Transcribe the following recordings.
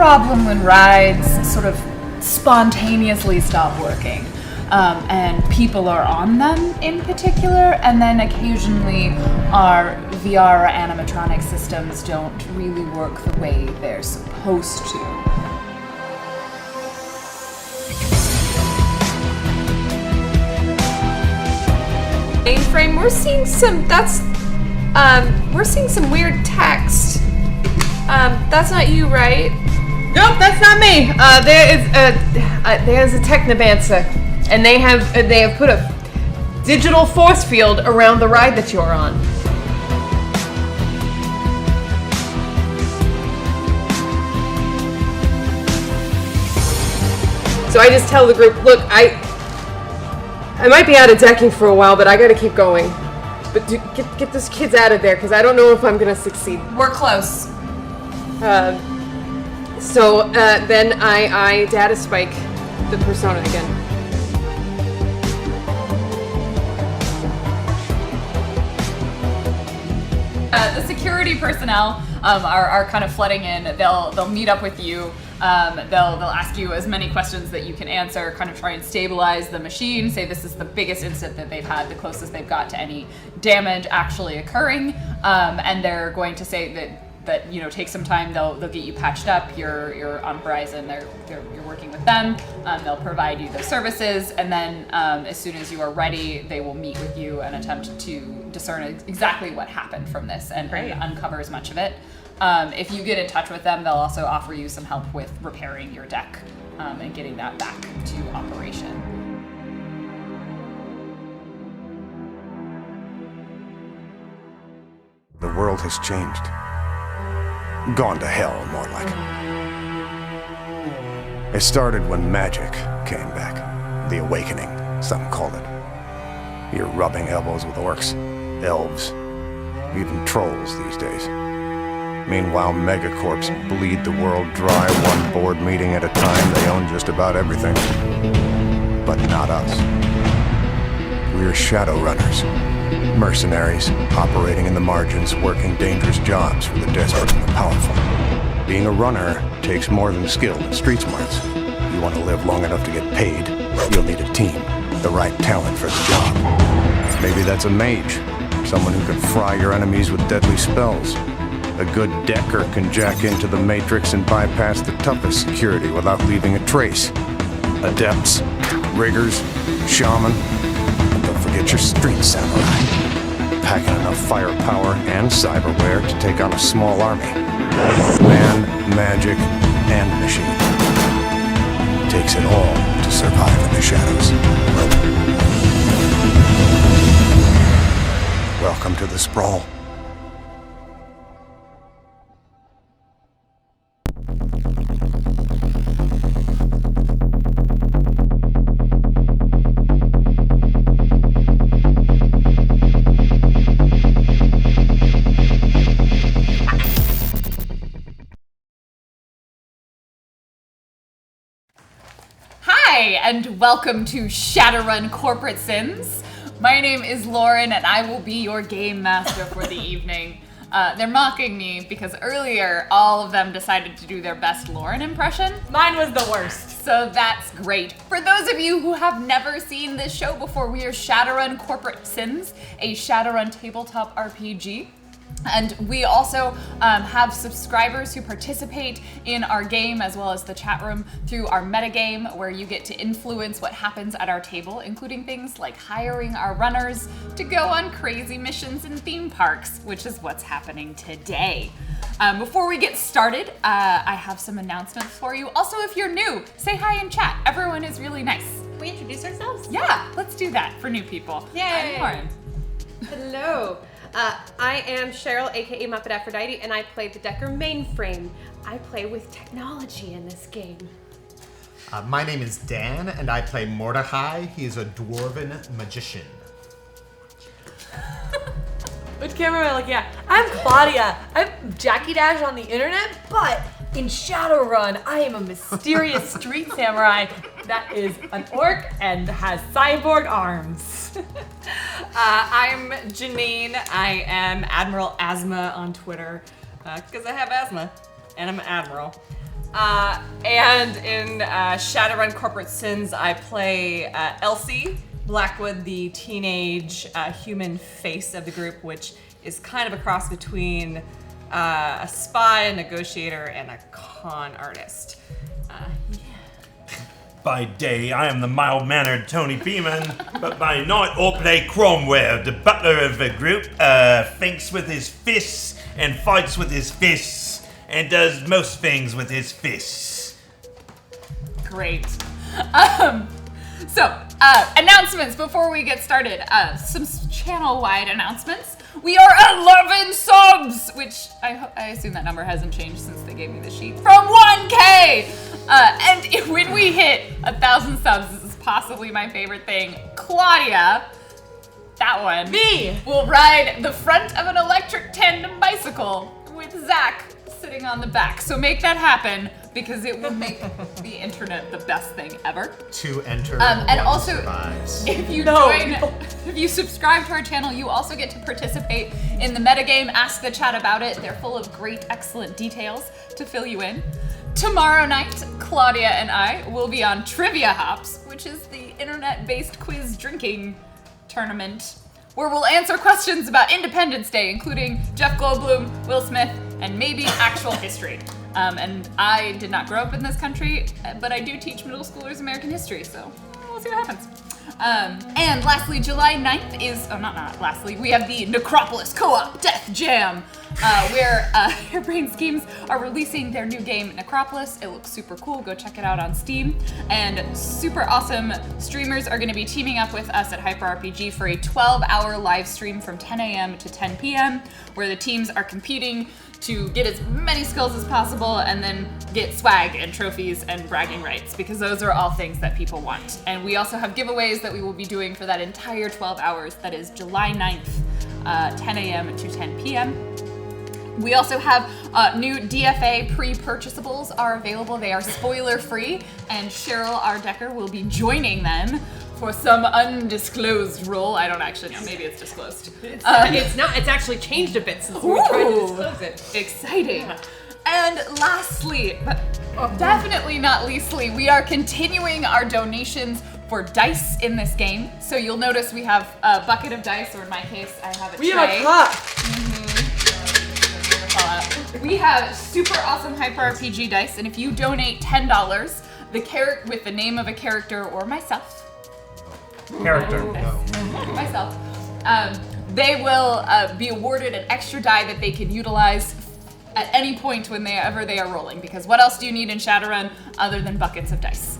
problem when rides sort of spontaneously stop working. And people are on them in particular, and then occasionally our VR or animatronic systems don't really work the way they're supposed to. Mainframe, we're seeing some weird text. That's not you, right? Nope, that's not me. There's a technomancer, and they have put a digital force field around the ride that you're on. So I just tell the group, look, I might be out of decking for a while, but I gotta keep going. But get those kids out of there, because I don't know if I'm gonna succeed. We're close. So then I data spike the persona again. The security personnel are kind of flooding in. They'll meet up with you. They'll ask you as many questions that you can answer, kind of try and stabilize the machine, say this is the biggest incident that they've had, the closest they've got to any damage actually occurring, and they're going to say that take some time. They'll get you patched up. You're on Horizon. You're working with them. They'll provide you those services, and then as soon as you are ready, they will meet with you and attempt to discern exactly what happened from this and uncover as much of it. If you get in touch with them, they'll also offer you some help with repairing your deck and getting that back to operation. The world has changed. Gone to hell, more like. It started when magic came back. The awakening, some call it. You're rubbing elbows with orcs, elves, even trolls these days. Meanwhile, megacorps bleed the world dry, one board meeting at a time. They own just about everything. But not us. We're Shadowrunners. Mercenaries, operating in the margins, working dangerous jobs for the desperate and the powerful. Being a runner takes more than skill and street smarts. You want to live long enough to get paid, you'll need a team, the right talent for the job. Maybe that's a mage, someone who can fry your enemies with deadly spells. A good decker can jack into the Matrix and bypass the toughest security without leaving a trace. Adepts, riggers, shaman, and don't forget your street samurai. Packing enough firepower and cyberware to take on a small army. Man, magic, and machine. Takes it all to survive in the shadows. Welcome to the sprawl. And welcome to Shadowrun Corporate Sins. My name is Lauren, and I will be your game master for the evening. They're mocking me because earlier all of them decided to do their best Lauren impression. Mine was the worst. So that's great. For those of you who have never seen this show before, we are Shadowrun Corporate Sins, a Shadowrun tabletop RPG. And we also have subscribers who participate in our game as well as the chat room through our metagame, where you get to influence what happens at our table, including things like hiring our runners to go on crazy missions in theme parks, which is what's happening today. Before we get started, I have some announcements for you. Also, if you're new, say hi in chat. Everyone is really nice. We introduce ourselves? Yeah, let's do that for new people. Yay! I'm Lauren. Hello. I am Cheryl, aka Muppet Aphrodite, and I play the Decker mainframe. I play with technology in this game. My name is Dan, and I play Mordecai. He is a dwarven magician. Which camera am I looking at? I'm Claudia. I'm Jackie Dash on the internet, but in Shadowrun, I am a mysterious street samurai that is an orc and has cyborg arms. I'm Janine. I am Admiral Asthma on Twitter, because I have asthma, and I'm an admiral. And in Shadowrun Corporate Sins, I play Elsie Blackwood, the teenage human face of the group, which is kind of a cross between a spy, a negotiator, and a con artist. By day, I am the mild-mannered Tony Beeman, but by night, I play Cromwell, the butler of the group, thinks with his fists and fights with his fists and does most things with his fists. Great. So, announcements before we get started. Some channel-wide announcements. We are 11 subs, which I assume that number hasn't changed since they gave me the sheet. From 1K! And when we hit 1,000 subs, this is possibly my favorite thing. Claudia, that one, Me! will ride the front of an electric tandem bicycle with Zach sitting on the back. So make that happen, because it will make the internet the best thing ever. To enter, And one also, survives. if you No. if you subscribe to our channel, you also get to participate in the metagame Ask the Chat About It. They're full of great, excellent details to fill you in. Tomorrow night, Claudia and I will be on Trivia Hops, which is the internet-based quiz drinking tournament, where we'll answer questions about Independence Day, including Jeff Goldblum, Will Smith, and maybe actual history. And I did not grow up in this country, but I do teach middle schoolers American history, so we'll see what happens. And lastly, July 9th is, lastly, we have the Necropolis Co-op Death Jam, where Hairbrain Schemes are releasing their new game, Necropolis. It looks super cool. Go check it out on Steam. And super awesome streamers are going to be teaming up with us at HyperRPG for a 12-hour live stream from 10 a.m. to 10 p.m., where the teams are competing to get as many skills as possible and then get swag and trophies and bragging rights, because those are all things that people want. And we also have giveaways that we will be doing for that entire 12 hours. That is July 9th, 10 a.m. to 10 p.m. We also have new DFA pre-purchasables are available. They are spoiler-free, and Cheryl R. Decker will be joining them for some undisclosed role. I don't actually know. Maybe it's disclosed. It's not. It's actually changed a bit since we tried to disclose it. Exciting. And lastly, but definitely not leastly, we are continuing our donations for dice in this game. So you'll notice we have a bucket of dice, or in my case, I have a tray. We have a cup. We have super awesome HyperRPG dice, and if you donate $10, with the name of a character or myself, they will be awarded an extra die that they can utilize at any point whenever they are rolling, because what else do you need in Shadowrun other than buckets of dice?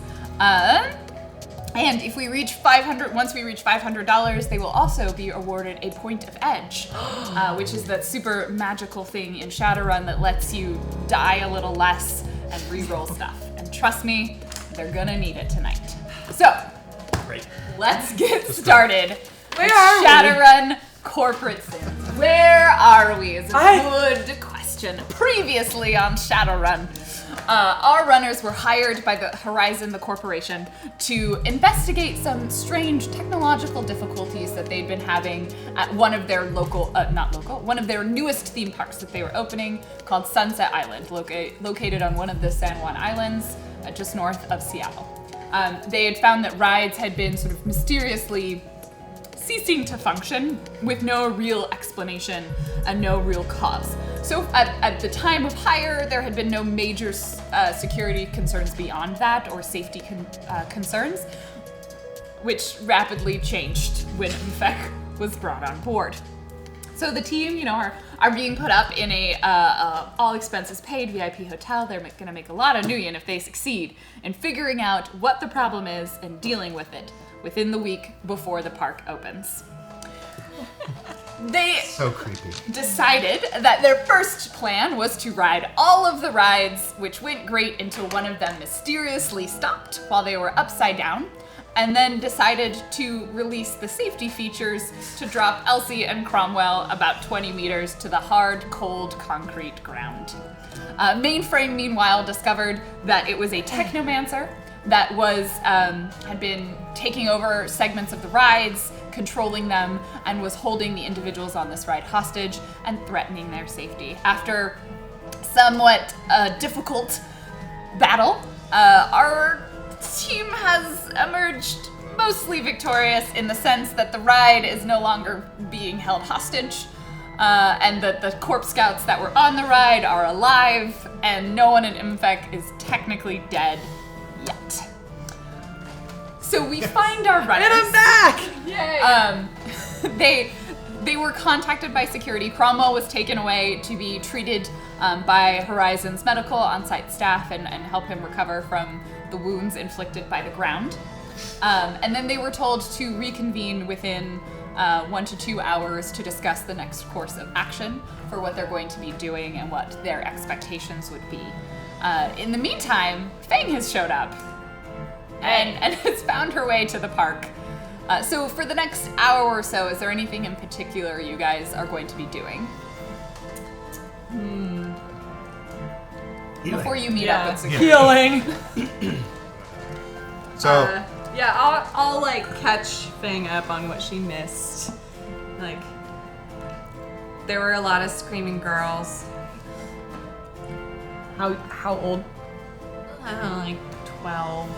And if we reach once we reach $500, they will also be awarded a point of edge, which is that super magical thing in Shadowrun that lets you die a little less and re-roll stuff. And trust me, they're gonna need it tonight. So, Great. let's get started. Where are we? Shadowrun Corporate Sins. Where are we is a good question. Previously on Shadowrun, our runners were hired by the Horizon, the corporation, to investigate some strange technological difficulties that they'd been having at one of their one of their newest theme parks that they were opening, called Sunset Island, located on one of the San Juan Islands, just north of Seattle. They had found that rides had been sort of mysteriously ceasing to function with no real explanation and no real cause. So at the time of hire, there had been no major security concerns beyond that, or safety concerns, which rapidly changed when MMFEC was brought on board. So the team, are being put up in a all expenses paid VIP hotel. They're going to make a lot of nuyen if they succeed in figuring out what the problem is and dealing with it within the week before the park opens. They So creepy. decided that their first plan was to ride all of the rides, which went great until one of them mysteriously stopped while they were upside down, and then decided to release the safety features to drop Elsie and Cromwell about 20 meters to the hard, cold concrete ground. Mainframe, meanwhile, discovered that it was a technomancer that had been taking over segments of the rides, controlling them, and was holding the individuals on this ride hostage and threatening their safety. After somewhat difficult battle. Our team has emerged mostly victorious in the sense that the ride is no longer being held hostage, and that the Corp Scouts that were on the ride are alive, and no one in MMFEC is technically dead yet. So we find our runners. And I'm back! Yay! They were contacted by security. Cromwell was taken away to be treated by Horizon's medical on-site staff and help him recover from the wounds inflicted by the ground. And then they were told to reconvene within 1 to 2 hours to discuss the next course of action for what they're going to be doing and what their expectations would be. In the meantime, Fang has showed up and has found her way to the park. So for the next hour or so, is there anything in particular you guys are going to be doing? Before you meet up with security. Healing. So, Yeah, I'll like catch Fang up on what she missed. Like, there were a lot of screaming girls. How old? I don't know, like 12.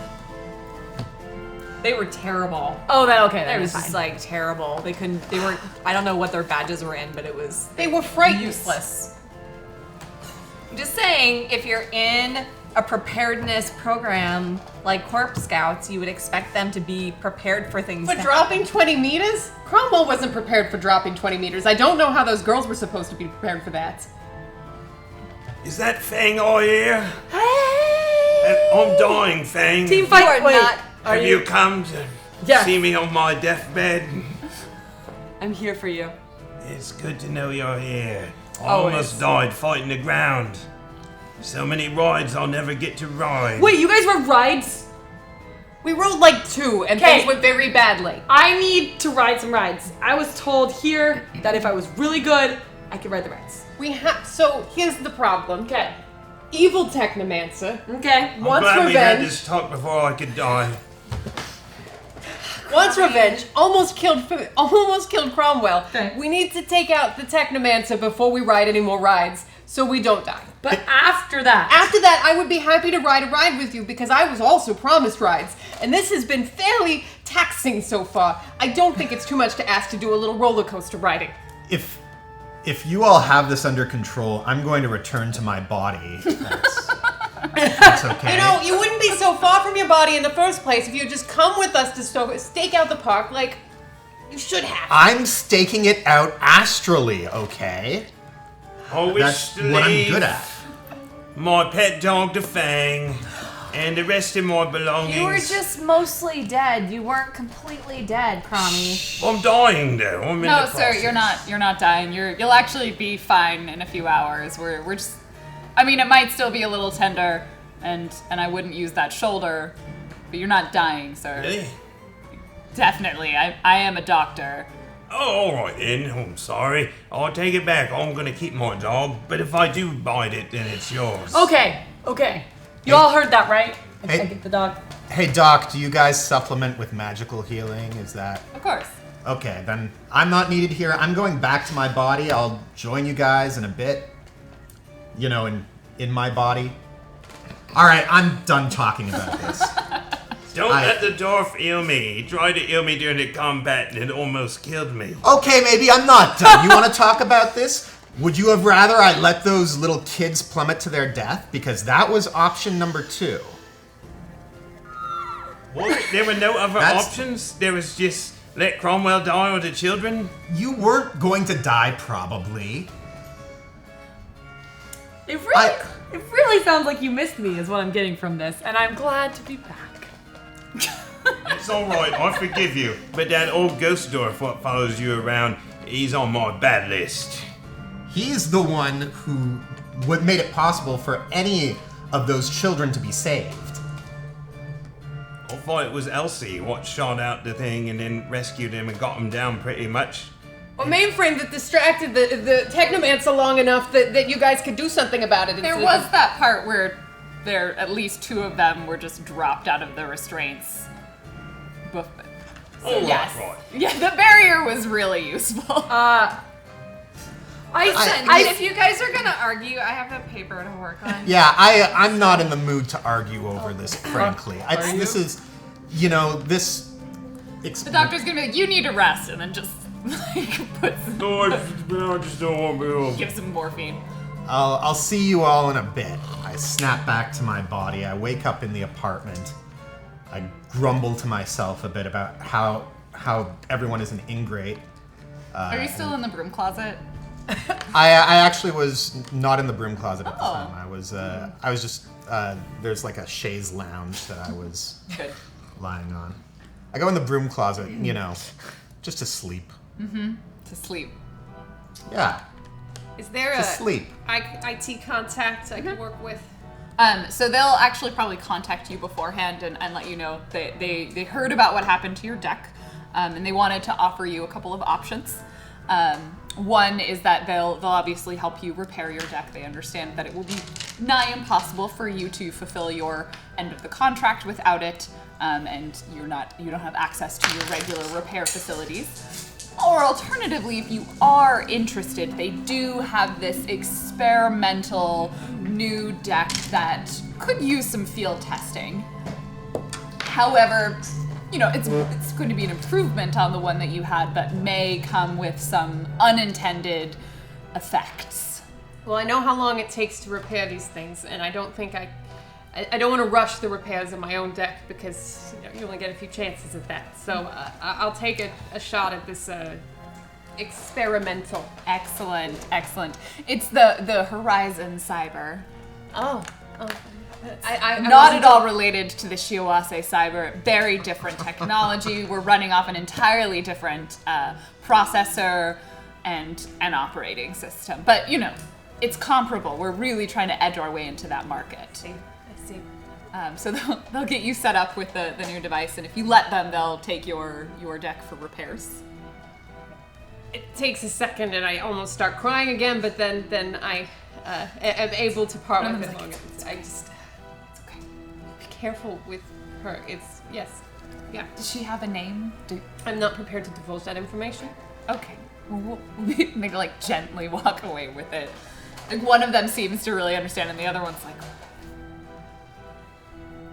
They were terrible. Oh, that okay. It That was was just like terrible. They weren't, I don't know what their badges were in, but it was They were frightened. useless. I'm just saying, if you're in a preparedness program like Corp Scouts, you would expect them to be prepared for things. But dropping 20 meters? Cromwell wasn't prepared for dropping 20 meters. I don't know how those girls were supposed to be prepared for that. Is that Fang I hear? I'm dying, Fang. Team fight. Wait, Have you come to Yes. see me on my deathbed? I'm here for you. It's good to know you're here. I Always. almost died fighting the ground. So many rides I'll never get to ride. Wait, you guys rode rides? We rode like 2, and Okay. things went very badly. I need to ride some rides. I was told here that if I was really good, I could ride the rides. So here's the problem. Okay. Evil technomancer Okay. I'm wants glad we had revenge. this talk before I could die. Wants revenge. Almost killed Cromwell. Okay. We need to take out the technomancer before we ride any more rides, so we don't die. But after that. After that, I would be happy to ride a ride with you because I was also promised rides, and this has been fairly taxing so far. I don't think it's too much to ask to do a little roller coaster riding. if you all have this under control, I'm going to return to my body. That's okay. You know, you wouldn't be so far from your body in the first place if you just come with us to stake out the park like you should have. I'm staking it out astrally, okay? I wish That's to what I'm leave good at. my pet dog to Fang and the rest of my belongings. You were just mostly dead. You weren't completely dead, Crommy. I'm dying though. I'm in No, the sir, process. you're not dying. You'll actually be fine in a few hours. We're just, I mean, it might still be a little tender, and I wouldn't use that shoulder, but you're not dying, sir. Really? Definitely. I am a doctor. Oh, all right then. I'm sorry. I'll take it back. I'm gonna keep my dog, but if I do bite it, then it's yours. Okay. You all heard that, right? I Hey. get the dog. Hey, Doc, do you guys supplement with magical healing? Is that... Of course. Okay, then I'm not needed here. I'm going back to my body. I'll join you guys in a bit. You know, in my body. All right, I'm done talking about this. Don't let the dwarf heal me. He tried to heal me during the combat and it almost killed me. Okay, maybe I'm not done. You want to talk about this? Would you have rather I let those little kids plummet to their death? Because that was option number 2. What? There were no other That's- options? There was just let Cromwell die or the children? You weren't going to die, probably. It really sounds like you missed me, is what I'm getting from this, and I'm glad to be back. It's alright, I forgive you. But that old ghost dwarf what follows you around, he's on my bad list. He's the one who made it possible for any of those children to be saved. I thought it was Elsie what shot out the thing and then rescued him and got him down pretty much. A mainframe that distracted the technomancer long enough that you guys could do something about it. There was that part where at least 2 of them were just dropped out of the restraints. So All right, yes. right. Yeah, the barrier was really useful. If you guys are gonna argue, I have a paper to work on. Yeah, I'm not in the mood to argue over this, frankly. This is, this. The doctor's gonna be like, you need to rest, and then just No, I just don't want to be give some morphine. I'll see you all in a bit. I snap back to my body. I wake up in the apartment. I grumble to myself a bit about how everyone is an ingrate. Are you still in the broom closet? I actually was not in the broom closet at the time. I was just there's like a chaise lounge that I was lying on. I go in the broom closet, just to sleep. To sleep. Yeah. Is there To sleep. IT contact I can work with? So they'll actually probably contact you beforehand and let you know that they heard about what happened to your deck, and they wanted to offer you a couple of options. One is that they'll obviously help you repair your deck. They understand that it will be nigh impossible for you to fulfill your end of the contract without it, and you don't have access to your regular repair facilities. Or alternatively, if you are interested, they do have this experimental new deck that could use some field testing. However, it's going to be an improvement on the one that you had, but may come with some unintended effects. Well, I know how long it takes to repair these things, and I don't think I don't want to rush the repairs of my own deck because you only get a few chances at that. So I'll take a shot at this experimental. Excellent. It's the Horizon Cyber. Oh. I not at all related to the Shiawase Cyber. Very different technology. We're running off an entirely different processor and an operating system. But it's comparable. We're really trying to edge our way into that market. I see. So they'll get you set up with the new device, and if you let them, they'll take your deck for repairs. It takes a second, and I almost start crying again. But then I am able to part with it. It's okay. Be careful with her. Yeah. Does she have a name? I'm not prepared to divulge that information. Okay. Well, they gently walk away with it. One of them seems to really understand, and the other one's like,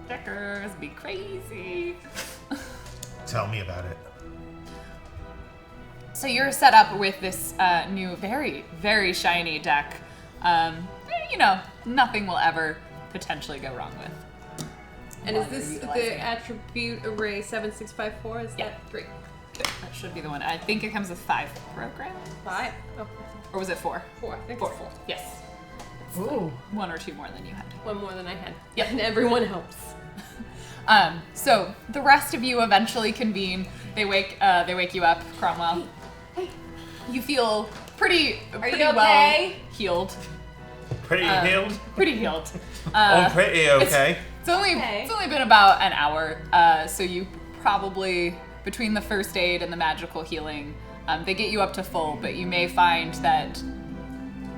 Deckers be crazy. Tell me about it. So you're set up with this new, very, very shiny deck. Nothing will ever potentially go wrong with. And is this the attribute array 7654? Is that great? That should be the one. I think it comes with 5 programs. 5? Oh. Or was it 4? 4. I think 4. it's 4. Yes. Ooh. 1 or 2 more than you had. 1 more than I had. Yep. And everyone helps. So the rest of you eventually convene. They wake you up, Cromwell. Hey. You feel pretty you well okay? healed. Pretty healed? Pretty healed. I'm pretty okay. It's only been about an hour. So you probably, between the first aid and the magical healing, they get you up to full, but you may find that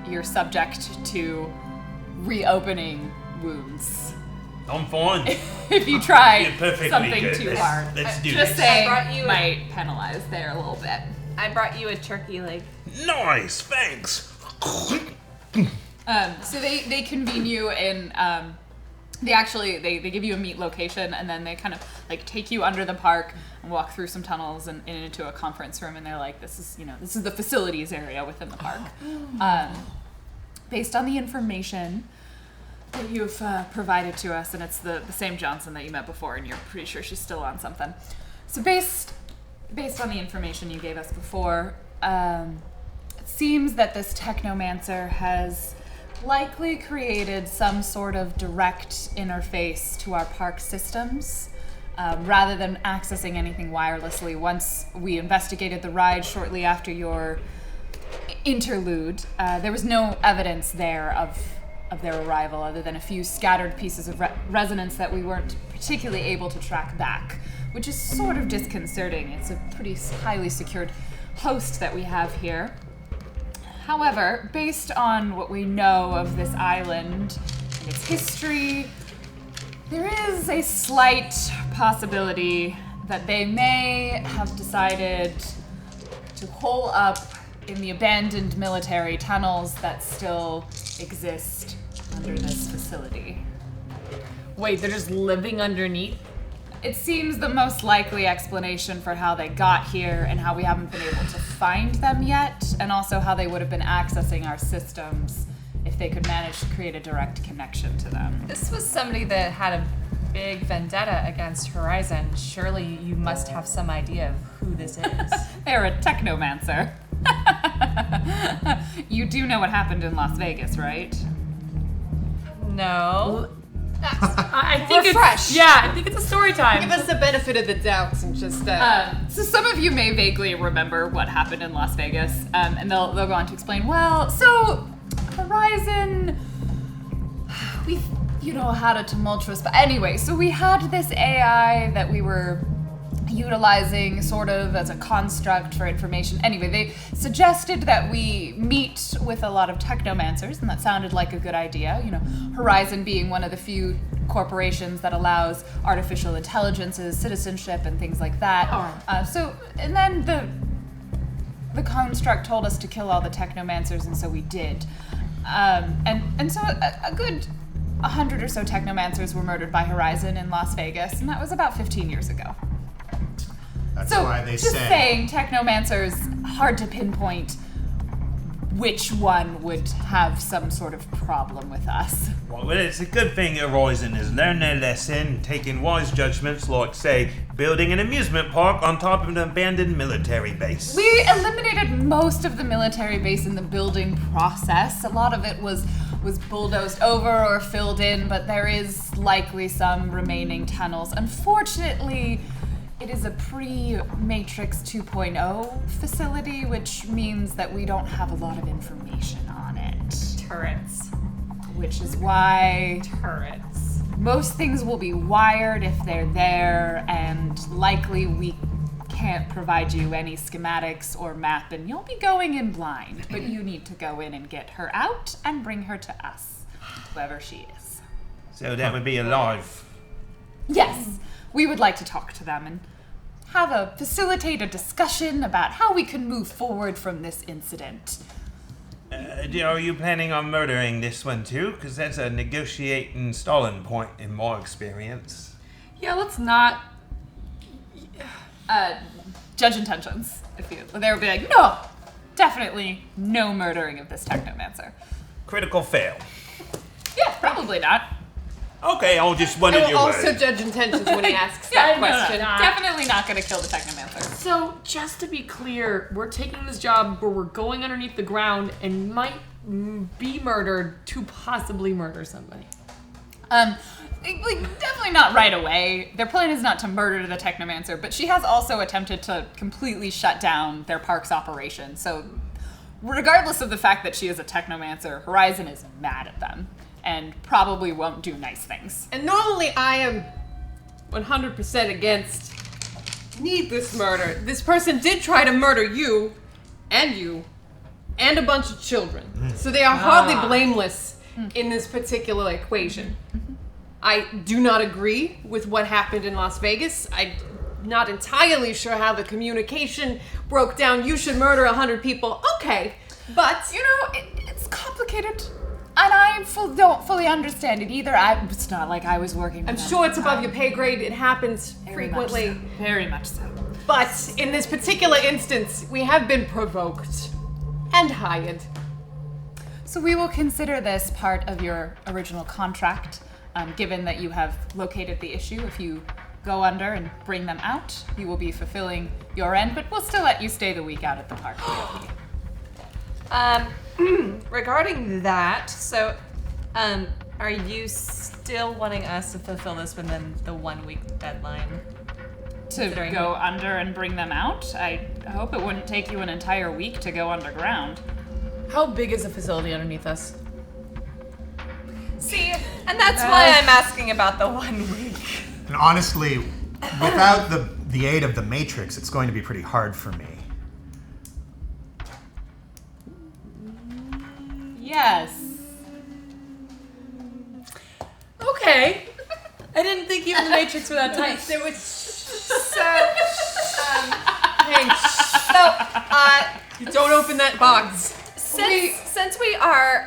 you're subject to reopening wounds. I'm fine. If you try You're perfectly something good. too hard. Let's do Just this. saying might penalize there a little bit. I brought you a turkey leg. Nice, thanks. So they convene you in they give you a meet location, and then they kind of take you under the park and walk through some tunnels and into a conference room, and they're like, this is the facilities area within the park. Based on the information that you've provided to us, and it's the same Johnson that you met before, and you're pretty sure she's still on something. So based on the information you gave us before, it seems that this technomancer has likely created some sort of direct interface to our park systems, rather than accessing anything wirelessly. Once we investigated the ride shortly after your interlude, there was no evidence there of their arrival other than a few scattered pieces of resonance that we weren't particularly able to track back, which is sort of disconcerting. It's a pretty highly secured host that we have here. However, based on what we know of this island and its history, there is a slight possibility that they may have decided to hole up in the abandoned military tunnels that still exist under this facility. Wait, they're just living underneath? It seems the most likely explanation for how they got here and how we haven't been able to find them yet, and also how they would have been accessing our systems if they could manage to create a direct connection to them. This was somebody that had a big vendetta against Horizon. Surely you must have some idea of who this is. They're a technomancer. You do know what happened in Las Vegas, right? No. I think Refresh. I think it's a story time. Give us the benefit of the doubts and just. So some of you may vaguely remember what happened in Las Vegas, and they'll go on to explain. Well, so Horizon, we had a tumultuous. But anyway, so we had this AI that we were utilizing sort of as a construct for information. Anyway, they suggested that we meet with a lot of technomancers, and that sounded like a good idea. Horizon being one of the few corporations that allows artificial intelligence's citizenship and things like that. And then the construct told us to kill all the technomancers, and so we did. And so a good 100 or so technomancers were murdered by Horizon in Las Vegas, and that was about 15 years ago. That's So, why they just say. saying, technomancers, hard to pinpoint which one would have some sort of problem with us. Well, it's a good thing Horizon has learned their lesson, taking wise judgments like, say, building an amusement park on top of an abandoned military base. We eliminated most of the military base in the building process. A lot of it was bulldozed over or filled in, but there is likely some remaining tunnels. Unfortunately, it is a pre-Matrix 2.0 facility, which means that we don't have a lot of information on it. Turrets. Which is why Turrets. most things will be wired if they're there, and likely we can't provide you any schematics or map, and you'll be going in blind. But you need to go in and get her out and bring her to us, whoever she is. So that would be alive. Yes, we would like to talk to them and facilitate a discussion about how we can move forward from this incident. Are you planning on murdering this one too? Because that's a negotiating stalling point in my experience. Yeah, let's not. Judge intentions. They would be like, no, definitely no murdering of this technomancer. Critical fail. Yeah, probably not. Okay, I'll just wonder I will your also word. judge intentions when he asks Yeah, that question. Definitely not going to kill the technomancer. So, just to be clear, we're taking this job where we're going underneath the ground and might be murdered to possibly murder somebody. Definitely not right away. Their plan is not to murder the technomancer, but she has also attempted to completely shut down their park's operation. So, regardless of the fact that she is a technomancer, Horizon is mad at them and probably won't do nice things. And normally I am 100% against needless murder. This person did try to murder you, and a bunch of children. So they are hardly blameless in this particular equation. I do not agree with what happened in Las Vegas. I'm not entirely sure how the communication broke down. You should murder 100 people. Okay, but It's complicated. And I don't fully understand it either. It's not like I was working with I'm them sure at it's the above time. your pay grade. It happens Very frequently. much so. Very much so. But in this particular instance, we have been provoked and hired. So we will consider this part of your original contract, given that you have located the issue. If you go under and bring them out, you will be fulfilling your end, but we'll still let you stay the week out at the park. Regarding that, so, are you still wanting us to fulfill this within the 1 week deadline? To Considering- go under and bring them out? I hope it wouldn't take you an entire week to go underground. How big is the facility underneath us? See, and that's why I'm asking about the 1 week. And honestly, without the aid of the Matrix, it's going to be pretty hard for me. Yes. Okay. I didn't think you and the Matrix were that tight. There was so, hey, Don't open that box. Since we are,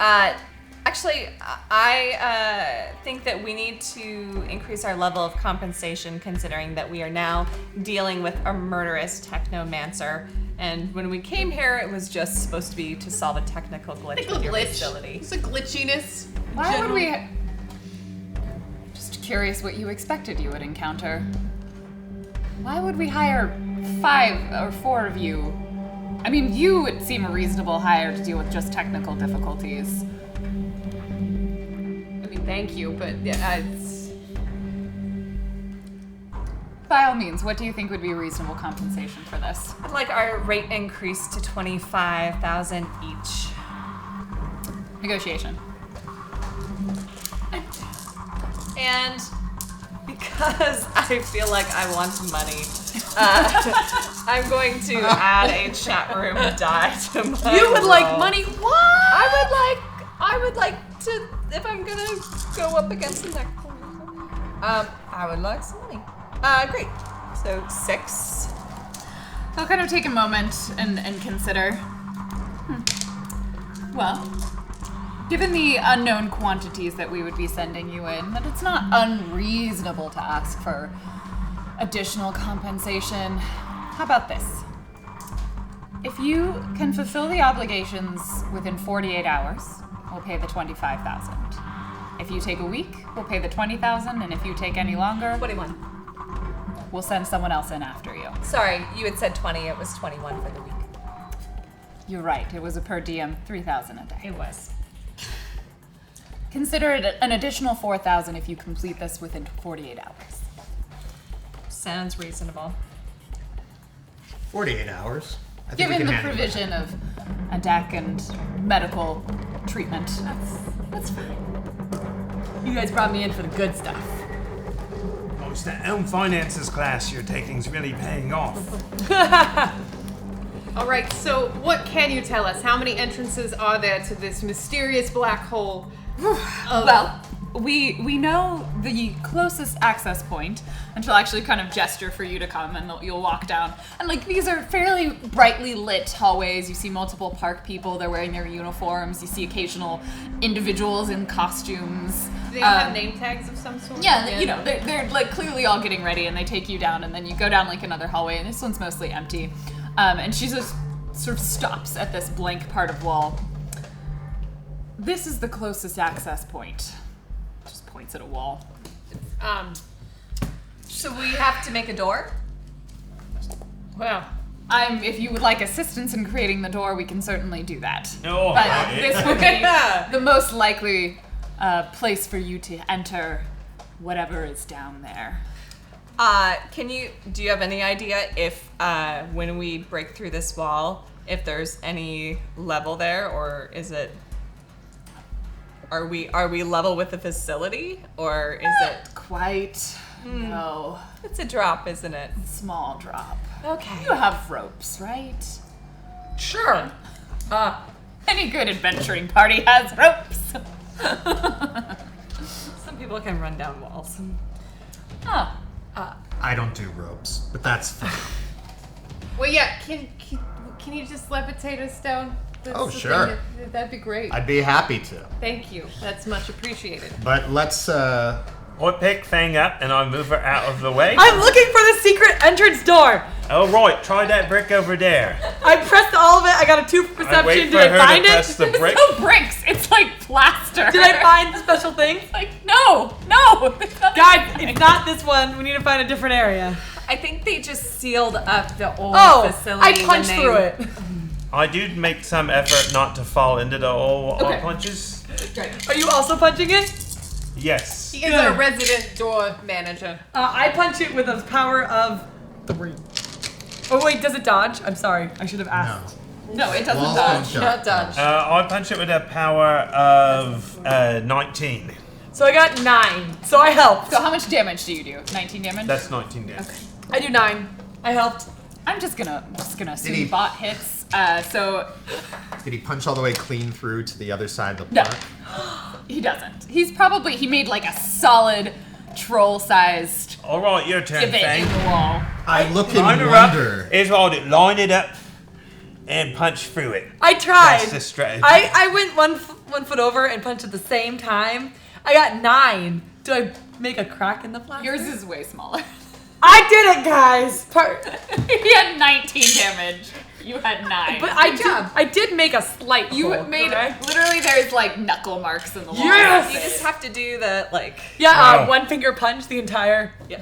actually, I think that we need to increase our level of compensation, considering that we are now dealing with a murderous technomancer. And when we came here, it was just supposed to be to solve a technical glitch with your facility. It's a glitchiness. Why would we? Just curious what you expected you would encounter. Why would we hire 5 or 4 of you? I mean, you would seem a reasonable hire to deal with just technical difficulties. I mean, thank you, but it's... By all means, what do you think would be reasonable compensation for this? I'd like our rate increased to 25,000 each. Negotiation. And because I feel like I want money, I'm going to add a chat room die to my You would like roll. money? What? I would like to, if I'm gonna go up against the next I would like some money. Great. So 6. I'll kind of take a moment and consider. Well, given the unknown quantities that we would be sending you in, that it's not unreasonable to ask for additional compensation. How about this? If you can fulfill the obligations within 48 hours, we'll pay the 25,000. If you take a week, we'll pay the 20,000, and if you take any longer, 21. we'll send someone else in after you. Sorry, you had said 20. It was 21 for the week. You're right. It was a per diem 3,000 a day. It was. Consider it an additional 4,000 if you complete this within 48 hours. Sounds reasonable. 48 hours. I think we Given can the handle that. provision of a deck and medical treatment, that's fine. You guys brought me in for the good stuff. Oh, it's that home finances class you're taking is really paying off. All right, so what can you tell us? How many entrances are there to this mysterious black hole? Well, we know the closest access point, and she'll actually kind of gesture for you to come, and you'll walk down. And like these are fairly brightly lit hallways. You see multiple park people. They're wearing their uniforms. You see occasional individuals in costumes. Do they all have name tags of some sort? Yeah, you know, they're like clearly all getting ready, and they take you down, and then you go down like another hallway, and this one's mostly empty. And she just sort of stops at this blank part of wall. This is the closest access point. Just points at a wall. So we have to make a door? Well, If you would like assistance in creating the door, we can certainly do that. Oh, But right. this would be the most likely place for you to enter whatever is down there. Do you have any idea if, when we break through this wall, if there's any level there, or is it, are we level with the facility, or is it? Quite. No. It's a drop, isn't it? Small drop. Okay. You have ropes, right? Sure. Any good adventuring party has ropes. Some people can run down walls. Oh. I don't do ropes, but that's fine. well, yeah. Can you just levitate us down? That's Oh, the sure. thing. That'd be great. I'd be happy to. Thank you. That's much appreciated. But let's, I pick Fang up and I move her out of the way. I'm looking for the secret entrance door. Oh, right, try that brick over there. I pressed all of it. I got a 2 I perception. wait Did for I her find to it? press the brick. No bricks. It's like plaster. Did I find the special thing? Like, no. Guys, it's not this one. We need to find a different area. I think they just sealed up the old Oh, facility. I punched when through it. I do make some effort not to fall into the hole Okay. punches. Are you also punching it? Yes. He is our resident door manager. I punch it with a power of 3. Oh wait, does it dodge? I'm sorry. I should have asked. No, it doesn't Walls dodge. don't Not dodge. I punch it with a power of 19. So I got 9. So I helped. So how much damage do you do? 19 damage? That's 19 damage. I do 9. I helped. I'm just gonna assume he- bot hits. So Did he punch all the way clean through to the other side of the no, park? he doesn't. He made like a solid troll-sized All right, your turn, divot in Fang. the wall. I look in Line her up. wonder. Here's all it. Line it up. and punch through it. I tried. That's the strategy. I went one foot over and punched at the same time. I got 9. Do I make a crack in the plaster? Yours is way smaller. I did it, guys. He had 19 damage. You had 9. But I did make a slight. You hole, made correct? literally there's like knuckle marks in the wall. Yes! You just have to do the like. Yeah, Wow. 1 finger punch the entire. Yeah.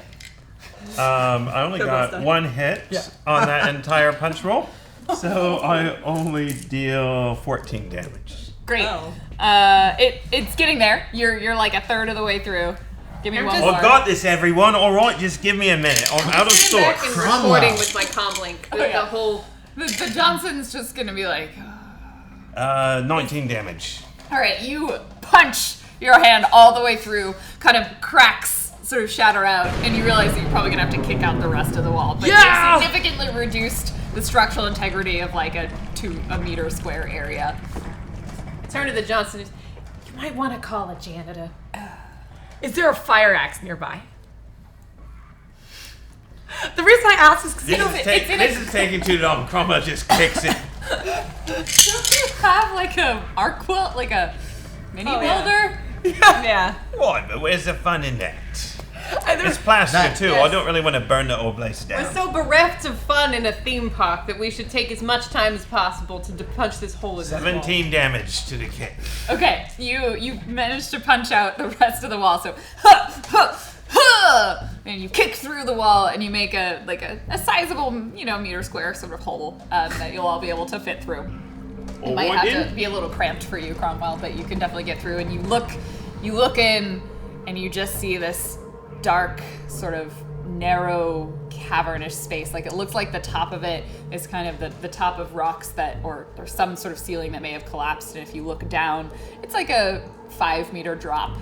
I only got 1 hit on that entire punch roll, so I only deal 14 damage. Great. Oh. It's getting there. You're like a third of the way through. Give me one I've more. got this, everyone. All right, just give me a minute. I'm out of Sitting back sorts. and recording with my comm link. The whole. The Johnson's just gonna be like. 19 damage. All right, you punch your hand all the way through, kind of cracks sort of shatter out, and you realize that you're probably gonna have to kick out the rest of the wall. But you've significantly reduced the structural integrity of like a meter square area. Turn to the Johnson. You might want to call a janitor. Is there a fire axe nearby? The reason I asked is because This is taking too long. Cromwell just kicks it. Don't you have like a arc quilt, like a mini builder? Yeah. What? But where's the fun in that? there's It's plaster That- too. I don't really want to burn the whole place down. We're so bereft of fun in a theme park that we should take as much time as possible to punch this hole in the wall. 17 damage to the kid. Okay, you managed to punch out the rest of the wall. So, and you kick through the wall, and you make a sizable, meter square sort of hole that you'll all be able to fit through. It might have to be a little cramped for you, Cromwell, but you can definitely get through. And you look in, and you just see this dark, sort of narrow, cavernous space. Like it looks like the top of it is kind of the top of rocks or some sort of ceiling that may have collapsed. And if you look down, it's like a 5-meter drop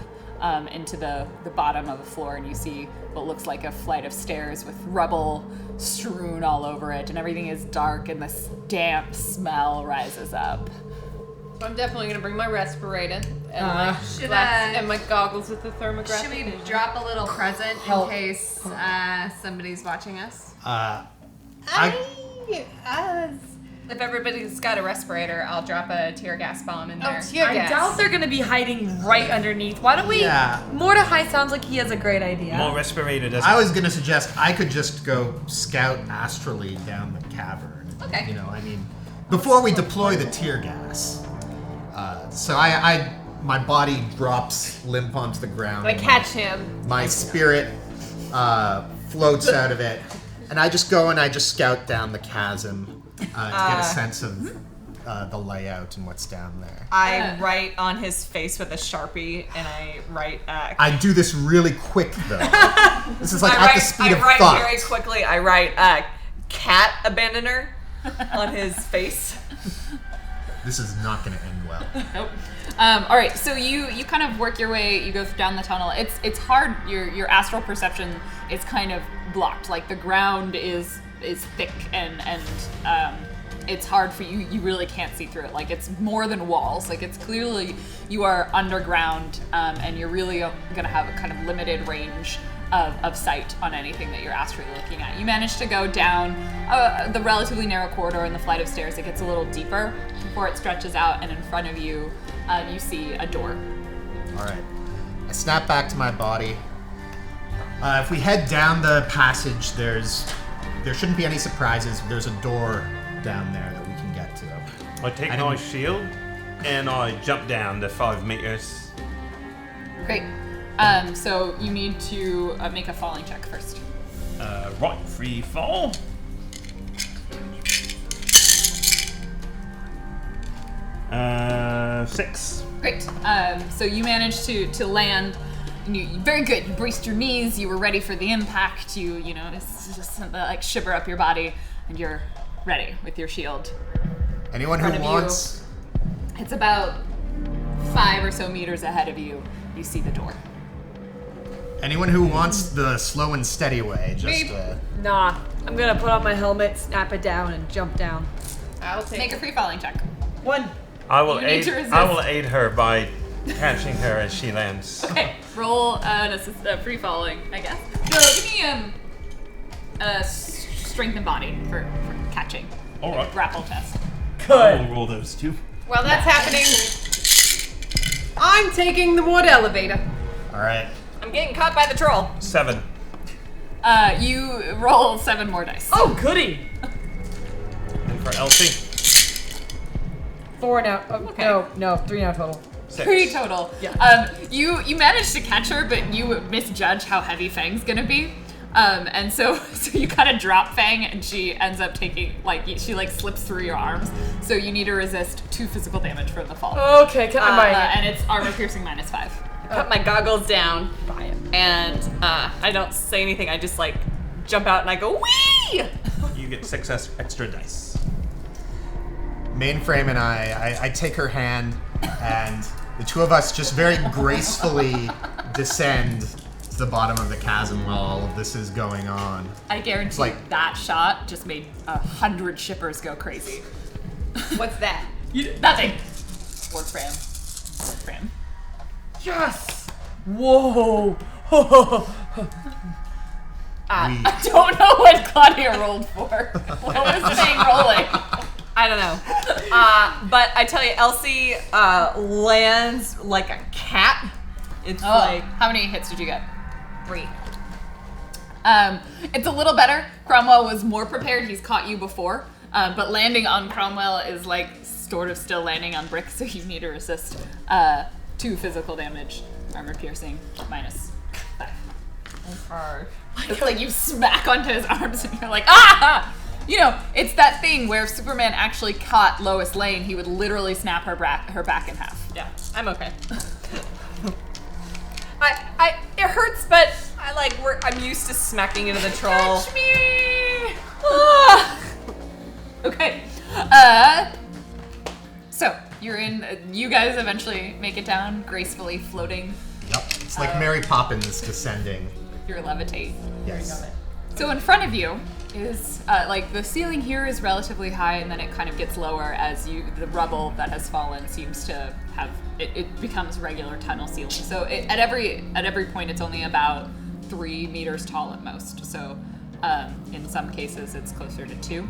into the bottom of the floor, and you see what looks like a flight of stairs with rubble strewn all over it, and everything is dark, and this damp smell rises up. So I'm definitely gonna bring my respirator and and my goggles with the thermograph. Should we drop a little present in case somebody's watching us? If everybody's got a respirator, I'll drop a tear gas bomb in there. Oh, tear I gas. doubt they're gonna be hiding right underneath. Why don't we? Yeah. Mordecai sounds like he has a great idea. More respirator doesn't. I was gonna suggest I could just go scout astrally down the cavern. Okay. Before we deploy the tear gas. So my body drops limp onto the ground. I catch him. My spirit floats out of it, and I just go and I just scout down the chasm to get a sense of the layout and what's down there. I write on his face with a Sharpie, and I write. I do this really quick though. This is like I at the speed of write thought. very quickly. I write cat abandoner on his face. This is not going to end well. Nope. All right, so you kind of work your way. You go down the tunnel. It's hard. Your astral perception is kind of blocked. Like the ground is thick and it's hard for you. You really can't see through it. Like it's more than walls. Like it's clearly you are underground, and you're really gonna have a kind of limited range of sight on anything that you're astrally looking at. You manage to go down the relatively narrow corridor and the flight of stairs. It gets a little deeper before it stretches out, and in front of you, you see a door. All right. I snap back to my body. If we head down the passage, there shouldn't be any surprises. There's a door down there that we can get to. I take my shield and I jump down the 5 meters. Great. So you need to make a falling check first. Right, free fall. Six. Great. So you managed to land. And you very good. You braced your knees. You were ready for the impact. It's just like shiver up your body, and you're ready with your shield. Anyone In front who of wants. It's about 5 or so meters ahead of you. You see the door. Anyone who wants the slow and steady way, just Nah, I'm gonna put on my helmet, snap it down, and jump down. I'll take Make a free falling check. 1. I will You need to resist. I will aid her by catching her as she lands. Okay, roll free falling, I guess. So give me strength and body for catching. All right. Grapple test. I'll roll those two. While that's happening, I'm taking the wood elevator. All right. I'm getting caught by the troll. 7. You roll 7 more dice. Oh, goody. And for Elsie, 4 now. Oh, no, 3 now total. 6. 3 total. Yeah. You managed to catch her, but you misjudge how heavy Fang's gonna be. And so you kind of drop Fang, and she ends up taking, she slips through your arms. So you need to resist 2 physical damage from the fall. Okay, I'm buying it. And it's armor piercing -5. I put my goggles down, and I don't say anything. I just jump out and I go, wee! You get 6 extra dice. Mainframe and I take her hand, and the two of us just very gracefully descend to the bottom of the chasm while all of this is going on. I guarantee that shot just made 100 shippers go crazy. What's that? Nothing. Wolfram. Yes! Whoa! I don't know what Claudia rolled for. What was Fang rolling? I don't know. But I tell you, Elsie lands like a cat. It's How many hits did you get? 3. It's a little better. Cromwell was more prepared. He's caught you before. But landing on Cromwell is sort of still landing on brick, so you need to resist 2 physical damage. Armor piercing -5. It's like you smack onto his arms and you're like, ah! You know, it's that thing where if Superman actually caught Lois Lane, he would literally snap her back in half. Yeah, I'm okay. It hurts, but I'm used to smacking into the troll. Catch me! Okay. So you're in. You guys eventually make it down, gracefully floating. Yep. It's like Mary Poppins descending. Your levitate. Yes. So in front of you is the ceiling here is relatively high, and then it kind of gets lower as the rubble that has fallen seems to have it becomes regular tunnel ceiling. So at every point it's only about 3 meters tall at most. So in some cases it's closer to 2,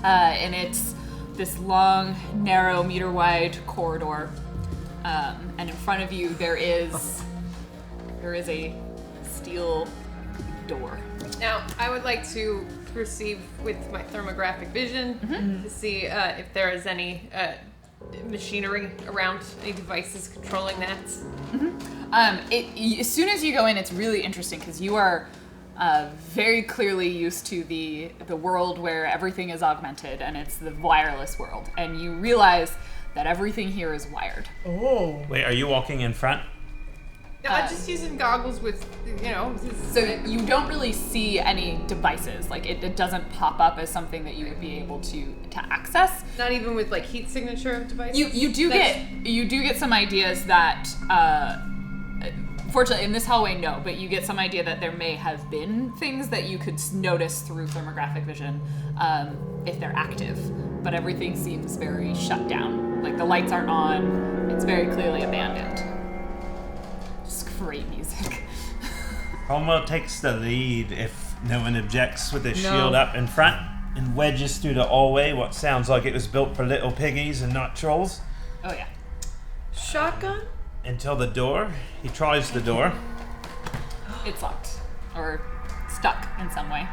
and it's this long, narrow, meter-wide corridor, and in front of you there is a steel door. Now, I would like to perceive with my thermographic vision to see if there is any machinery around, any devices controlling that. As soon as you go in, it's really interesting because you are very clearly used to the world where everything is augmented, and it's the wireless world, and you realize that everything here is wired. Oh. Wait, are you walking in front? No, I'm just using goggles with, So you don't really see any devices. It doesn't pop up as something that you would be able to access. Not even with heat signature devices. You do get some ideas that fortunately in this hallway no, but you get some idea that there may have been things that you could notice through thermographic vision if they're active. But everything seems very shut down. The lights aren't on. It's very clearly abandoned. Just great music. Cromwell takes the lead if no one objects with his shield up in front and wedges through the hallway what sounds like it was built for little piggies and not trolls. Oh yeah. Shotgun? Until the door. He tries the door. It's locked. Or stuck in some way.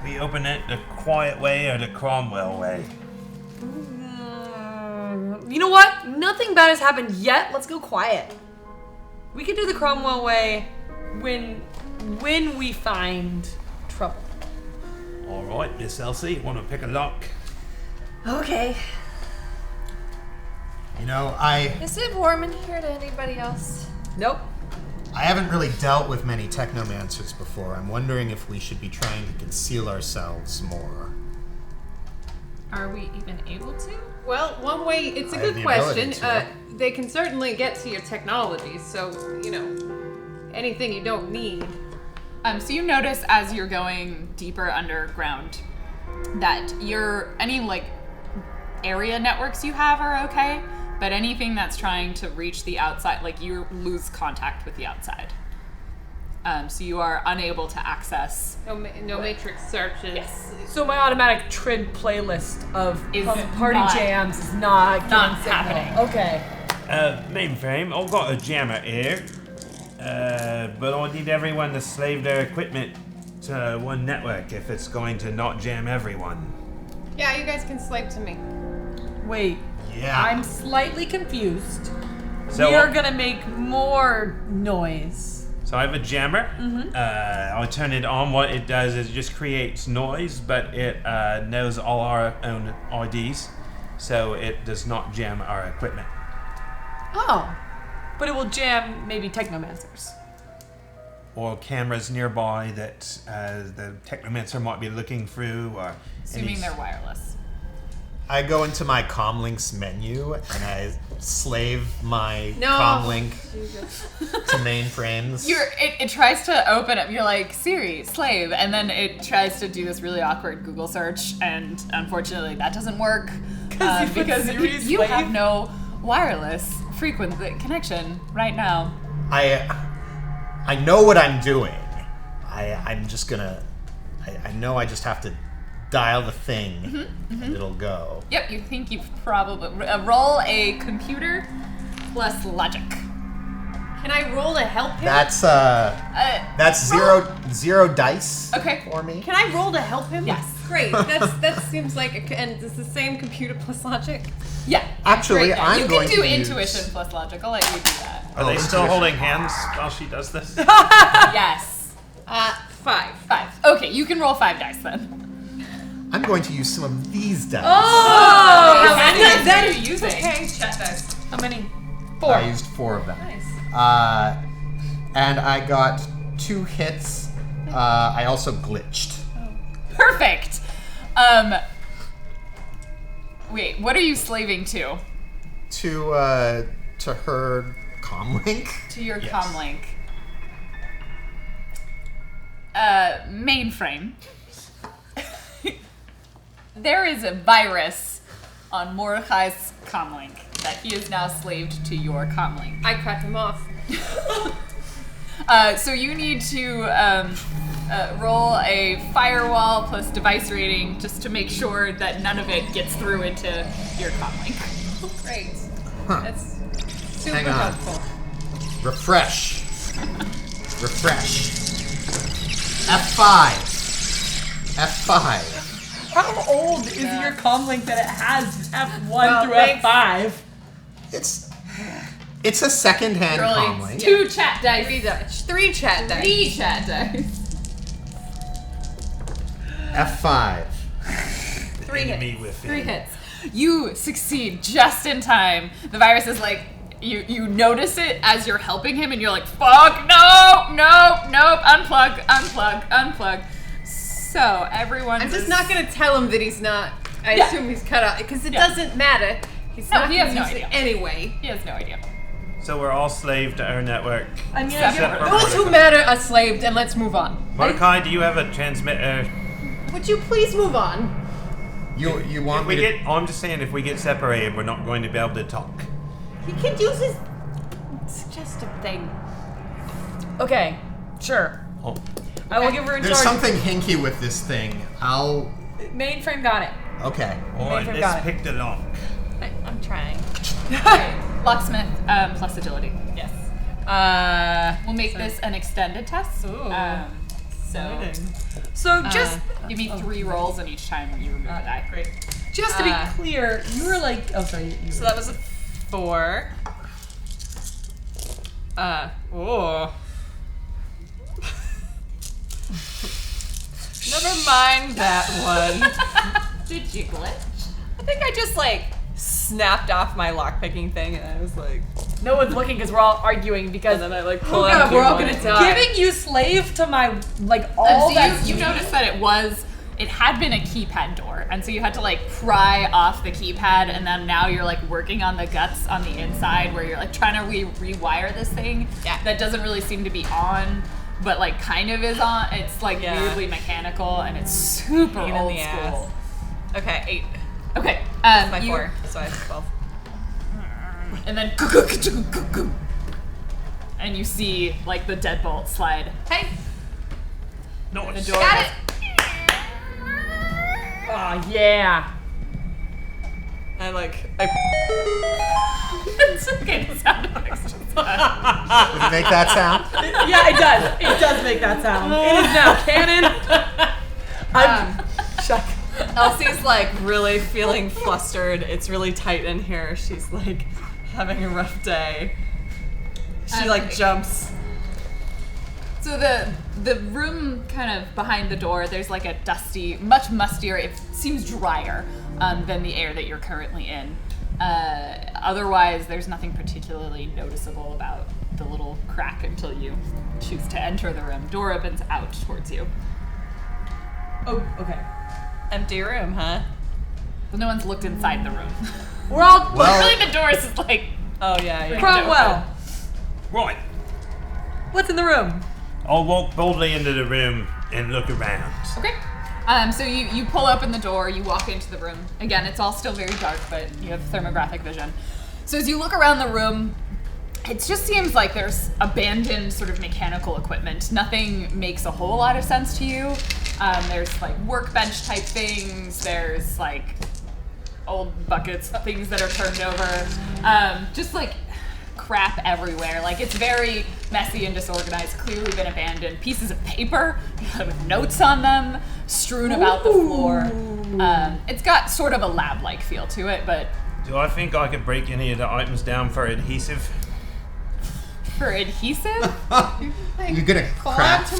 We open it the quiet way or the Cromwell way. You know what? Nothing bad has happened yet. Let's go quiet. We can do the Cromwell way when we find trouble. All right, Miss Elsie, want to pick a lock? Okay. Is it warm in here to anybody else? Nope. I haven't really dealt with many technomancers before. I'm wondering if we should be trying to conceal ourselves more. Are we even able to? Well, one way, it's a I good have the ability question. to. They can certainly get to your technology, so, anything you don't need. So you notice as you're going deeper underground that any area networks you have are okay, but anything that's trying to reach the outside, you lose contact with the outside. So you are unable to access. No matrix searches. Yes. So my automatic trid playlist of Is party not- jams is not happening. Okay. Mainframe, I've got a jammer here, but I need everyone to slave their equipment to one network if it's going to not jam everyone. Yeah, you guys can slave to me. Wait. Yeah. I'm slightly confused. So we are gonna make more noise. So I have a jammer. I turn it on. What it does is it just creates noise, but it knows all our own IDs, so it does not jam our equipment. Oh. But it will jam maybe technomancers. Or cameras nearby that the technomancer might be looking through, or Assuming they're wireless. I go into my comlinks menu and I slave my comlink to mainframes. It tries to open up. You're like, Siri, slave, and then it tries to do this really awkward Google search, and unfortunately that doesn't work because you have no wireless frequent connection right now. I know what I'm doing. I'm just gonna. I know I just have to dial the thing and it'll go. Yep, you think you've probably roll a computer plus logic. Can I roll to help him? That's zero dice. Okay. For me. Can I roll to help him? Yes. Great. That seems like and it's the same computer plus logic. Yeah. Actually, great. I'm you going can do to intuition use... plus logic. I'll let you do that. Are they still holding hands while she does this? Yes. 5. 5. Okay, you can roll 5 dice then. I'm going to use some of these dice. How many dice are you using? Okay, chat dice. How many? 4. I used 4 of them. Nice. And I got 2 hits. I also glitched. Perfect. Wait, what are you slaving to? To her comlink. To your Yes. comlink. Mainframe. There is a virus on Mordecai's comlink that he is now slaved to your comlink. I cut him off. So you need to roll a firewall plus device rating just to make sure that none of it gets through into your comlink. Great. Huh. That's super Hang on. helpful. Refresh. F5. F5. How old is your comlink that it has F1 Well, through thanks. F5? It's a second-hand Rolling comlink. 2 chat dice. 3 chat dice. 3 chat dice. F5. 3 hits. Me with 3 hits. You succeed just in time. The virus is like, you notice it as you're helping him, and you're like, fuck, nope, unplug. So everyone. I'm just not gonna tell him that he's not. I assume he's cut out because it doesn't matter. He's No, not he gonna has no use it idea. anyway. He has no idea. So we're all slave to our network. I mean, Except for Those who matter are slaved, and let's move on. Mordecai, do you have a transmitter? Would you please move on? You want If me we to... get, I'm just saying, if we get separated, we're not going to be able to talk. He can use his suggestive thing. Okay, sure. Oh. I will give her in There's charge. something hinky with this thing. I'll... Mainframe got it. Okay. Alright, Got let's it. pick the lock. I'm trying. Locksmith plus agility. Yes. We'll make this an extended test. So just Give me 3 rolls, and each time you remove a die. great. Just to be clear, you were like, oh sorry. So that was a 4. Never mind that one. Did you glitch? I think I just snapped off my lockpicking thing and I was like, No one's looking because we're all arguing because and then I pull God, out. we're all gonna die. giving you slave to my all So that you noticed that it had been a keypad door, and so you had to pry off the keypad, and then now you're working on the guts on the inside where you're trying to rewire this thing that doesn't really seem to be on, but kind of is on. It's weirdly mechanical, and it's super Pain in old the school. ass. Okay, 8. Okay, My you- 4, so I have 12. and then and you see like the deadbolt slide. Hey, Nice. the door. Got it. Oh yeah. It's okay. The sound effects just Did it make that sound? Yeah, it does. It does make that sound. It is now canon. I'm shocked. Elsie's like really feeling flustered. It's really tight in here. She's like having a rough day. She like jumps. So the room kind of behind the door, there's like a dusty, much mustier, it seems drier than the air that you're currently in. Otherwise, there's nothing particularly noticeable about the little crack until you choose to enter the room. Door opens out towards you. Oh, okay. Empty room, huh? Well, no one's looked inside the room. We're all Really, the door is just like... Oh yeah. Cromwell. Right. What's in the room? I'll walk boldly into the room and look around. Okay. So you pull open the door, you walk into the room. Again, it's all still very dark, but you have thermographic vision. So as you look around the room, it just seems like there's abandoned sort of mechanical equipment. Nothing makes a whole lot of sense to you. There's like workbench type things, there's like old buckets, things that are turned over. Just like crap everywhere. Like it's very messy and disorganized, clearly been abandoned. Pieces of paper with notes on them strewn about the floor. It's got sort of a lab-like feel to it, but... Do I think I could break any of the items down for adhesive? For adhesive? You're gonna craft.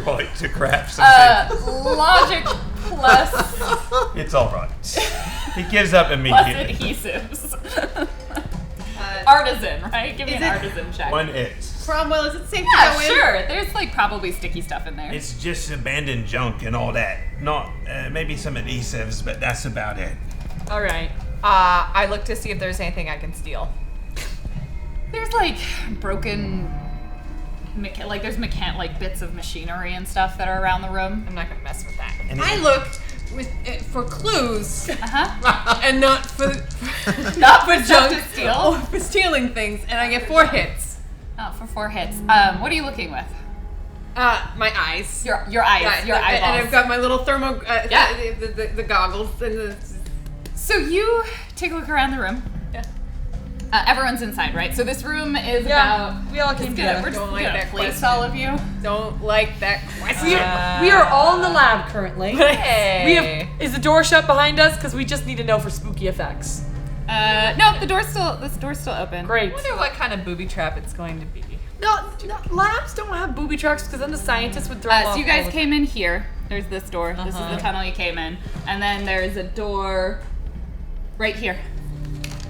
Right, to craft something. Logic plus It's alright. He gives up plus immediately. adhesives. Artisan, right? Give me an artisan check. One is. Cromwell, is it safe to Yeah, go in? sure. There's like probably sticky stuff in there. It's just abandoned junk and all that. Not, maybe some adhesives, but that's about it. All right. I look to see if there's anything I can steal. There's like broken, there's like bits of machinery and stuff that are around the room. I'm not gonna mess with that. And I looked for clues Uh-huh. and not for Not for junk to steal. or for stealing things, and I get 4 hits. Oh, for 4 hits. What are you looking with? My eyes. Your eyes, Yeah, your eyeballs. and I've got my little thermo, Yeah. the goggles and the. So you take a look around the room. Yeah. Everyone's inside, right? So this room is about... We all came together. We're just Don't like gonna that place question. all of you. Don't like that question. We are all in the lab currently. Hey. We have. Is the door shut behind us? Because we just need to know for spooky effects. No, the door's still open. Great. I wonder what kind of booby trap it's going to be. No, labs don't have booby traps because then the scientists would throw them So off you guys all the came in here. There's this door. This is the tunnel you came in. And then there's a door right here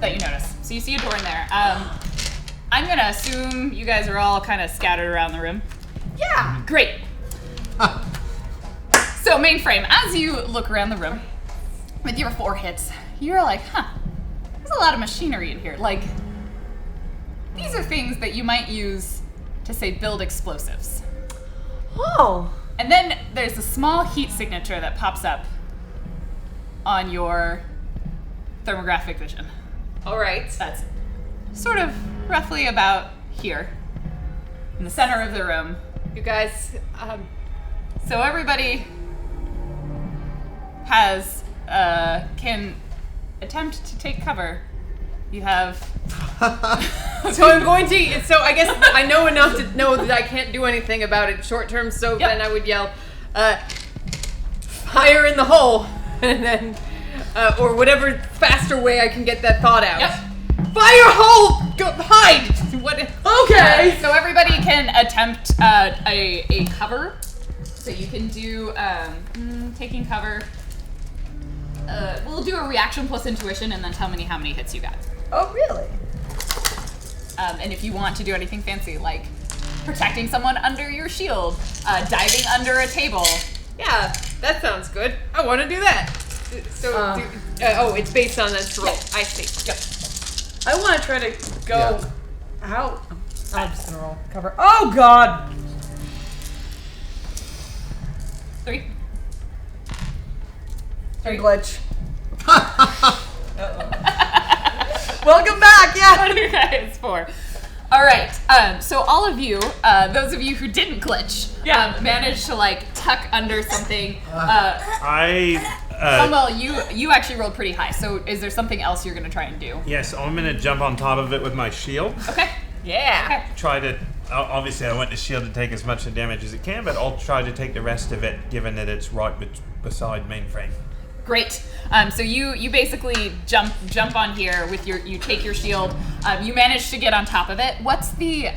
that you notice. So you see a door in there. I'm gonna assume you guys are all kind of scattered around the room. Yeah. Great. So mainframe, as you look around the room with your 4 hits, you're like, there's a lot of machinery in here. Like, these are things that you might use to, say, build explosives. Oh. And then there's a small heat signature that pops up on your thermographic vision. All right. That's sort of roughly about here, in the center of the room. You guys, So everybody has, can attempt to take cover. You have... so I'm going to. So I guess I know enough to know that I can't do anything about it short term. So Yep. then I would yell, "Fire in the hole," and then, or whatever faster way I can get that thought out. Yep. Fire hole. Go hide. What? Okay. So everybody can attempt a cover. So you can do taking cover. We'll do a reaction plus intuition, and then tell me how many hits you got. Oh, really? And if you want to do anything fancy, like protecting someone under your shield, diving under a table. Yeah, that sounds good. I want to do that. So, it's based on that roll. I see. Yep. I want to try to go out. I'm just gonna roll cover. Oh God. 3. Glitch. Welcome back. Yeah. Okay, it's 4. All right. So all of you, those of you who didn't glitch, managed to like tuck under something. Cromwell, you actually rolled pretty high. So is there something else you're gonna try and do? Yes, I'm gonna jump on top of it with my shield. Okay. Yeah. Okay. Try to. Obviously, I want the shield to take as much damage as it can, but I'll try to take the rest of it, given that it's right beside mainframe. Great. So you basically jump on here with you take your shield. You manage to get on top of it. What's the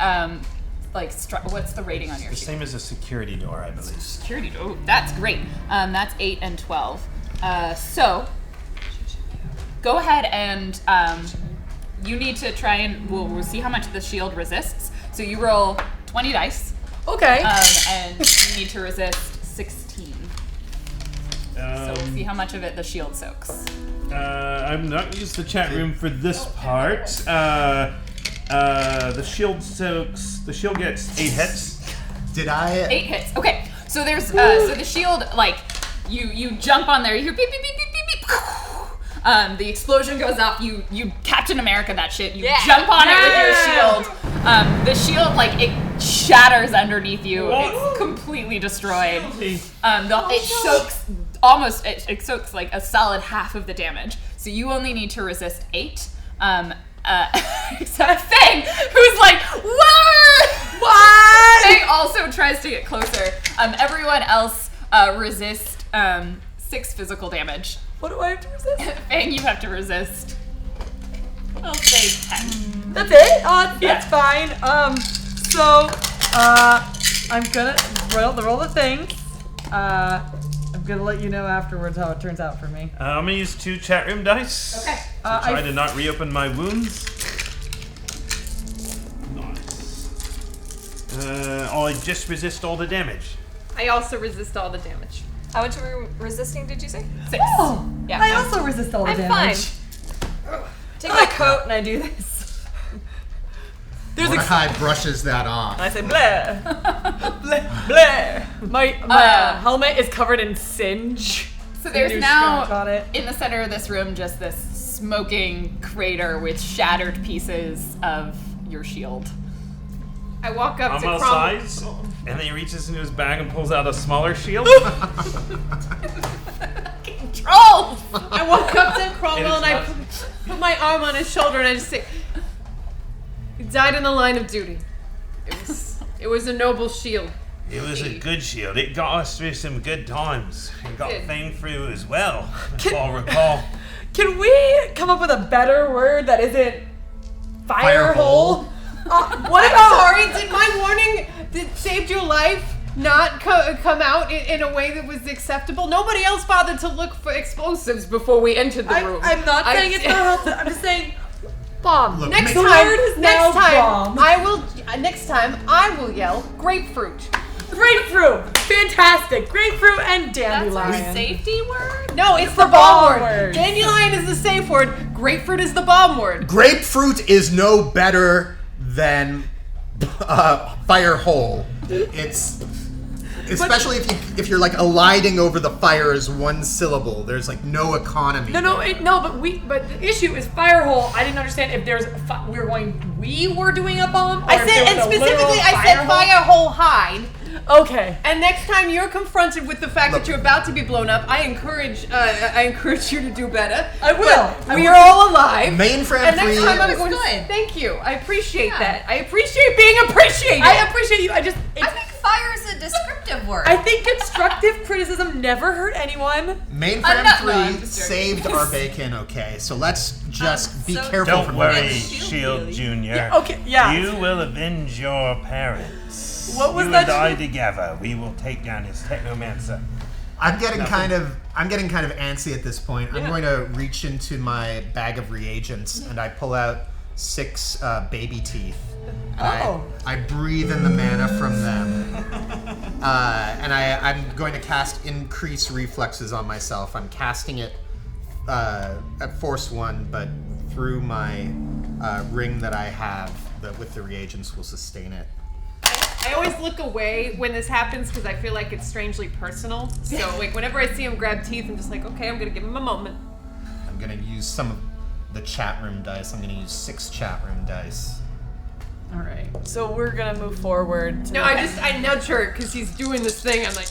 what's the rating on your The shield? same as a security door, I believe. Security door. Oh, that's great. That's 8 and 12. So go ahead and you need to try and we'll see how much the shield resists. So you roll 20 dice. Okay. And you need to resist 16. So we'll see how much of it the shield soaks. I'm not going to use the chat room for this part. The shield soaks. The shield gets 8 hits. Did I? 8 hits. Okay. So there's so the shield, like you jump on there. You hear beep beep beep beep beep beep. The explosion goes off. You Captain America that shit. You jump on it with your shield. The shield, like, it shatters underneath you. It's completely destroyed. It soaks like a solid half of the damage. So you only need to resist 8. Except Fang, who's like, what? What? Fang also tries to get closer. Everyone else resists 6 physical damage. What do I have to resist? Fang, you have to resist. I'll say 10. That's it? That's fine. I'm gonna roll the thing. I'm gonna let you know afterwards how it turns out for me. I'm going to use 2 chat room dice. Okay. To try to not reopen my wounds. Nice. I just resist all the damage. I also resist all the damage. How much were you resisting, did you say? 6. Oh, Yeah. I also resist all the I'm damage. Take my coat and I do this. Mordecai brushes that off. I say bleh. Bleh. Bleh. My helmet is covered in singe. So there's New now, scratch on it. in the center of this room, just this smoking crater with shattered pieces of your shield. I walk up I'm to on Cromwell. sides, and then he reaches into his bag and pulls out a smaller shield. Trolls! I walk up to It Cromwell is and I not- put my arm on his shoulder and I just say, "He died in the line of duty. It was a noble shield." It was a good shield. It got us through some good times. It got Did. Fang through as well, if I'll recall. Can we come up with a better word that isn't fire hole? What about? Sorry, did my warning that saved your life not come out in a way that was acceptable? Nobody else bothered to look for explosives before we entered the room. I'm not saying it's not helpful. I'm just saying bomb. Look, Next ma- The time, word is now bomb. Next time I will yell grapefruit. Grapefruit. Fantastic. Grapefruit and That's dandelion. our safety word? No, it's the bomb word. Dandelion is the safe word. Grapefruit is the bomb word. Grapefruit is no better than fire hole. It's especially if you're like eliding over the fire as one syllable. There's like no economy. But the issue is fire hole. I didn't understand if there's we were doing a bomb. Or I if said, there and was a literal specifically, I said hole. fire hole hide. Okay. And next time you're confronted with the fact that you're about to be blown up, I encourage you to do better. I will. But we are all alive. Mainframe And next 3. time I'm going to thank you. I appreciate that. I appreciate being appreciated. I appreciate you. I think fire is a descriptive word. I think constructive criticism never hurt anyone. Mainframe not 3 wrong, Mr. saved our bacon, okay? So let's just be so careful Don't from worry, this. Shield Junior. Yeah, okay, yeah. You will avenge your parents. What was you that? and I together, we will take down his technomancer. I'm getting kind of antsy at this point. I'm going to reach into my bag of reagents and I pull out 6 baby teeth. And I breathe in the mana from them. And I'm going to cast increase reflexes on myself. I'm casting it at force 1, but through my ring that I have that with the reagents will sustain it. I always look away when this happens because I feel like it's strangely personal. So like whenever I see him grab teeth, I'm just like, okay, I'm gonna give him a moment. I'm going to use some of the chat room dice. I'm going to use 6 chat room dice. All right. So we're gonna move forward. To No, I nudge her because he's doing this thing. I'm like,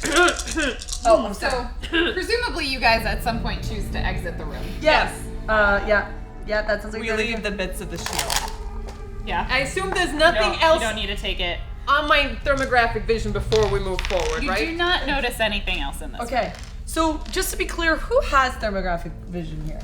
Oh, I'm sorry. So presumably you guys at some point choose to exit the room. Yes. Yeah. Yeah, that sounds like We a good leave idea. the bits of the shield. Yeah. I assume there's nothing else You don't need to take it. on my thermographic vision before we move forward, You right? do not notice anything else in this. Okay. So just to be clear, who has thermographic vision here?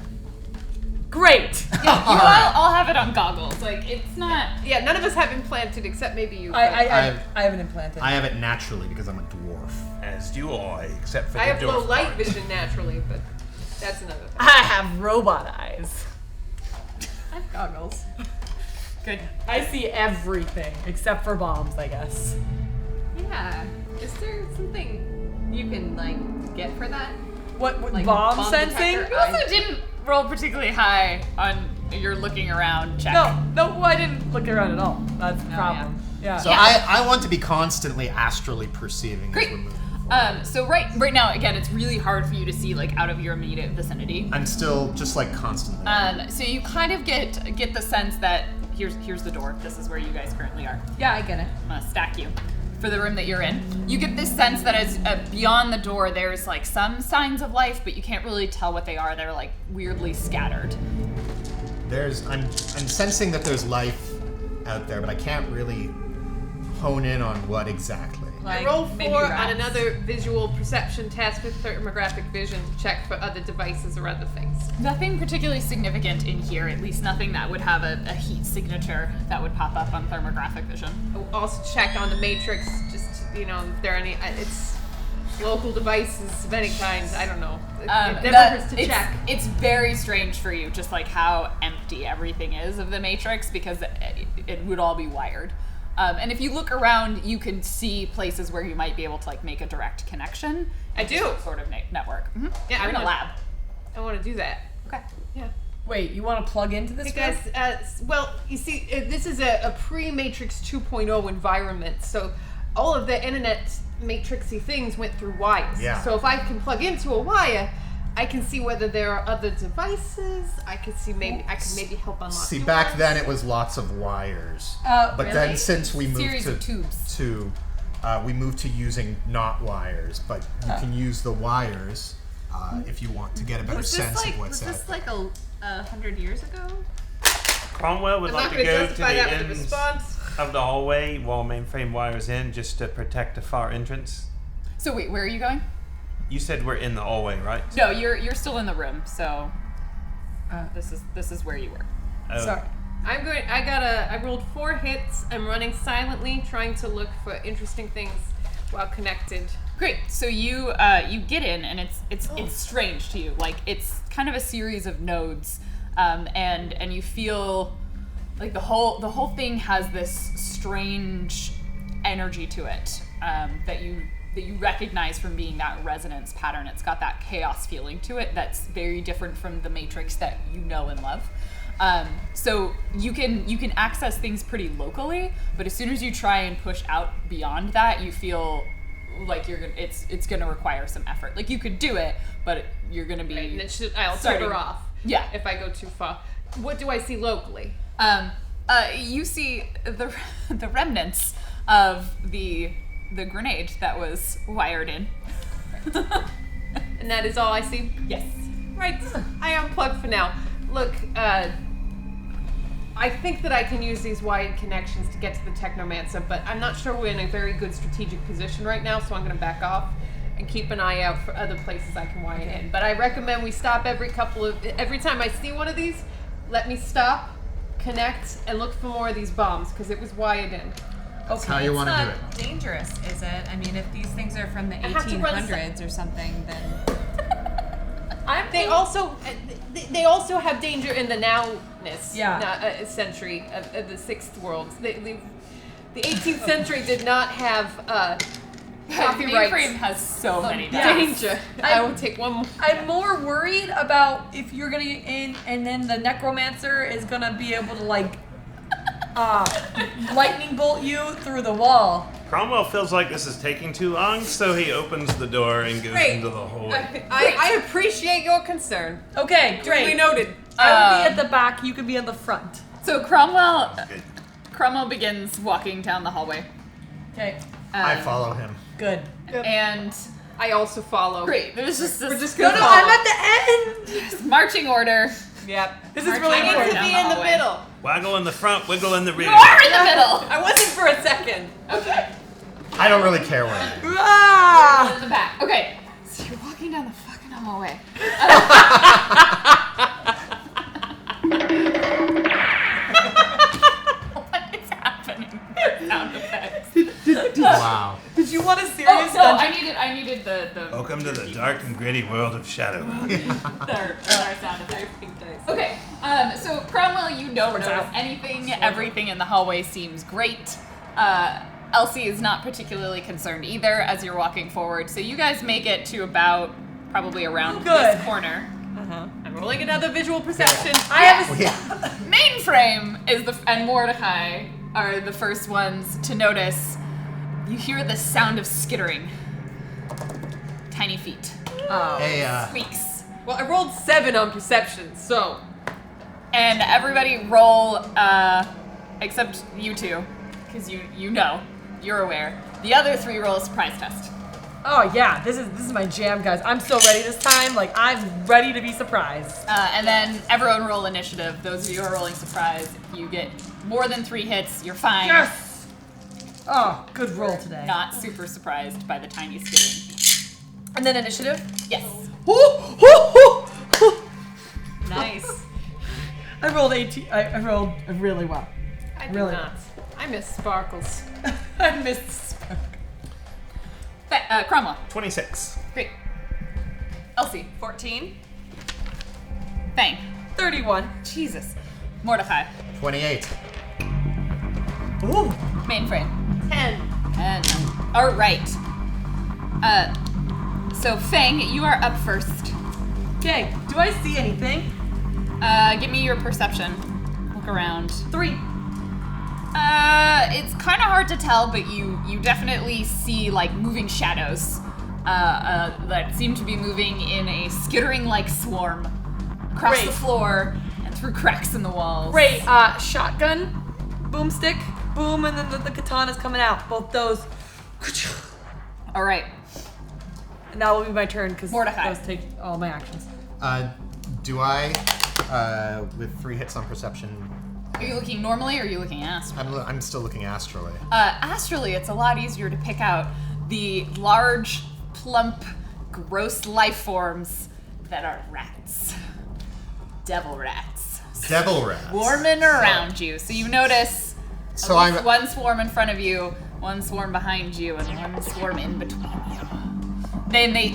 Great. You all have it on goggles. Like it's not. Yeah, none of us have implanted except maybe you. I haven't implanted. I have it naturally because I'm a dwarf. As do I, except for I the have low dwarf light part. vision naturally, but that's another thing. I have robot eyes. I have goggles. Good. I see everything except for bombs, I guess. Yeah. Is there something you can like get for that? What Like bomb bomb sensing? detector? You also didn't roll particularly high on your looking around check. No, I didn't look around at all. That's the problem. Yeah. So I want to be constantly astrally perceiving Great. as we're moving forward. So right now, again, it's really hard for you to see like out of your immediate vicinity. I'm still just like constantly. So you kind of get the sense that here's the door. This is where you guys currently are. Yeah, I get it. I'm gonna stack you for the room that you're in. You get this sense that as beyond the door, there's like some signs of life, but you can't really tell what they are. They're like weirdly scattered. I'm sensing that there's life out there, but I can't really hone in on what exactly. I roll maybe 4 on rats. another visual perception test with thermographic vision to check for other devices or other things. Nothing particularly significant in here, at least nothing that would have a heat signature that would pop up on thermographic vision. I'll also check on the matrix, just if there are any. It's local devices of any kind. I don't know. It never hurts to check. It's very strange for you, just like how empty everything is of the matrix, because it would all be wired. And if you look around, you can see places where you might be able to like make a direct connection. I do. Some sort of network. Mm-hmm. Yeah, You're in a lab. I want to do that. Okay. Yeah. Wait, you want to plug into this? Because, well, you see, this is a pre-Matrix 2.0 environment, so all of the internet matrixy things went through wires. Yeah. So if I can plug into a wire, I can see whether there are other devices. I can maybe help unlock. See, doors. back then it was lots of wires, but really? then since we moved Series of tubes. we moved to using not wires, but you can use the wires if you want to get a better sense of what's out there. like 100 years ago? Cromwell would I'm like not to going to go to justify that the with a ends response. of the hallway while mainframe wires in, just to protect the far entrance. So wait, where are you going? You said we're in the hallway, right? No, you're still in the room. So this is where you were. Oh. Sorry. I rolled 4 hits. I'm running silently, trying to look for interesting things while connected. Great. So you get in, and it's strange to you. Like it's kind of a series of nodes, and you feel like the whole thing has this strange energy to it that you recognize from being that resonance pattern. It's got that chaos feeling to it that's very different from the Matrix that you know and love. So you can access things pretty locally, but as soon as you try and push out beyond that, you feel like it's gonna require some effort. Like you could do it, but you're gonna be. Right, and then I'll starting- turn her off. Yeah. If I go too far. What do I see locally? You see the remnants of the grenade that was wired in. And that is all I see? Yes. Right. I unplug for now. Look, I think that I can use these wired connections to get to the technomancer, but I'm not sure we're in a very good strategic position right now, so I'm going to back off and keep an eye out for other places I can wire in. But I recommend we stop every time I see one of these, let me stop, connect, and look for more of these bombs, because it was wired in. That's how you want to do it. It's not dangerous, is it? I mean, if these things are from the have to run 1800s or something, then They also have danger in the nowness century of the 6th world. The 18th century did not have copyrights. Mainframe has so many Danger. I will take one more. I'm more worried about if you're gonna get in and then the necromancer is gonna be able to like lightning bolt you through the wall. Cromwell feels like this is taking too long, so he opens the door and goes Great. into the hallway. I appreciate your concern. Okay, Duly great. noted. I will be at the back, you can be at the front. So Cromwell Cromwell begins walking down the hallway. Okay. I follow him. Good. And I also follow. great, there's just this We're just No, gonna no, follow. I'm at the end. marching order. Yep. This is really I need important. to be Down in the the hallway. middle. Waggle in the front, wiggle in the rear. You are in the middle. I wasn't for a second. Okay. I don't really care where I am. Ah! In the back. Okay. So you're walking down the fucking hallway. What is happening? Sound effects. Wow. Did you want a Oh serious no! dungeon? I needed the. Welcome to the dark and gritty world of Shadowrun. Our sound effects. Okay. So Cromwell, you don't notice anything. Everything in the hallway seems great. Elsie is not particularly concerned either as you're walking forward. So you guys make it to about probably around Good. this corner. I'm rolling another visual perception. I have a. Mainframe is and Mordecai are the first ones to notice. You hear the sound of skittering. Tiny feet. Hey, Squeaks. Well, I rolled 7 on perception, so. And everybody roll, except you two, because you know, you're aware. The other 3 roll a surprise test. Oh yeah, this is my jam, guys. I'm so ready this time. Like I'm ready to be surprised. And then everyone roll initiative. Those of you who are rolling surprise, if you get more than 3 hits, you're fine. Yes. Oh, good roll today. Not super surprised by the tiny skittering. And then initiative. Yes. Nice. I rolled 18. I rolled really well. I did Really? not. I miss sparkles. I missed. Cromwell. 26. Great. Elsie. 14. Fang. 31. Jesus. Mordecai. 28. Ooh. Mainframe. 10. And all right. So Fang, you are up first. Okay. Do I see anything? Give me your perception. Look around. 3. It's kind of hard to tell, but you definitely see like moving shadows that seem to be moving in a skittering-like swarm across Great. the floor and through cracks in the walls. Great. Shotgun, boomstick, boom, and then the katana's coming out. Both those. All right. And that will be my turn because Mordecai. those take all my actions. Do I, with 3 hits on perception, Are you looking normally or are you looking astrally? I'm still looking astrally. Astrally, it's a lot easier to pick out the large, plump, gross life forms that are rats. Devil rats. Devil rats. Swarming around you. So you notice So at least I'm- one swarm in front of you, one swarm behind you, and one swarm in between you.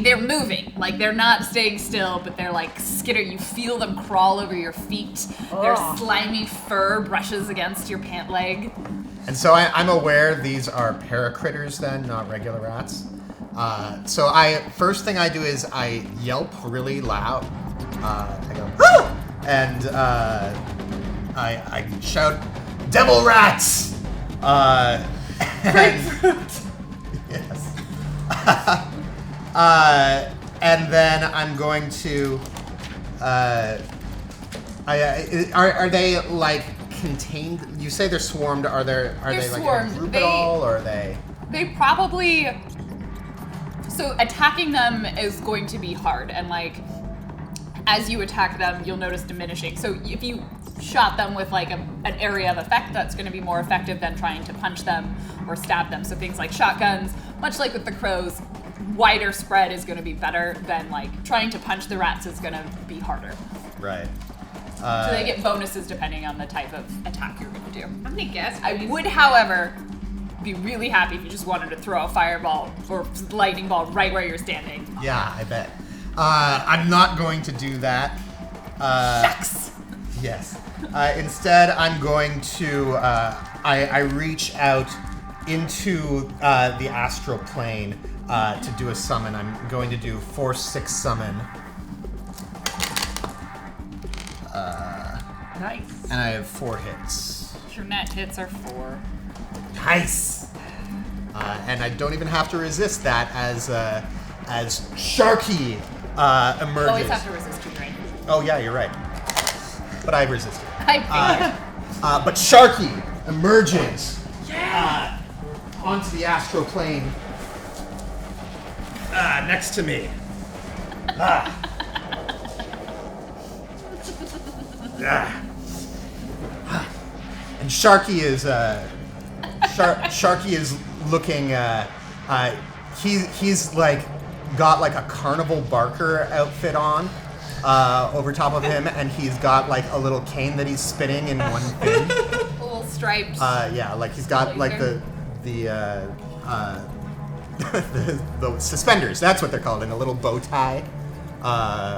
They're moving. Like they're not staying still, but they're like skitter. You feel them crawl over your feet. Their slimy fur brushes against your pant leg. And so I'm aware these are paracritters then, not regular rats. So first thing I do is I yelp really loud. I go, "Ah!" And I shout, "Devil rats!" Grapefruit. Yes. And then I'm going to. Are they like contained? You say they're swarmed. Are they like swarmed. in a group at all, or are they? They probably. So attacking them is going to be hard, and like as you attack them, you'll notice diminishing. So if you shot them with like an area of effect, that's going to be more effective than trying to punch them or stab them. So things like shotguns, much like with the crows, wider spread is going to be better than like trying to punch the rats is going to be harder. Right. So they get bonuses depending on the type of attack you're going to do. How many gas? I would, however, be really happy if you just wanted to throw a fireball or lightning ball right where you're standing. Yeah, I bet. I'm not going to do that. Shucks. Yes. Instead, I'm going to. I reach out into the astral plane to do a summon. I'm going to do Force 6 summon. Nice. And I have 4 hits. Your net hits are 4. Nice. And I don't even have to resist that as Sharky emerges. Always have to resist your drain. Oh yeah, you're right. But I resisted. I figured. But Sharky emerges onto the astral plane next to me. And Sharky is Sharky is looking. He's like got like a carnival barker outfit on over top of him, and he's got like a little cane that he's spinning in one thing. Little striped. Yeah, like he's got like the suspenders. That's what they're called, and a little bow tie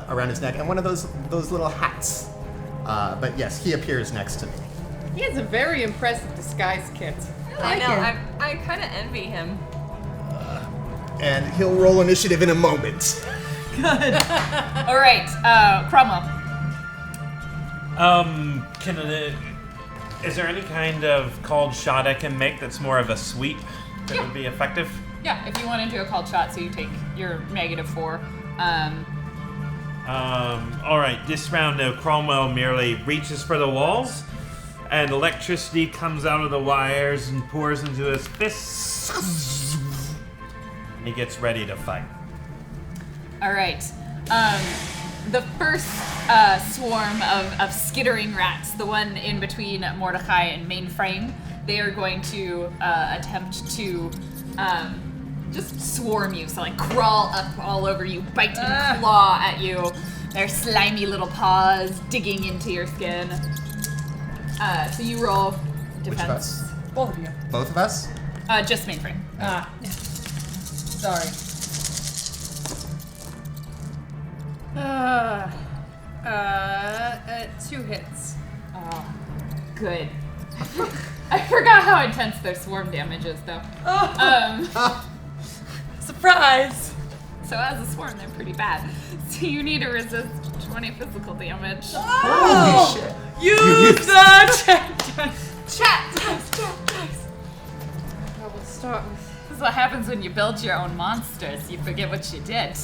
around his neck, and one of those little hats. But yes, he appears next to me. He has a very impressive disguise kit. I know. I kind of envy him. And he'll roll initiative in a moment. All right, Cromwell. Is there any kind of called shot I can make that's more of a sweep that would be effective? Yeah, if you want to do a called shot, so you take your -4. All right, this round now, Cromwell merely reaches for the walls, and electricity comes out of the wires and pours into his fists. And he gets ready to fight. All right. The first swarm of skittering rats, the one in between Mordecai and Mainframe, they are going to attempt to just swarm you, so like crawl up all over you, bite and claw at you. Their slimy little paws digging into your skin. So you roll defense. Which of us? Both of you. Both of us? Just Mainframe. Sorry. 2 hits. Oh, good. I forgot how intense their swarm damage is, though. Surprise! So as a swarm, they're pretty bad. So you need to resist 20 physical damage. Holy shit. Use the chat dice. Chat! I will start with. This is what happens when you build your own monsters. You forget what you did.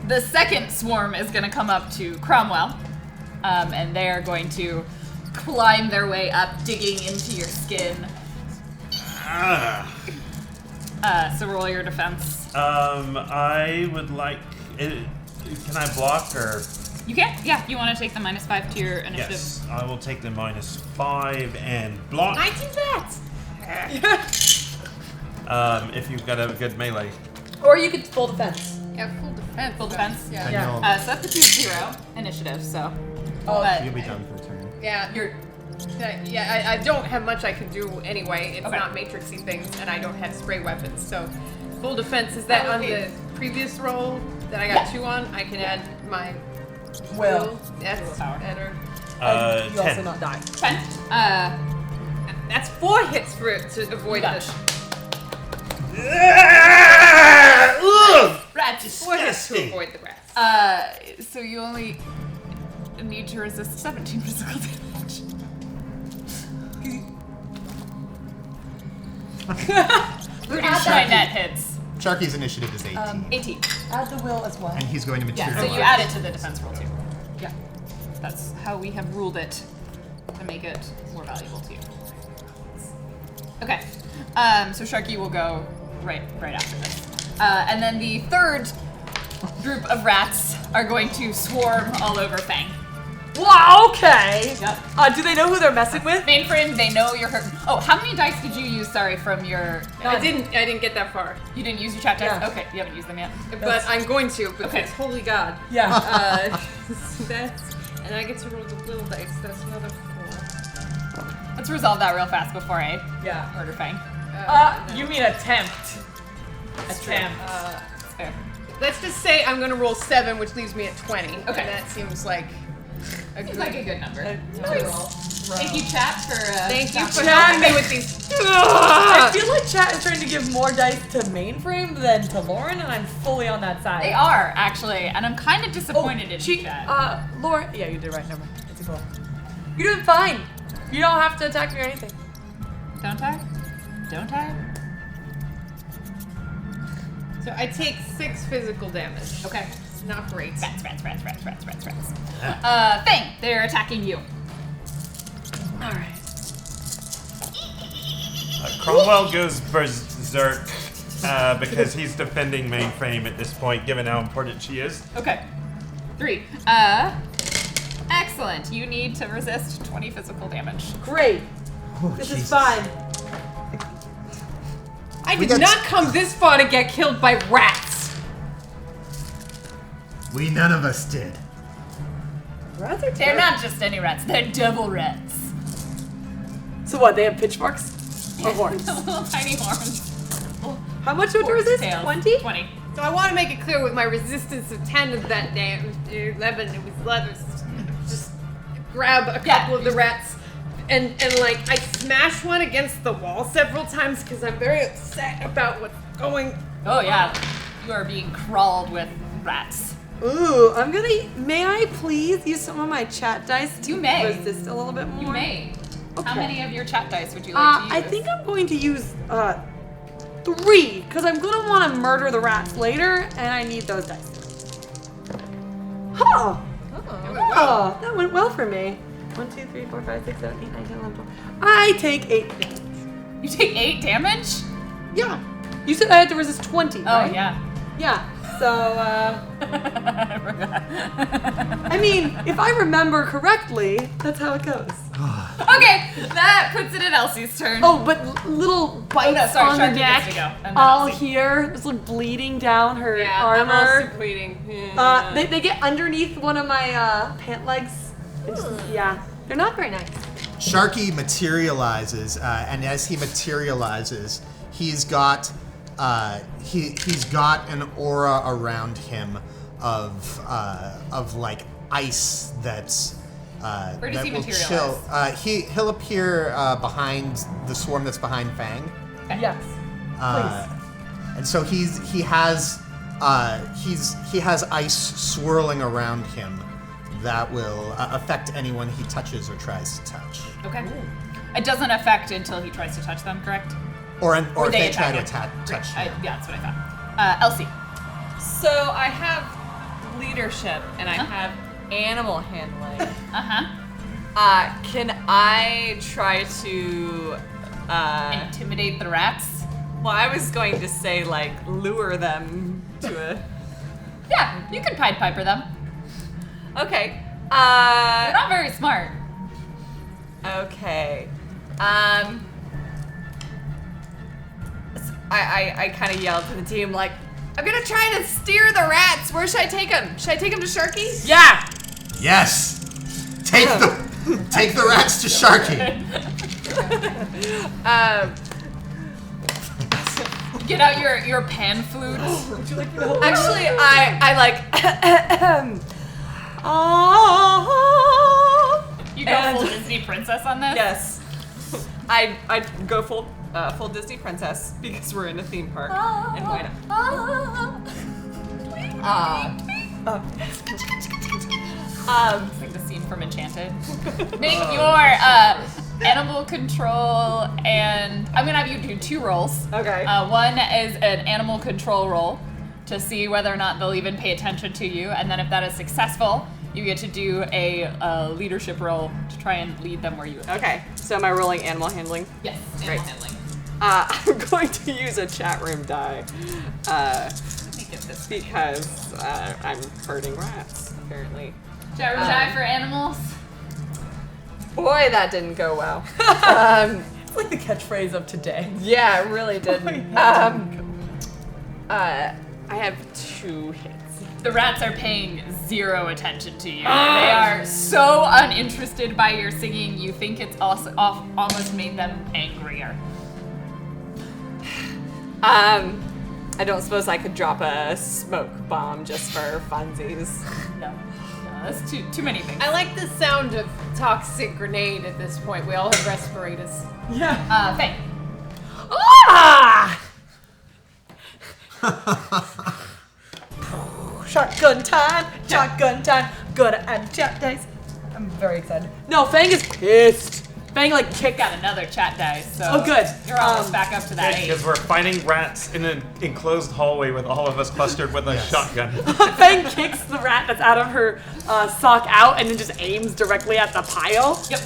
The second swarm is going to come up to Cromwell, and they are going to climb their way up, digging into your skin. So roll your defense. I would like. Can I block or? You can? Yeah, you want to take the -5 to your initiative? Yes, I will take the -5 and block. I do that! If you've got a good melee. Or you could full defense. Yeah, full defense. Full defense? Yeah. Yeah. So that puts you at 0 initiative, so. Oh, but You'll be done for the turn. Yeah, I don't have much I can do anyway. It's Okay. not matrixy things, and I don't have spray weapons. So, full defense is that on the previous roll that I got 2 on, I can add my Will. Yes, Willpower. better. You also 10. not die. 10. That's 4 hits for it to avoid Got this. Rats. 4 hits to avoid the rats. So you only need to resist 17 physical damage. Pretty sure my net hits. Sharky's initiative is 18. 18. Add the will as well. And he's going to Yeah, materialize. so you add it to the defense roll too. Yeah. That's how we have ruled it to make it more valuable to you. Okay. So Sharky will go right after this. And then the third group of rats are going to swarm all over Fang. Wow, okay. Yep. Do they know who they're messing with? Mainframe, they know you're hurting. Oh, how many dice did you use, sorry, from your... I didn't get that far. You didn't use your chat dice? Yeah. Okay, you haven't used them yet. But I'm going to, because Okay. holy god. Yeah. And I get to roll the little dice, that's another 4. Let's resolve that real fast before I Yeah. murder Fang. You mean attempt. Attempt. That's fair. Let's just say I'm gonna roll 7, which leaves me at 20. Okay. And that seems like a It's good like a good number. Nice. Thank you, chat, for Thank you for Chat. helping me with these. I feel like chat is trying to give more dice to Mainframe than to Lauren, and I'm fully on that side. They are, actually, and I'm kind of disappointed in you, chat. Lauren. Yeah, you did right. Never mind. It's cool. You're doing fine. You don't have to attack me or anything. Don't I? Don't I? So I take 6 physical damage. Okay. It's not great. Rats. Fang, they're attacking you. All right. Cromwell goes berserk because he's defending mainframe at this point, given how important she is. Okay. 3. Excellent. You need to resist 20 physical damage. Great. This is fine. I did not come this far to get killed by rats. We none of us did. Rats are They're not just any rats. They're devil rats. So what? They have pitchforks or horns? Little tiny horns. How much would you resist? Tails. 20? 20. So I want to make it clear with my resistance of 10 of that day, 11, it was 11. Just grab a couple of the rats and like I smash one against the wall several times because I'm very upset about what's going. Oh yeah. You are being crawled with rats. Ooh, may I please use some of my chat dice to You may. resist a little bit more? You may. Okay. How many of your chat dice would you like to use? I think I'm going to use 3, because I'm going to want to murder the rats later, and I need those dice. Oh, that went well for me. 1, 2, 3, 4, 5, 6, 7, 8, 9, 10, 11, 12. I take 8 damage. You take 8 damage? Yeah. You said I had to resist 20, right? Oh yeah. Yeah. So, I forgot. I mean, if I remember correctly, that's how it goes. Okay, that puts it at Elsie's turn. Oh, but little bites sorry, on the Sharky gets neck, to go, and then all Elsie. here. It's like bleeding down her I'm armor. also bleeding. They get underneath one of my pant legs. Yeah, they're not very nice. Sharky materializes, and as he materializes, he's got he's got an aura around him of like ice that's Where does that he will materialize? chill. He'll appear behind the swarm that's behind Fang. Yes. And so he has ice swirling around him that will affect anyone he touches or tries to touch. Okay. It doesn't affect until he tries to touch them, correct? Or if they try to him. touch Great. him. Yeah, that's what I thought. Elsie. So I have leadership and I have animal handling. Can I try to intimidate the rats? Well, I was going to say like lure them to a. Yeah, you can Pied Piper them. Okay. They're not very smart. Okay. I kind of yelled to the team like, I'm gonna try to steer the rats. Where should I take them? Should I take them to Sharky? Yeah. Yes. Take the rats to Sharky. Get out your pan flute. Actually, I like. You go full Disney princess on this? Yes. I go full Disney princess because we're in a theme park. And why not? It's like the scene from Enchanted. Make your animal control, and I'm gonna have you do 2 rolls. Okay. One is an animal control roll to see whether or not they'll even pay attention to you, and then if that is successful, you get to do a leadership roll to try and lead them where you would. Okay. So am I rolling animal handling? Yes, animal handling. I'm going to use a chat room die. Let me get this Because I'm hurting rats, apparently. Chat room die for animals. Boy, that didn't go well. It's like the catchphrase of today. Yeah, it really didn't. I have 2 hits. The rats are paying 0 attention to you. They are so uninterested by your singing, you think it's also almost made them angrier. I don't suppose I could drop a smoke bomb just for funsies. No, that's too many things. I like the sound of toxic grenade at this point. We all have respirators. Yeah. Faye. Ah! Shotgun time! Shotgun time! Gonna add chat dice. I'm very excited. No, Fang is pissed. Fang like kicked Got another chat dice, so Oh, good. You're almost back up to that 8. Because we're fighting rats in an enclosed hallway with all of us clustered with a shotgun. Fang kicks the rat that's out of her sock out and then just aims directly at the pile. Yep.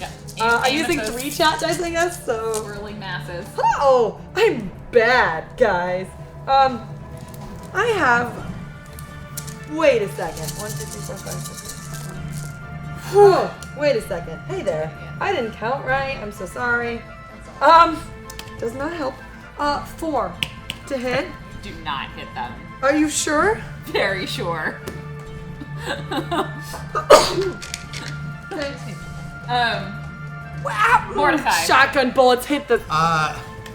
Yeah. I'm using Amethyst 3 chat dice, I guess, so... swirling masses. Oh, I'm bad, guys. I have... Wait a second. 1, 2, 3, 4, 5, 6. Whew. Wait a second. Hey there. I didn't count right. I'm so sorry. Does not help. 4 to hit. Do not hit them. Are you sure? Very sure. Mordecai. Shotgun bullets hit the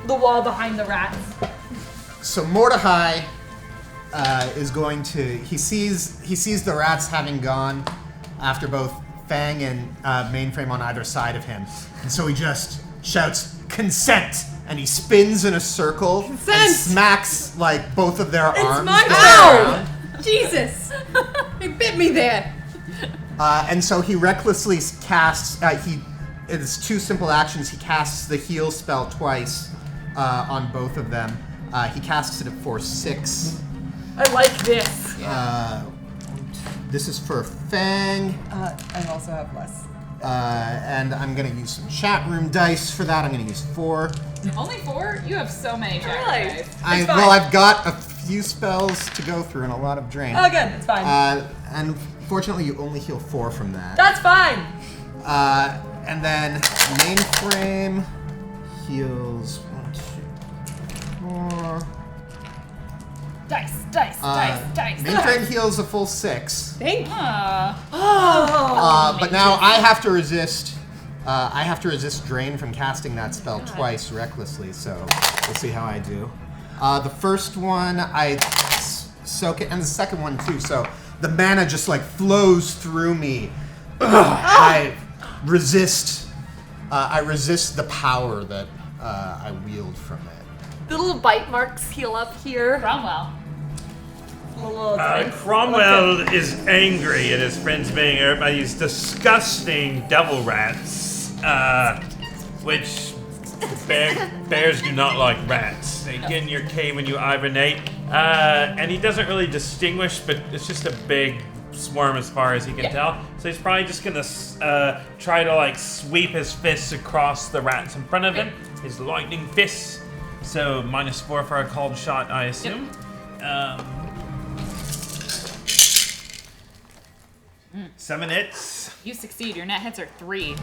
wall behind the rats. So Mordecai is going to. He sees the rats having gone after both Fang and Mainframe on either side of him, and so he just shouts "Consent!" and he spins in a circle and smacks like both of their arms. My ow! Jesus! He bit me there. And so he recklessly casts. It's 2 simple actions. He casts the heal spell twice on both of them. He casts it for 6. I like this. This is for Fang. I also have less. And I'm gonna use some chat room dice for that. I'm gonna use 4. Only 4? You have so many chat Really? dice. I've got a few spells to go through and a lot of drain. Oh, good. It's fine. And fortunately, you only heal 4 from that. That's fine. And then Mainframe heals 1, 2, 4. Dice. Mainframe heals a full 6. Thank you. But now I have to resist. I have to resist drain from casting that spell twice recklessly. So we'll see how I do. The first one I soak it, and the second one too. So the mana just like flows through me. I resist. I resist the power that I wield from it. The little bite marks heal up here. Cromwell. Cromwell is angry at his friends being hurt by these disgusting devil rats, which bears do not like rats. They get in your cave when you hibernate, and he doesn't really distinguish, but it's just a big swarm as far as he can tell. So he's probably just gonna try to like sweep his fists across the rats in front of him. His lightning fists. So -4 for a called shot, I assume. 7 hits. You succeed. Your net hits are 3.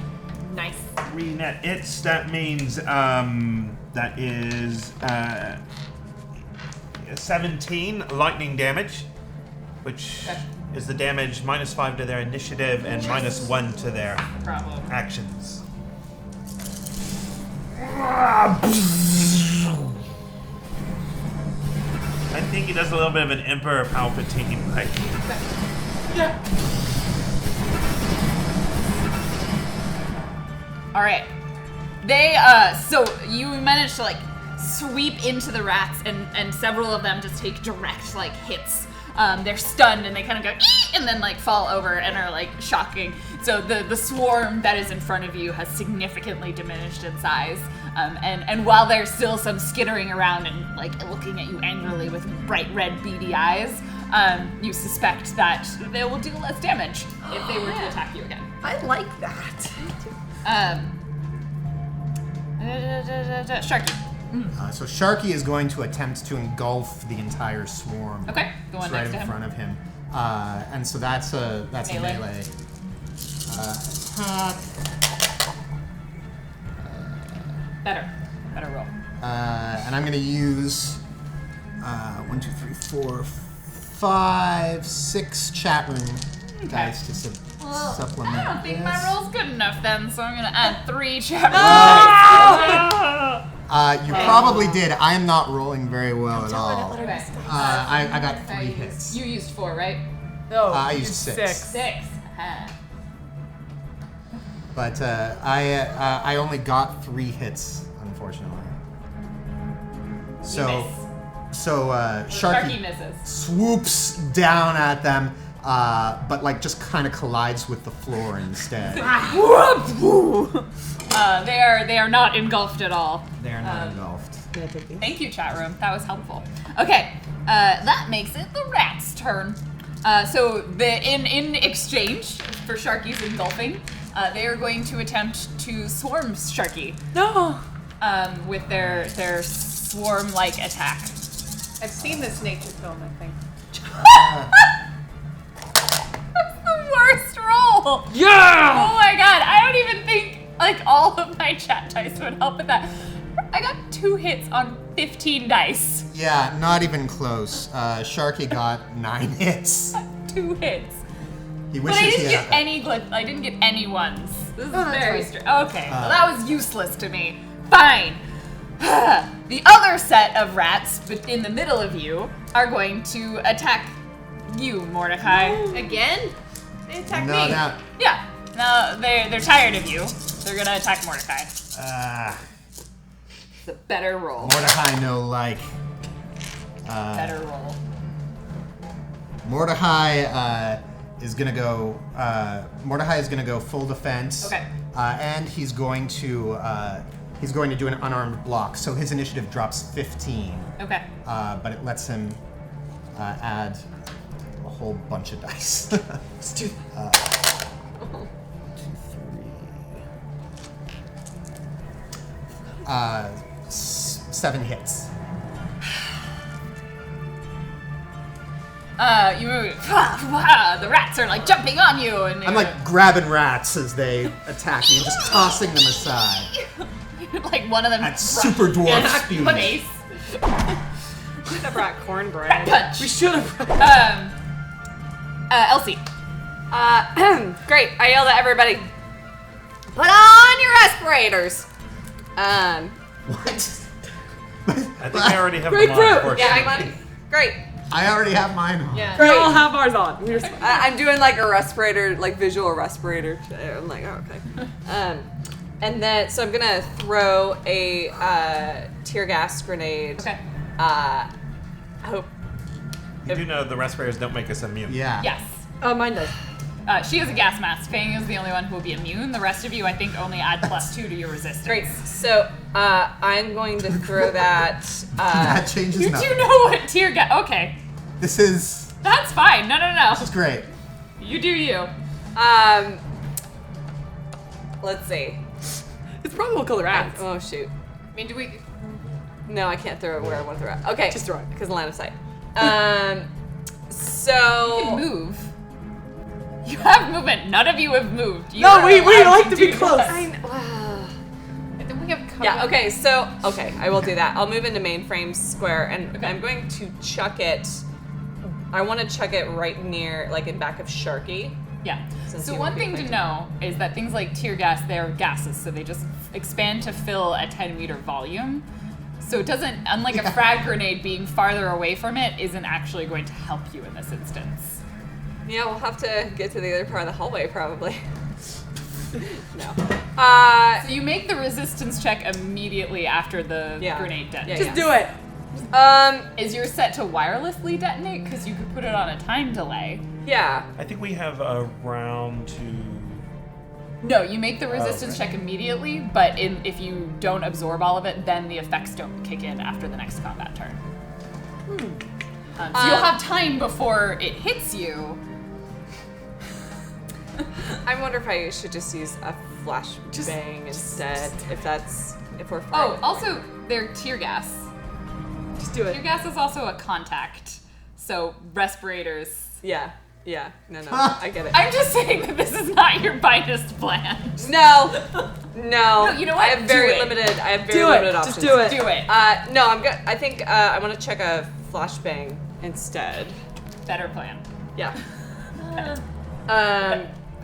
Nice. 3 net hits. That means that is 17 lightning damage, which is the damage -5 to their initiative and -1 to their actions. I think he does a little bit of an Emperor Palpatine, like. All right. They so you managed to like sweep into the rats, and several of them just take direct like hits. They're stunned and they kind of go Eee! And then like fall over and are like shocking. So the swarm that is in front of you has significantly diminished in size. And while there's still some skittering around and like looking at you angrily with bright red beady eyes, you suspect that they will do less damage if they were to attack you again. I like that. Sharky. So Sharky is going to attempt to engulf the entire swarm. Okay, the one right next to in him. front of him. And so that's a melee. Attack. Better roll. And I'm going to use 1, 2, 3, 4, 5, 6 chat room dice to supplement. I don't think this. my roll's good enough then, so I'm gonna add 3 chat room. You probably did. I am not rolling very well at all. Okay. I got 3 hits. You used 4, right? No, I used 6. 6. But I only got 3 hits, unfortunately. So Sharky misses. swoops down at them, but like just kind of collides with the floor instead. They are not engulfed at all. They are not engulfed. Thank you, chat room. That was helpful. Okay, that makes it the rat's turn. So in exchange for Sharky's engulfing, they are going to attempt to swarm Sharky. No. With their swarm-like attack. I've seen this nature film, I think. That's the worst roll. Yeah. Oh my god! I don't even think like all of my chat dice would help with that. I got 2 hits on 15 dice. Yeah, not even close. Sharky got 9 hits. 2 hits. He But wishes I he didn't had get that. any glyph. I didn't get any ones. This is that's very fine. strange. Okay, well that was useless to me. Fine. The other set of rats in the middle of you are going to attack you, Mordecai. Again? They attacked No, me. now. Yeah. No, they're tired of you. They're gonna attack Mordecai. It's a better roll. Mordecai no like. Better roll. Mordecai is gonna go. Mordecai is gonna go full defense. Okay. And he's going to do an unarmed block. So his initiative drops 15. Okay. But it lets him add a whole bunch of dice. Let's do that. 2, 3. 7 hits. You move. The rats are like jumping on you, and I'm like grabbing rats as they attack me and just tossing them aside. like one of them. At super dwarf speed. Face. Should have brought cornbread. Punch. We should have. Elsie. Great. I yelled at everybody. Put on your respirators. What? I think I already have Great them on. fruit. Of course. Yeah, great. I already have mine on. Yeah. We all have ours on. We're just- I'm doing like a respirator, like visual respirator. I'm like, oh, okay. And then, so I'm gonna throw a tear gas grenade. Okay. I hope. You do know the respirators don't make us immune. Yeah. Yes. Oh, mine does. She has a gas mask. Fang is the only one who will be immune. The rest of you, I think, only add +2 to your resistance. Great. So I'm going to throw that. That changes You nothing. do know what tear gas? Okay. This is That's fine. No. great. You do you. Let's see. It's probably what color rats. Oh shoot. I mean, do we... No, I can't throw it where I want to throw it. Okay. Just throw it. Because of line of sight. You can So. move. You have movement. None of you have moved. You No, are we allowed like to be do close. that. I think we have cover. Yeah, okay, so, okay, I will do that. I'll move into mainframe square, and I'm going to chuck it. I want to chuck it right near, like, in back of Sharky. Yeah. Since So you one won't be thing to affected. know is that things like tear gas, they're gases, so they just expand to fill a 10-meter volume. So it doesn't, unlike a frag grenade, being farther away from it isn't actually going to help you in this instance. Yeah, we'll have to get to the other part of the hallway, probably. No. So you make the resistance check immediately after the Yeah. grenade detonates. Yeah, Just do it. Is yours set to wirelessly detonate? Because you could put it on a time delay. Yeah. I think we have a round to. No, you make the resistance okay. check immediately, but if you don't absorb all of it, then the effects don't kick in after the next combat turn. So you'll have time before it hits you. I wonder if I should just use a flashbang instead, if we're fine. Oh, also, they're tear gas. Just do Tear it. gas is also a contact, so respirators. Yeah, no, I get it. I'm just saying that this is not your finest plan. No, you know what? I have very Do it. limited. I have very Do limited it. options. Just do it. Do it. No, I'm good. I think I want to check a flashbang instead. Better plan. Yeah.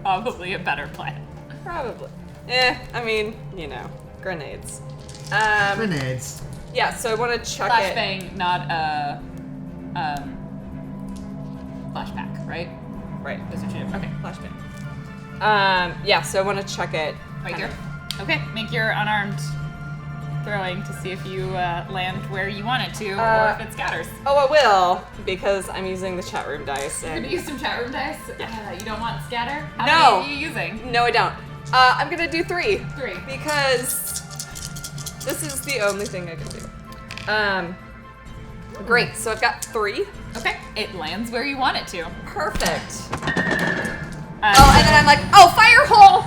Probably a better plan. Probably. I mean, you know, grenades. Grenades. Yeah. So I want to chuck it. Flashbang, not a flashback, right? Right. Those are two. Okay. Flashbang. Yeah. So I want to chuck it Right kind here. Okay. Make your unarmed throwing to see if you land where you want it to, or if it scatters. Oh, I will, because I'm using the chat room dice. You're And gonna use some chat room dice. You don't want scatter? How No. many are you using? no, I don't. I'm gonna do 3. 3. Because this is the only thing I can do. Great. So I've got 3. Okay, it lands where you want it to. Perfect. And then I'm like, oh, fire hole!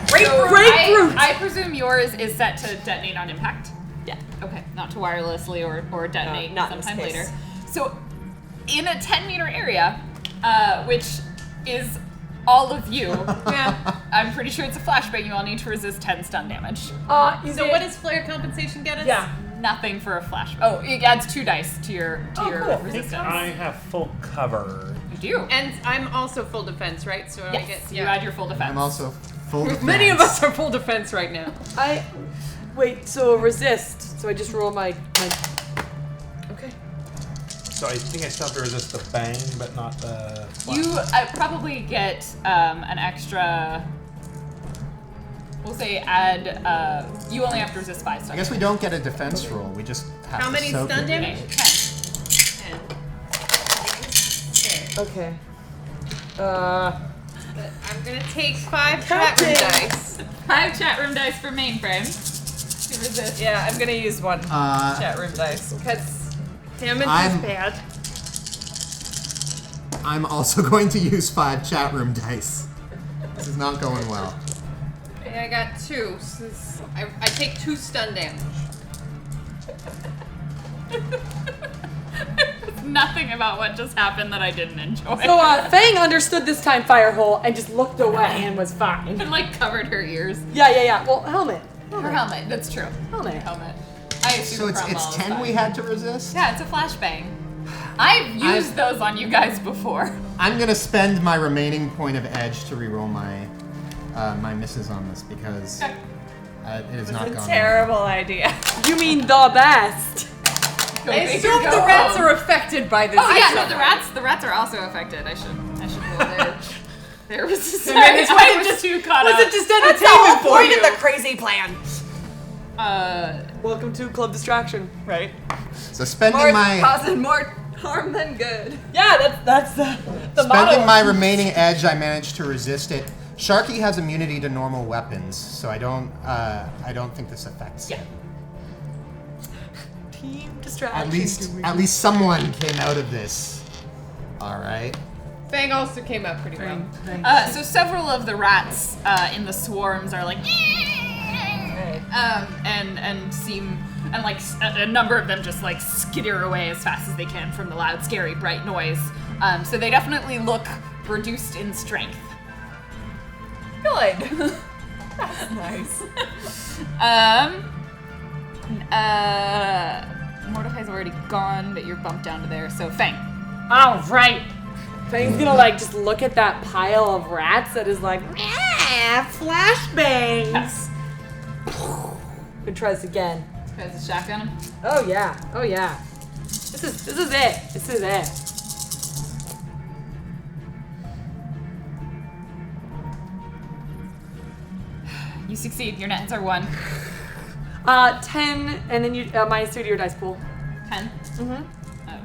Grapefruit! I presume yours is set to detonate on impact. Yeah. Okay, not to wirelessly or detonate not in this sometime case. later. So, in a 10-meter area, which is all of you, I'm pretty sure it's a flashbang. You all need to resist 10 stun damage. So what does flare compensation get us? Yeah. Nothing for a flash. Oh, it adds 2 dice to your cool. resistance. I have full cover. You do. And I'm also full defense, right? So I Yes, get you add your full defense. I'm also full defense. Many of us are full defense right now. Wait, so resist. So I just roll my okay. So I think I still have to resist the bang, but not the... You probably get an extra. We'll say add. You only have to resist 5 stun. I guess we don't get a defense roll. We just have How to many soak stun it. damage? 10. 10. Okay. I'm gonna take 5 chat room dice. 5 chat room dice for mainframe. To resist. Yeah, I'm gonna use 1 chat room dice. Because damage I'm- is bad. I'm also going to use 5 chat room dice. This is not going well. Okay, I got 2. So I take 2 stun damage. Nothing about what just happened that I didn't enjoy. So Fang understood this time firehole and just looked away and was fine. and like covered her ears. Yeah. Well, helmet. Her helmet. That's true. Helmet. Helmet. I assume So it's 10 we had to resist? Yeah, it's a flashbang. I've used those on you guys before. I'm gonna spend my remaining point of edge to reroll my my misses on this because it has not It's a gone terrible idea. You mean the best? Go I big or assume go the rats home. are affected by this. Oh yeah, no, the rats are also affected. I should roll their resistance. Maybe it's why I'm just too caught Was up. it just That's the entertainment whole for point you? of the crazy plan. Welcome to Club Distraction, right? So spending More my causing more harm than good. Yeah, that's the motto. spending my remaining edge, I managed to resist it. Sharky has immunity to normal weapons, so I don't think this affects him. Team distraction. At least someone came out of this. All right. Fang also came out pretty well. So several of the rats in the swarms are like, and seem, and like a number of them just like skitter away as fast as they can from the loud, scary, bright noise. So they definitely look reduced in strength. Good. That's nice. Mordecai's already gone, but you're bumped down to there. So Fang. All right. Fang's gonna like just look at that pile of rats that is like, flashbangs. And tries again. Tries to shotgun him. Oh yeah. This is it. You succeed. Your nets are 1. 10, and then you minus 2 to your dice pool. 10. Mm-hmm. Oh.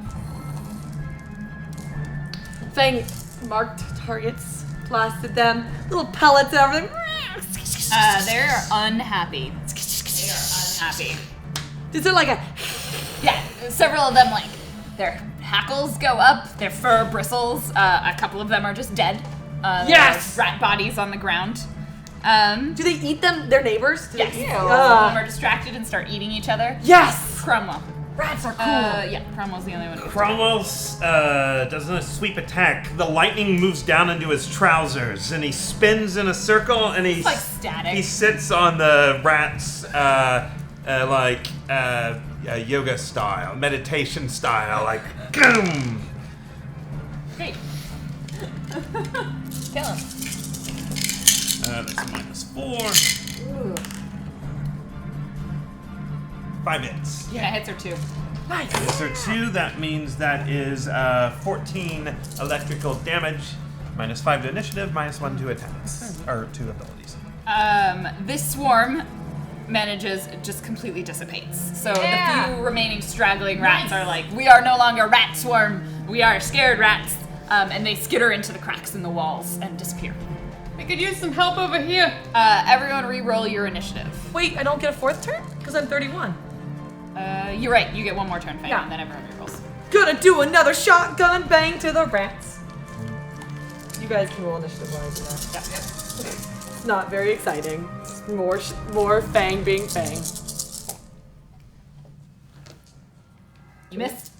Fang marked targets, blasted them, little pellets and everything. They're unhappy. They are unhappy. Is it like a? Yeah, several of them, like, their hackles go up, their fur bristles. A couple of them are just dead. Yes! There are rat bodies on the ground. Do they eat them? Their neighbors? Do Yes. They eat? Some of them are distracted and start eating each other. Yes. Cromwell. Rats are cool. Yeah, Cromwell's the only one. Cromwell does a sweep attack. The lightning moves down into his trousers, and he spins in a circle, and It's like static. he sits on the rat's yoga style, meditation style, like boom. Great. Kill him. That's -4. 5 hits. Yeah, hits are 2. Hits are 2. That means that is 14 electrical damage, -5 to initiative, -1 to attacks, or to abilities. This swarm manages, just completely dissipates. So the few remaining straggling rats are like, we are no longer rat swarm, we are scared rats. And they skitter into the cracks in the walls and disappear. We could use some help over here. Everyone re-roll your initiative. Wait, I don't get a 4th turn because I'm 31. You're right. You get one more turn, Fang, Yeah. and then everyone rolls. Gonna do another shotgun bang to the rats. You guys can roll initiative while I do that. Yeah. It's not very exciting. It's more Fang being Fang. You missed.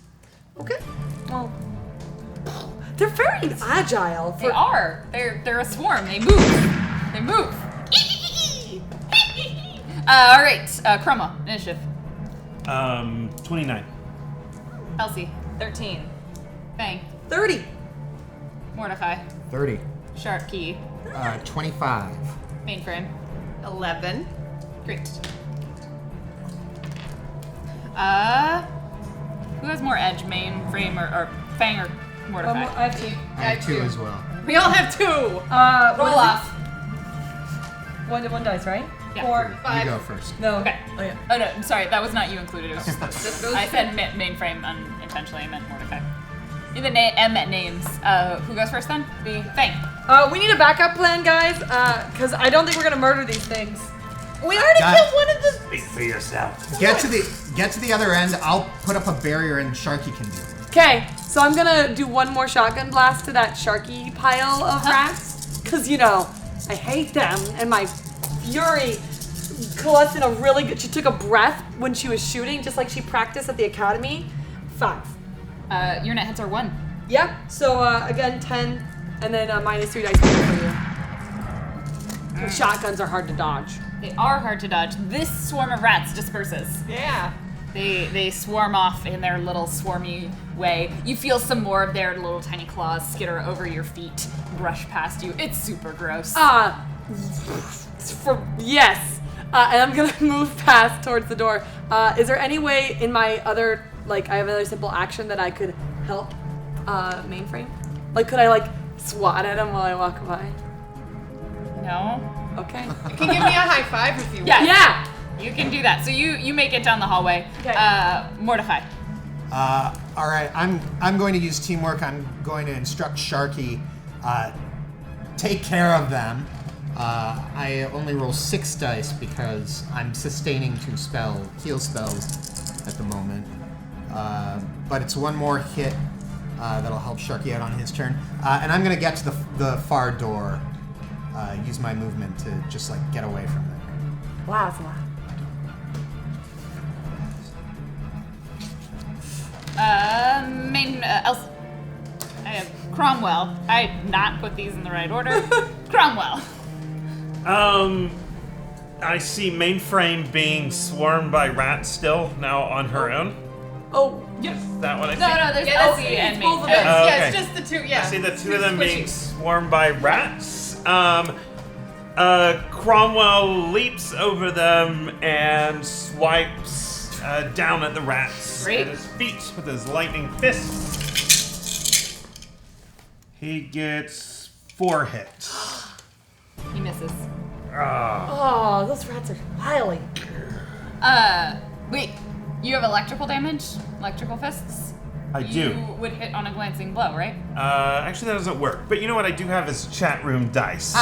Okay. Well, they're very agile. They are. They're a swarm. They move. They move. All right. Chroma, initiative. 29. Elsie. 13. Fang. 30. Mordecai. 30. Sharp Key. 25. Mainframe. 11. Great. Who has more edge, mainframe or Fang or Mordecai? I have 2. I have 2 as well. We all have 2. Roll off. 1 dice, right? Yeah. 4. 5. You go first. No. Okay. Oh yeah. Oh no, I'm sorry. That was not you included. It was just Just those I two. said mainframe unintentionally. I meant Mordecai. In the names. Who goes first then? Me. Fang. We need a backup plan, guys, because I don't think we're gonna murder these things. We already Got killed it. one of the. Speak for yourself. Get to the other end. I'll put up a barrier and Sharky can deal with it. Okay, so I'm gonna do one more shotgun blast to that Sharky pile of rats, because I hate them, and my fury collects in a really good. She took a breath when she was shooting, just like she practiced at the academy. 5. Your net hits are 1. Yep. So again, 10, and then minus 3 dice for you. Shotguns are hard to dodge. They are hard to dodge. This swarm of rats disperses. Yeah. They swarm off in their little swarmy way. You feel some more of their little tiny claws skitter over your feet, brush past you. It's super gross. Yes. And I'm gonna move past towards the door. Is there any way in my other, I have another simple action that I could help mainframe? Could I swat at him while I walk by? No. Okay. You can give me a high five if you want. Yeah. Yeah. You can do that. So you make it down the hallway. Okay. Mordecai. All right, I'm going to use teamwork. I'm going to instruct Sharky. Take care of them. I only roll 6 dice because I'm sustaining 2 heal spells at the moment. But it's 1 more hit that'll help Sharky out on his turn. And I'm going to get to the far door. Use my movement to just get away from there. Wow, that's a lot. Elsa. I have Cromwell. I did not put these in the right order. Cromwell. I see mainframe being swarmed by rats still now on her own. Oh, Yes. Is that what I see? No, there's Yeah, Elsie it's and both of me. us. Oh, Yeah, okay. it's just the 2. Yeah. I see the 2 of It's them being squishy. swarmed by rats. Cromwell leaps over them and swipes down at the rats Great. at his feet with his lightning fist. He gets 4 hits. He misses. oh, those rats are wily. Wait. You have electrical damage? Electrical fists? I You do. would hit on a glancing blow, right? Actually, that doesn't work. But you know what I do have is chat room dice.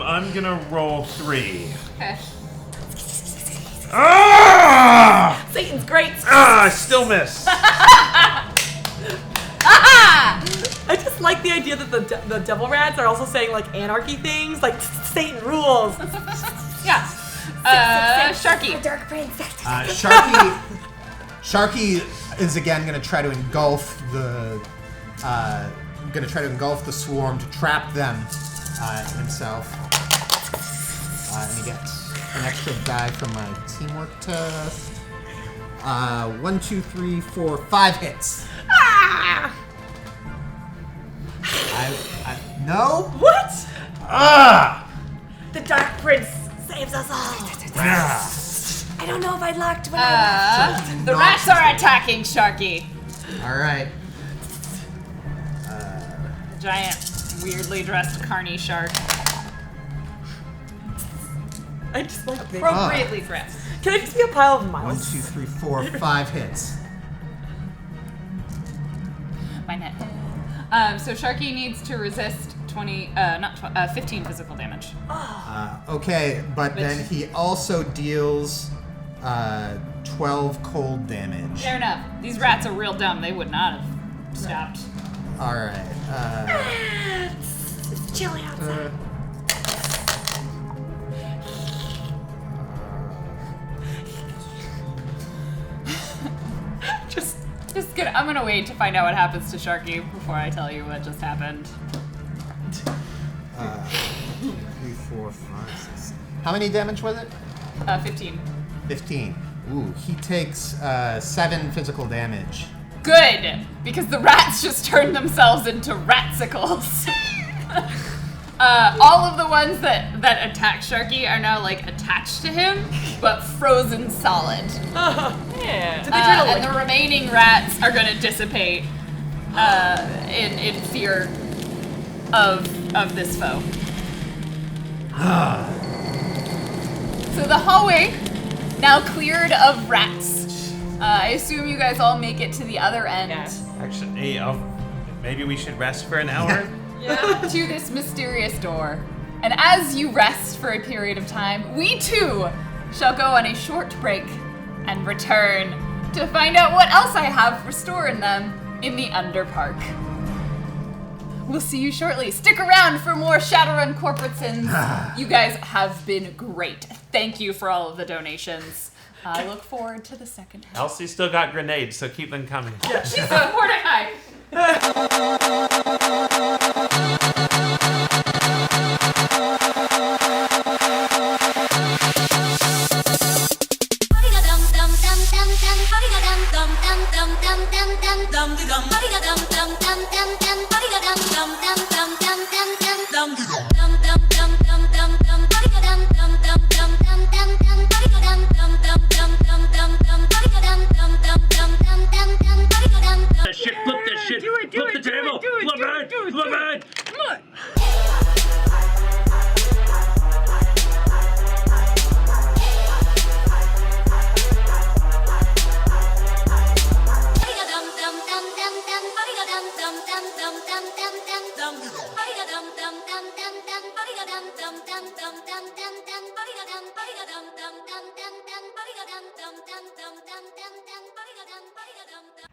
I'm gonna roll 3. Okay. Ah! Satan's great. I still miss. I just like the idea that the devil rats are also saying anarchy things, Satan rules. Yeah. Sharky. Dark princess. Sharky is again going to try to engulf the swarm to trap them himself. And he gets an extra die from my teamwork test. 1, 2, 3, 4, 5 hits. Ah! No? What? Ah! The dark prince saves us all. Ah. I don't know if I'd locked when The rats are attacking Sharky. All right. The giant, weirdly dressed carny shark. I just like big. Appropriately dressed. Can I just be a pile of 1, mice? 2, 3, 4, 5 hits. My net. So Sharky needs to resist 15 physical damage. Okay, but then he also deals 12 cold damage. Fair enough. These rats are real dumb. They would not have stopped. All right. It's chilly outside. Just gonna. I'm gonna wait to find out what happens to Sharky before I tell you what just happened. 3, 4, 5, 6. How many damage was it? 15. 15. Ooh, he takes 7 physical damage. Good, because the rats just turned themselves into ratsicles. All of the ones that attack Sharky are now like attached to him, but frozen solid. Yeah. And the remaining rats are gonna dissipate in fear of this foe. So the hallway now cleared of rats. I assume you guys all make it to the other end. Yes. Actually, maybe we should rest for an hour? To this mysterious door. And as you rest for a period of time, we too shall go on a short break and return to find out what else I have for store in them in the Underpark. We'll see you shortly. Stick around for more Shadowrun Corporate Sins. You guys have been great. Thank you for all of the donations. I look forward to the second half. Elsie still got grenades, so keep them coming. She's a Mordecai. Flip that shit! Flip the table! Flip it!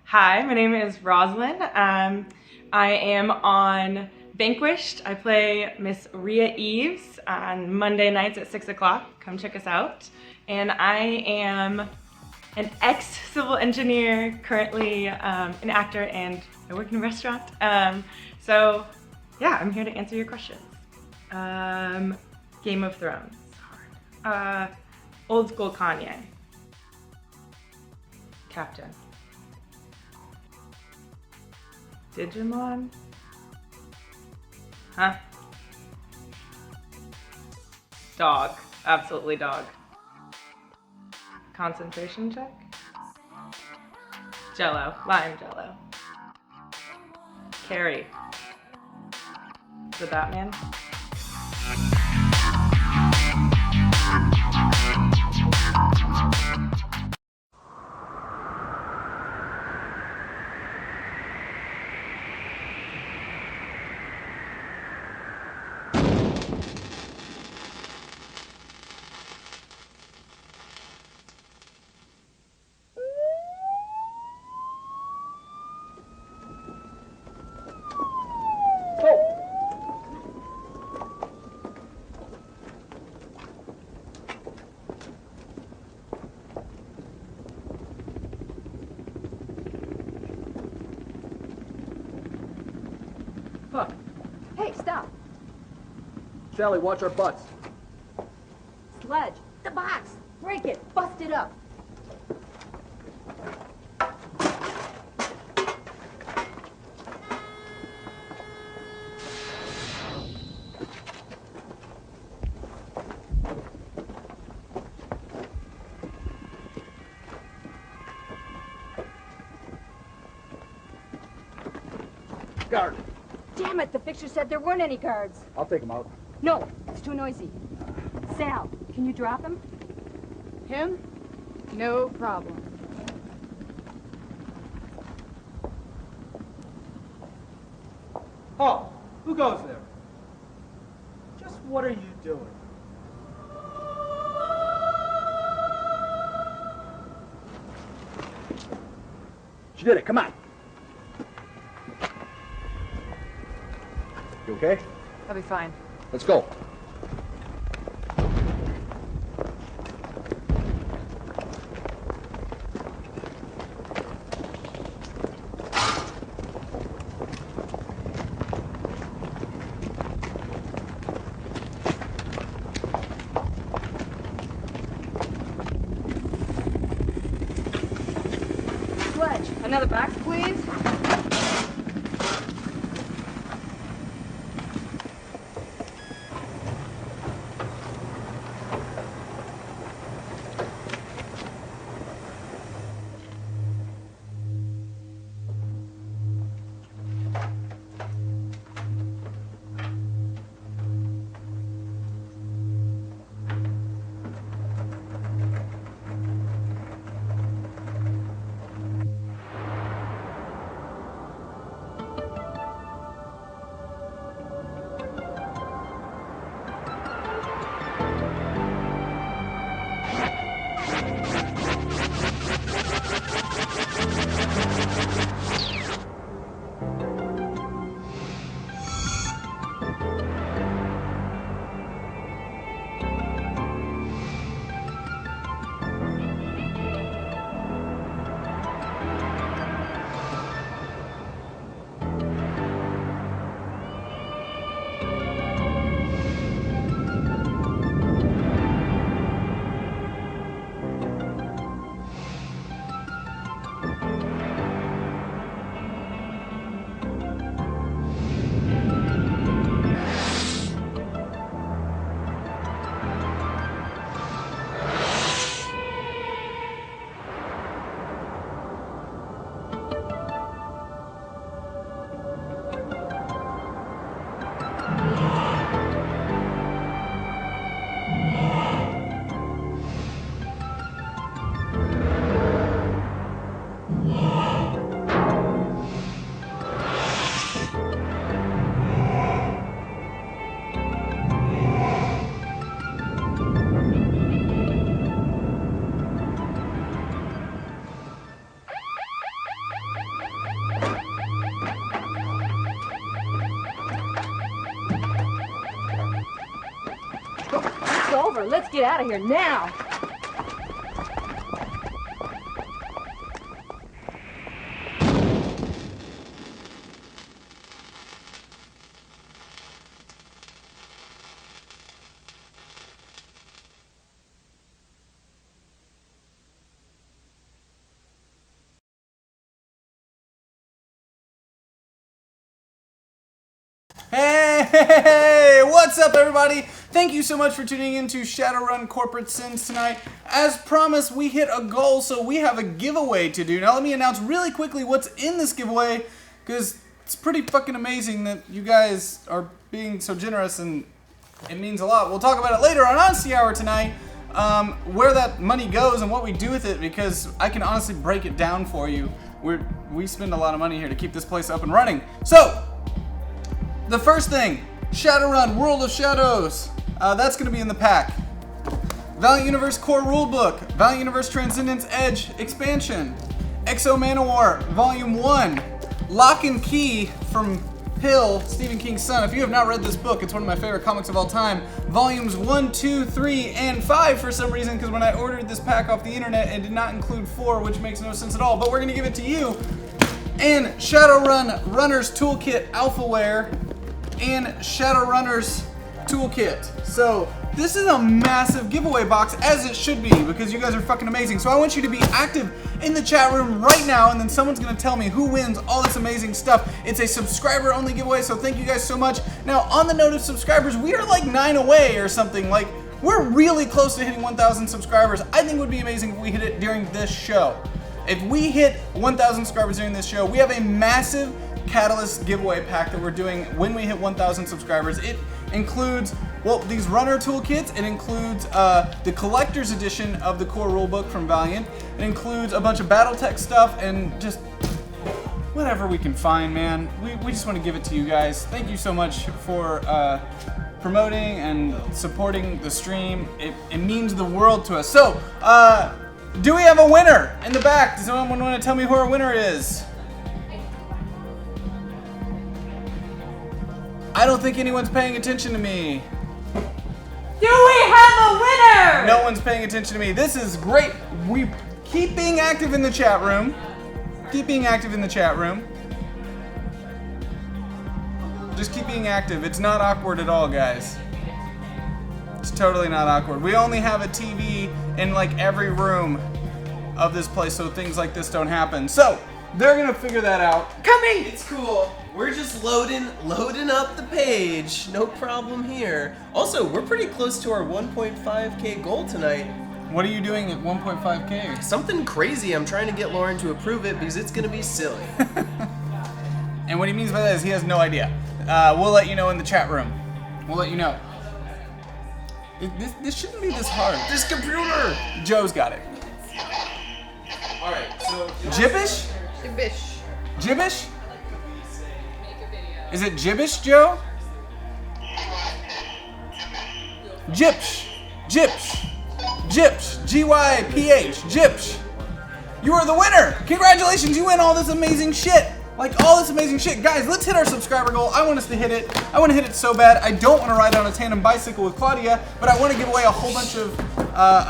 Hi, my name is Rosalind. I am on Vanquished. I play Miss Rhea Eves on Monday nights at 6 o'clock. Come check us out. And I am an ex-civil engineer, currently an actor, and I work in a restaurant. So yeah, I'm here to answer your questions. Game of Thrones. Old school Kanye. Captain. Digimon? Huh? Dog. Absolutely dog. Concentration check? Jello. Lime Jello. Carrie. The Batman? Fuck. Hey, stop. Sally, watch our butts. Sledge. The box. Break it. Bust it up. Guard. Damn it, the fixture said there weren't any guards. I'll take him out. No, it's too noisy. Sal, can you drop him? Him? No problem. Oh, who goes there? What are you doing? She did it. Come on. You okay? I'll be fine. Let's go. Sledge, another box, please. It's over. Let's get out of here now. Hey, what's up everybody? Thank you so much for tuning in to Shadowrun Corporate Sins tonight. As promised, we hit a goal, so we have a giveaway to do. Now let me announce really quickly what's in this giveaway, because it's pretty fucking amazing that you guys are being so generous and it means a lot. We'll talk about it later on Honesty Hour tonight, where that money goes and what we do with it, because I can honestly break it down for you. We spend a lot of money here to keep this place up and running. So, the first thing, Shadowrun World of Shadows. That's going to be in the pack. Valiant Universe Core Rulebook, Valiant Universe Transcendence Edge Expansion, Exo Manowar Volume 1, Lock and Key from Hill, Stephen King's son. If you have not read this book, it's one of my favorite comics of all time. Volumes 1, 2, 3, and 5 for some reason, because when I ordered this pack off the internet, it did not include 4, which makes no sense at all, but we're going to give it to you. And Shadowrun Runner's Toolkit Alphaware and Shadowrunner's Toolkit. So this is a massive giveaway box, as it should be, because you guys are fucking amazing. So I want you to be active in the chat room right now, and then someone's gonna tell me who wins all this amazing stuff. It's a subscriber only giveaway, so thank you guys so much. Now, on the note of subscribers, we are like 9 away or something. Like, we're really close to hitting 1,000 subscribers. I think it would be amazing if we hit it during this show. If we hit 1,000 subscribers during this show, we have a massive Catalyst giveaway pack that we're doing when we hit 1,000 subscribers. It includes, well, these runner toolkits. It includes the collector's edition of the core rulebook from Valiant. It includes a bunch of BattleTech stuff and just whatever we can find, man. We just want to give it to you guys. Thank you so much for promoting and supporting the stream. It means the world to us. So, do we have a winner in the back? Does anyone want to tell me who our winner is? I don't think anyone's paying attention to me. Do we have a winner? No one's paying attention to me. This is great. We keep being active in the chat room. Keep being active in the chat room. Just keep being active. It's not awkward at all, guys. It's totally not awkward. We only have a TV in like every room of this place, so things like this don't happen. So they're gonna figure that out. Coming! It's cool. We're just loading up the page. No problem here. Also, we're pretty close to our 1.5K goal tonight. What are you doing at 1.5K? Something crazy. I'm trying to get Lauren to approve it because it's gonna be silly. And what he means by that is he has no idea. We'll let you know in the chat room. We'll let you know. This shouldn't be this hard. This computer! Joe's got it. Alright, so... Gibbish? Gibbish. Gibbish? Is it Gibbish, Joe? Gypsh. Gypsh. Gypsh. G-Y-P-H. Gypsh. You are the winner! Congratulations, you win all this amazing shit! Like, all this amazing shit. Guys, let's hit our subscriber goal. I want us to hit it. I want to hit it so bad. I don't want to ride on a tandem bicycle with Claudia, but I want to give away a whole bunch of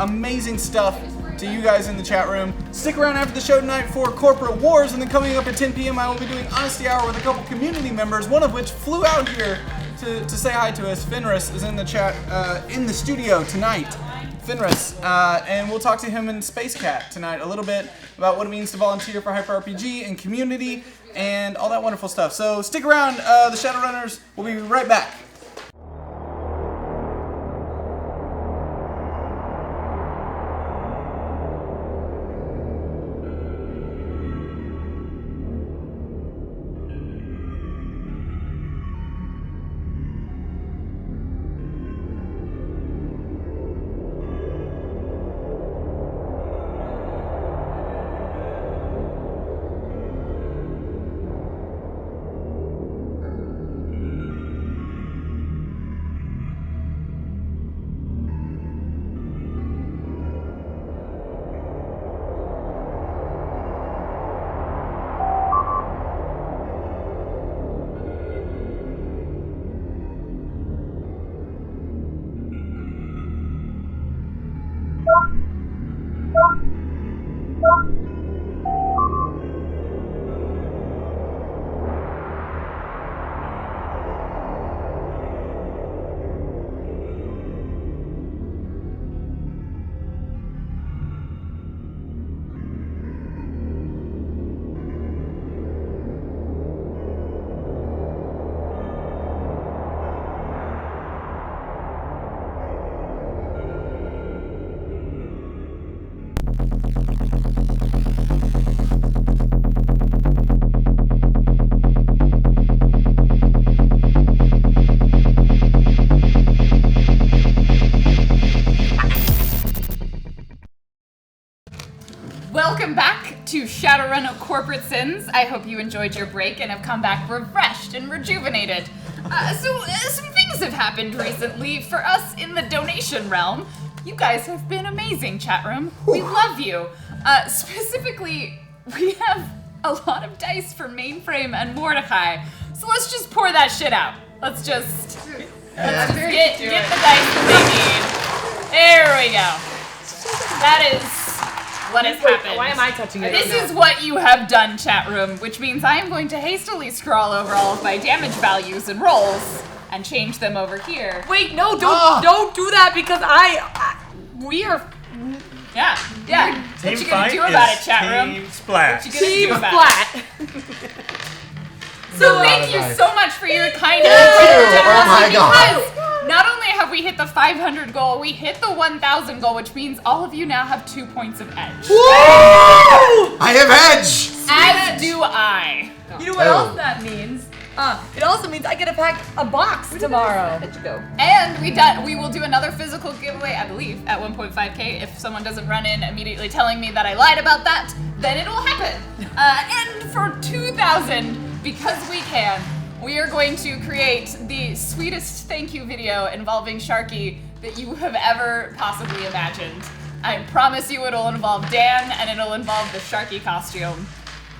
amazing stuff to you guys in the chat room. Stick around after the show tonight for Corporate Wars, and then coming up at 10 p.m. I will be doing Honesty Hour with a couple community members, one of which flew out here to say hi to us. Fenris is in the chat, in the studio tonight. Fenris, and we'll talk to him in Space Cat tonight a little bit about what it means to volunteer for Hyper RPG and community and all that wonderful stuff. So stick around, the Shadowrunners. We'll be right back. Welcome back to Shadowrun Corporate Sins. I hope you enjoyed your break and have come back refreshed and rejuvenated. Some things have happened recently for us in the donation realm. You guys have been amazing, chat room. We love you. Specifically, we have a lot of dice for Mainframe and Mordecai. So let's just pour that shit out. Let's just get the dice that they need. There we go. That is what has happened. Why am I touching it? This is what you have done, chat room, which means I am going to hastily scroll over all of my damage values and rolls and change them over here. Wait, no, don't do that because we are. Yeah. What you gonna do about it, chat room? Team Splat. What you gonna do about it? So thank you so much for your kind Oh my God. because not only have we hit the 500 goal, we hit the 1,000 goal, which means all of you now have 2 points of edge. Woo! I have edge! As do I. You know what else that means? It also means I get to pack a box tomorrow. Let you go. And we will do another physical giveaway, I believe, at 1.5K. If someone doesn't run in immediately telling me that I lied about that, then it will happen. And for 2,000, because we can, we are going to create the sweetest thank you video involving Sharky that you have ever possibly imagined. I promise you it'll involve Dan and it'll involve the Sharky costume.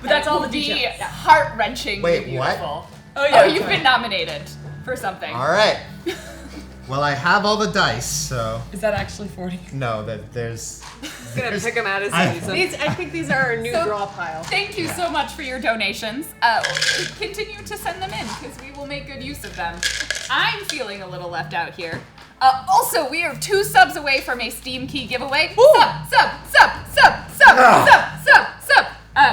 But that's all the details. details. Be heart-wrenchingly Wait, beautiful. what? Oh yeah. You've been nominated for something. All right. Well, I have all the dice, so Is that actually 40? no, there's. He's gonna pick them out as I- he needs them. I think these are our new draw pile. Thank you so much for your donations. Continue to send them in because we will make good use of them. I'm feeling a little left out here. Also, we are 2 subs away from a Steam Key giveaway. Sub.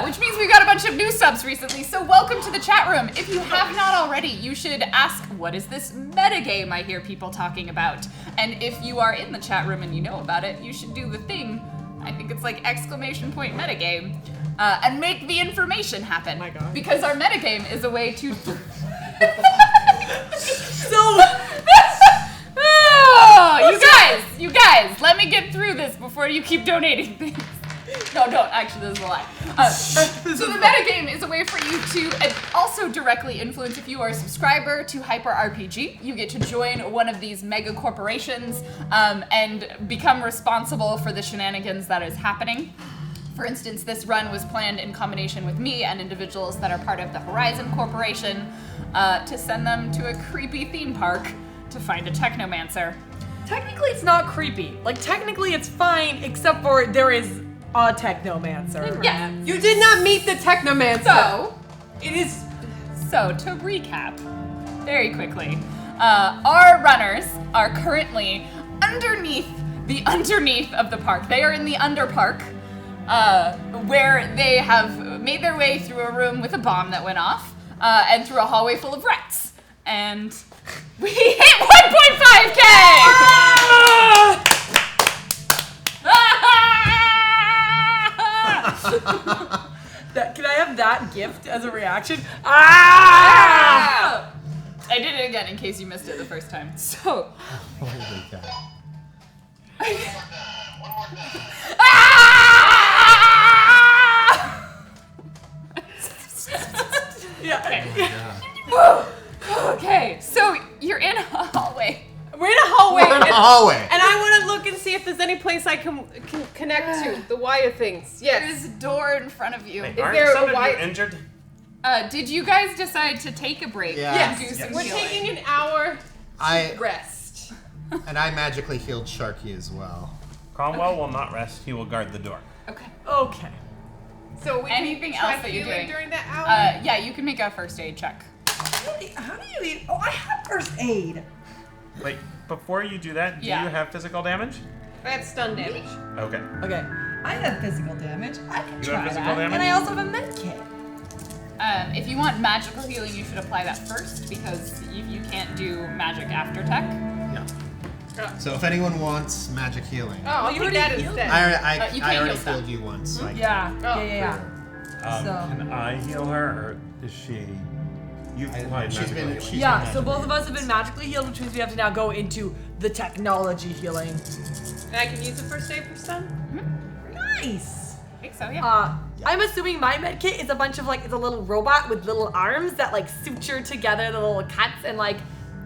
Which means we've got a bunch of new subs recently, so welcome to the chat room. If you have not already, you should ask, what is this metagame I hear people talking about? And if you are in the chat room and you know about it, you should do the thing, I think it's like ! Metagame, and make the information happen. Oh my God. Because our metagame is a way to... Oh, you guys, let me get through this before you keep donating things. No, don't. Actually, this is a lie. So the metagame is a way for you to also directly influence if you are a subscriber to Hyper RPG. You get to join one of these mega corporations and become responsible for the shenanigans that is happening. For instance, this run was planned in combination with me and individuals that are part of the Horizon Corporation to send them to a creepy theme park to find a technomancer. Technically, it's not creepy. Like, technically, it's fine, except for there is a technomancer. Yes. You did not meet the technomancer. So, it is. So, to recap, very quickly, our runners are currently underneath of the park. They are in the Underpark, where they have made their way through a room with a bomb that went off, and through a hallway full of rats. And we hit 1.5K! Can I have that gift as a reaction? Ah! I did it again in case you missed it the first time. So. Holy cow. Yeah. Okay, so you're in a hallway. We're in a hallway. We're in a hallway. And I want to look and see if there's any place I can connect to the wire things. Yes. There's a door in front of you. Wait, Is aren't there some a of wire? you injured? Did you guys decide to take a break? Yes. And do some We're healing? taking an hour I rest. and I magically healed Sharky as well. Cromwell will not rest. He will guard the door. Okay. Okay. So we Anything can try else that you're healing doing during that hour? Yeah, you can make a first aid check. How do you eat? Oh, I have first aid. Wait, before you do that, do Yeah. you have physical damage? I have stun damage. Okay. Okay. I have physical damage. I can You try have physical that. damage? And I also have a med kit. If you want magical healing, you should apply that first because you can't do magic after tech. Yeah. So if anyone wants magic healing, Oh, I'll you take already that healed instead. you I can't already heal stuff. healed you once. So I Yeah. So- Can I heal her, or is she? You've applied she's magical been- healing. she's- Yeah, so both of us have been magically healed, which means we have to now go into the technology healing. And I can use the first aid for stun? Nice! I think so, yeah. I'm assuming my med kit is a bunch of it's a little robot with little arms that suture together the little cuts and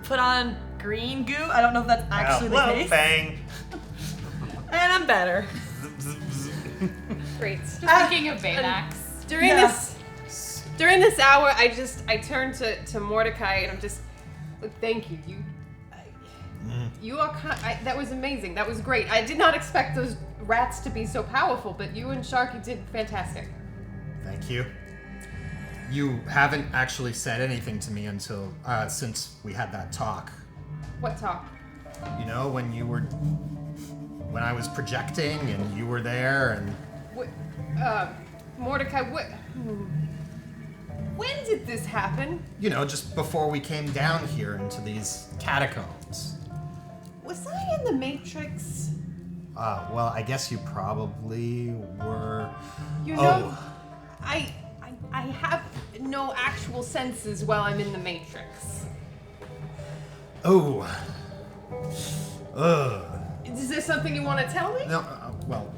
put on green goo. I don't know if that's actually the Hello, case. bang. And I'm better. Great. Just thinking of Baymax. During this hour, I turn to Mordecai and I'm just like, thank you. You are that was amazing. That was great. I did not expect those rats to be so powerful, but you and Sharky did fantastic. Thank you. You haven't actually said anything to me until since we had that talk. What talk? You know, when I was projecting and you were there and What, Mordecai, when did this happen? you know, just before we came down here into these catacombs. Was I in the Matrix? Well, I guess you probably were. You know, I have no actual senses while I'm in the Matrix. Oh. Ugh. Is there something you want to tell me? No, well,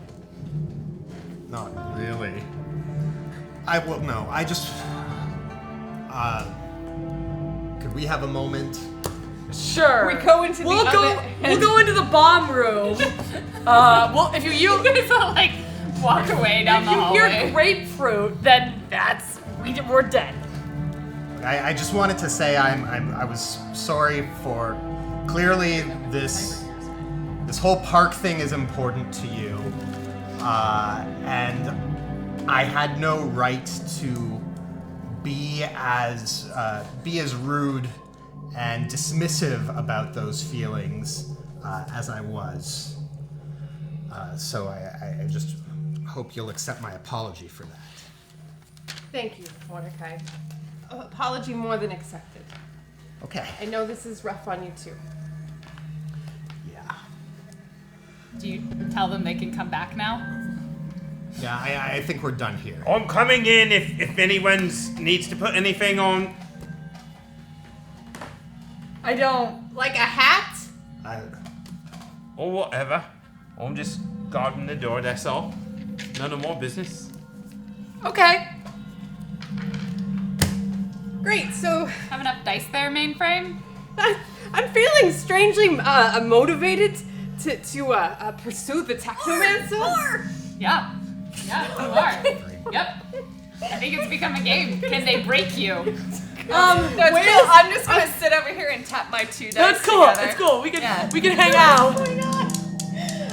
not really. I just, Could we have a moment? Sure. We go into we'll the go. other We'll go into the bomb room. Well, if you guys all like walk away down the hallway. If you hear grapefruit, then we're dead. I just wanted to say I was sorry for clearly this whole park thing is important to you, and I had no right to be as rude and dismissive about those feelings as I was. So I just hope you'll accept my apology for that. Thank you, Mordecai. Apology more than accepted. Okay. I know this is rough on you too. Yeah. Do you tell them they can come back now? Yeah, I think we're done here. I'm coming in if anyone needs to put anything on. I don't. Like a hat? Or whatever. I'm just guarding the door, that's all. None of more business. Okay. Great, so... Have enough dice there, mainframe? I'm feeling strangely motivated to pursue the technomancer. Yeah. Yeah, you are. Yep. I think it's become a game. Can they break you? I'm just gonna sit over here and tap my 2 dice That's cool. together. It's cool. We can hang out. Oh my god.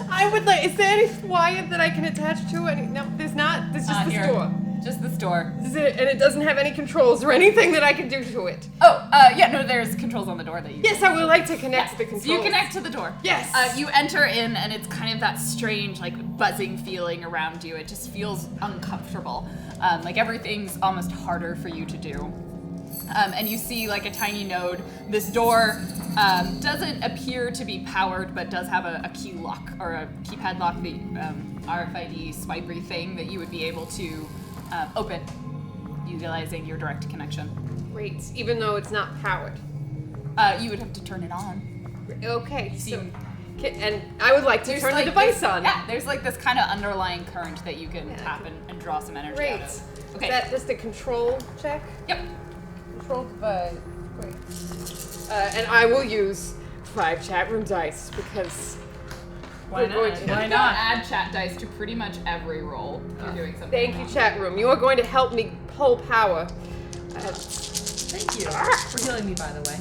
I would like. Is there any wire that I can attach to it? No, there's not. There's just this door. Just this door. Is it, and it doesn't have any controls or anything that I can do to it. Oh, yeah, no, there's controls on the door that you Yes, I would like to connect to the controls. So you connect to the door. Yes. You enter in, and it's kind of that strange, like, buzzing feeling around you. It just feels uncomfortable. Like everything's almost harder for you to do. And you see, like, a tiny node. This door doesn't appear to be powered, but does have a key lock, or a keypad lock, the RFID swipery thing that you would be able to open, utilizing your direct connection. Great, even though it's not powered. You would have to turn it on. Okay, so, and I would like to turn the device on. Yeah, there's like this kind of underlying current that you can tap and draw some energy Great. out of. Okay. Is that just a control check? Yep. Control device. Great. And I will use 5 chat room dice because Why we're going not? to Why not add chat dice to pretty much every roll if you're doing something? Thank you, chat room. You are going to help me pull power. Thank you for healing me, by the way.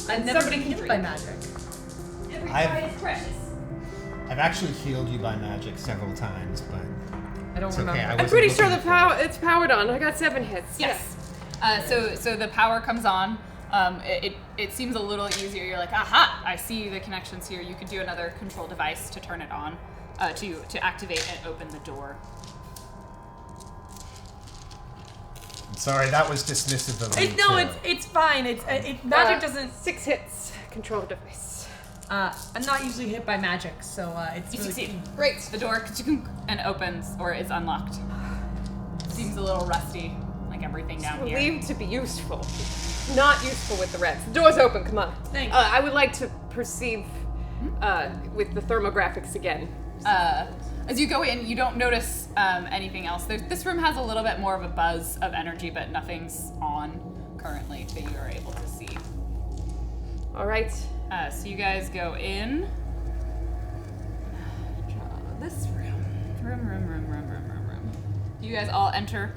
I've never been hit by magic. I've actually healed you by magic several times, but I don't it's remember. okay. I'm pretty sure it's powered on. I got 7 hits. Yes. So the power comes on. It seems a little easier. You're like, aha! I see the connections here. You could do another control device to turn it on, to activate and open the door. I'm sorry, that was dismissive of me. It's fine. Magic doesn't. 6 hits. Control device. I'm not usually hit by magic, so it's You really succeed. Great. The door and opens, or is unlocked. Seems a little rusty, like everything down here. Believed to be useful. Not useful with the reds. The door's open. Come on. Thanks. I would like to perceive with the thermographics again. As you go in, you don't notice anything else. This room has a little bit more of a buzz of energy, but nothing's on currently that you are able to see. All right. So you guys go in. Draw this room. Room. You guys all enter.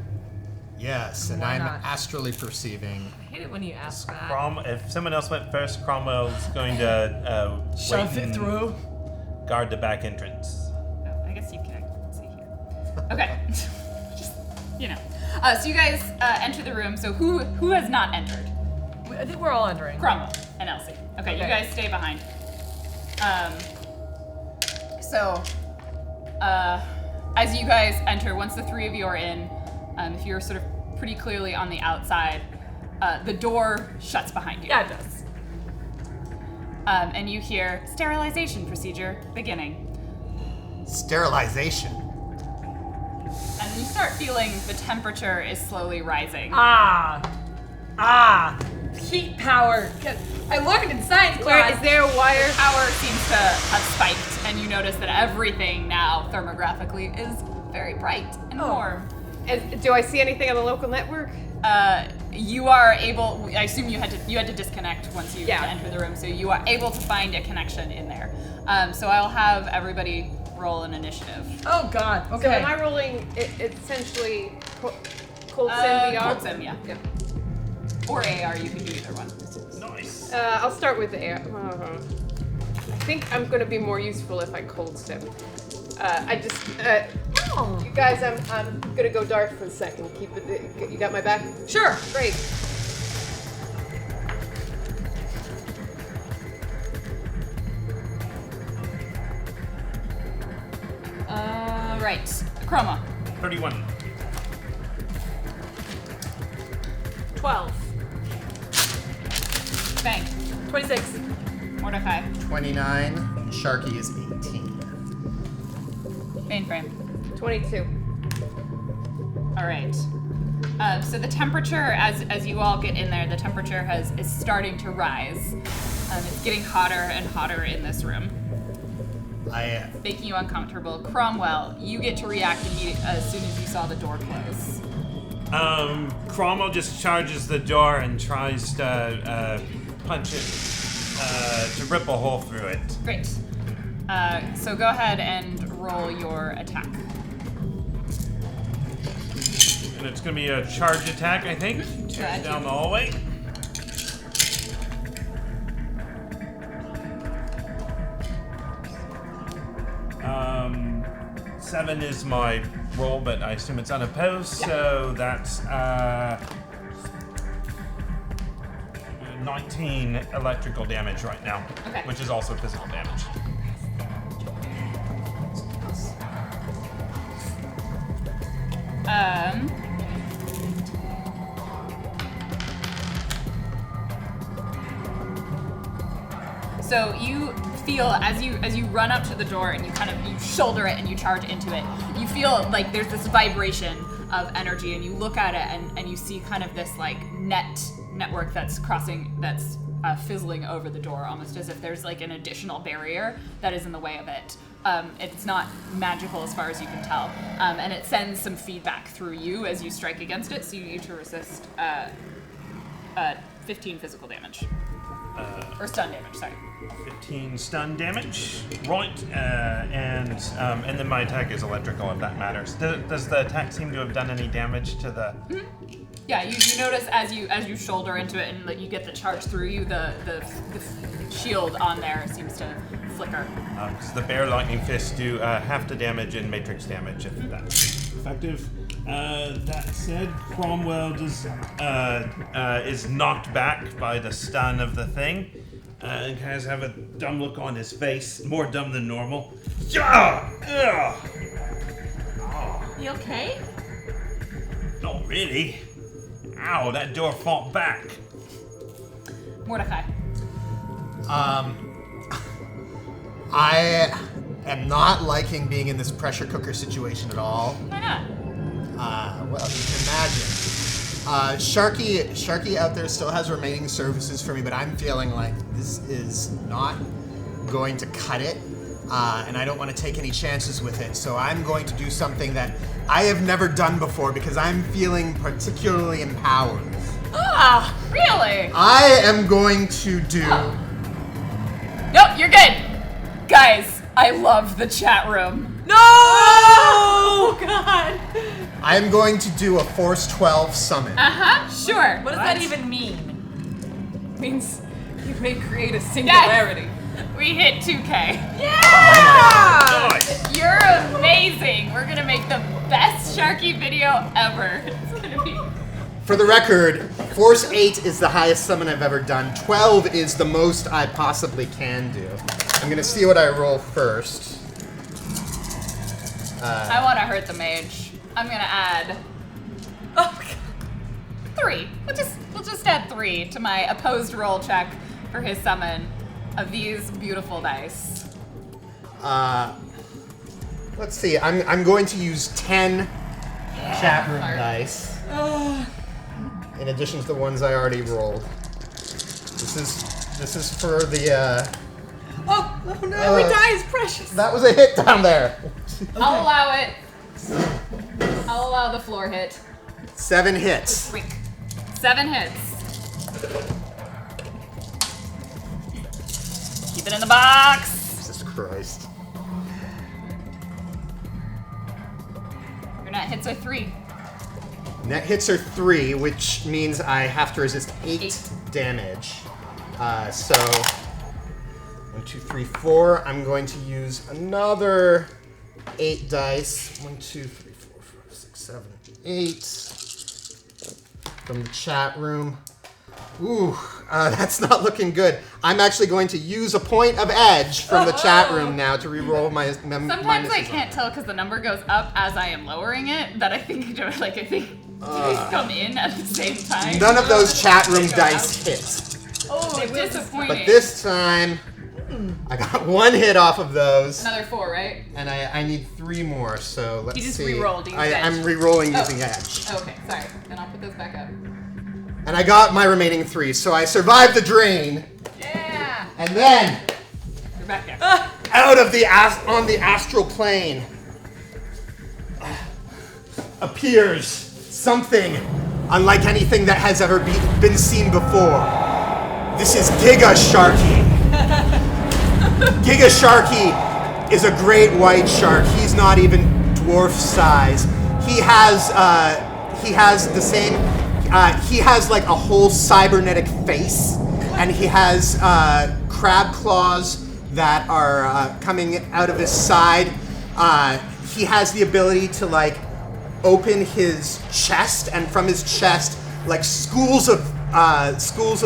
Yes, and Why I'm not? astrally perceiving. I hate it when you ask that. If someone else went first, Cromwell's going to Shove wait it and through. guard the back entrance. Oh, I guess you can see here. Okay. Just, so you guys enter the room. So who has not entered? I think we're all entering. Cromwell and Elsie. Okay, you guys stay behind. As you guys enter, once the 3 of you are in, if you're sort of pretty clearly on the outside, the door shuts behind you. Yeah, it does. And you hear sterilization procedure beginning. Sterilization. And you start feeling the temperature is slowly rising. Heat power. I learned in science Where class. is there a wire? Power seems to have spiked, and you notice that everything now, thermographically, is very bright and warm. Do I see anything on the local network? you are able. I assume you had to disconnect once you enter the room, so you are able to find a connection in there. So I'll have everybody roll an initiative. Oh God. Okay. So am I rolling essentially cold sim VR? Cold sim, yeah. Or AR, you can do either one. Nice. I'll start with the AR. I think I'm gonna be more useful if I cold sim. You guys, I'm gonna go dark for a second. Keep it. You got my back? Sure. Great. Right. Chroma. 31. 12. Bang. 26. Mordecai. 29. Sharky is 18. Mainframe. 22. All right. So the temperature, as you all get in there, the temperature is starting to rise. It's getting hotter and hotter in this room. Making you uncomfortable. Cromwell, you get to react as soon as you saw the door close. Cromwell just charges the door and tries to punch it, to rip a hole through it. Great. So go ahead and roll your attack. And it's going to be a charge attack, I think. Tears down the hallway. Seven is my roll, but I assume it's unopposed, so that's 19 electrical damage right now, which is also physical damage. So you feel as you run up to the door and you shoulder it and you charge into it, you feel like there's this vibration of energy, and you look at it and you see kind of this like network that's fizzling over the door, almost as if there's like an additional barrier that is in the way of it. It's not magical as far as you can tell, and it sends some feedback through you as you strike against it, so you need to resist 15 physical damage. Or stun damage, sorry. 15 stun damage. Right, and then my attack is electrical, if that matters. Does the attack seem to have done any damage to the... Mm-hmm. Yeah, you notice as you shoulder into it and you get the charge through you, the shield on there seems to flicker. Because the bear lightning fists do half the damage and matrix damage, if that's effective. That said, Cromwell is knocked back by the stun of the thing, and kind of have a dumb look on his face, more dumb than normal. Yeah! You okay? Not really. Ow, that door fought back. Mordecai. I am not liking being in this pressure cooker situation at all. Why not? Well, you can imagine. Sharky out there still has remaining services for me, but I'm feeling like this is not going to cut it, and I don't want to take any chances with it. So I'm going to do something that I have never done before because I'm feeling particularly empowered. Ah, really? I am going to do... Nope, you're good. Guys, I love the chat room. No! Oh, God. I'm going to do a Force 12 summon. Sure. What does that even mean? It means you may create a singularity. Yes. We hit 2K. Yeah! Nice. You're amazing. We're gonna make the best Sharky video ever. It's gonna be... For the record, Force 8 is the highest summon I've ever done. 12 is the most I possibly can do. I'm gonna see what I roll first. I want to hurt the mage. I'm gonna add 3. We'll just add 3 to my opposed roll check for his summon of these beautiful dice. Let's see. I'm going to use 10 chat room dice. In addition to the ones I already rolled. This is for the Oh no, every die is precious. That was a hit down there. I'll allow it. I'll allow the floor hit. 7 hits. 7 hits. Keep it in the box. Jesus Christ. Your net hits are 3. Net hits are 3, which means I have to resist 8 damage. So 1, 2, 3, 4. I'm going to use another 8 dice. 1, 2, 3, 4, 5, 6, 7, 8. From the chat room. Ooh, that's not looking good. I'm actually going to use a point of edge from the chat room now to reroll my Sometimes I can't tell because the number goes up as I am lowering it. That I think these come in at the same time. None of those chat room dice hit. Oh, disappointing. But this time, I got 1 hit off of those. Another 4, right? And I need 3 more, so let's see. You just re-rolled. I'm re-rolling using edge. Okay, sorry. Then I'll put those back up. And I got my remaining 3, so I survived the drain. Yeah. And then, You're back there. out of on the astral plane, appears something unlike anything that has ever been seen before. This is Giga Sharky. Giga Sharky is a great white shark. He's not even dwarf size. He has the same. He has like a whole cybernetic face, and he has crab claws that are coming out of his side. He has the ability to like open his chest, and from his chest, like schools of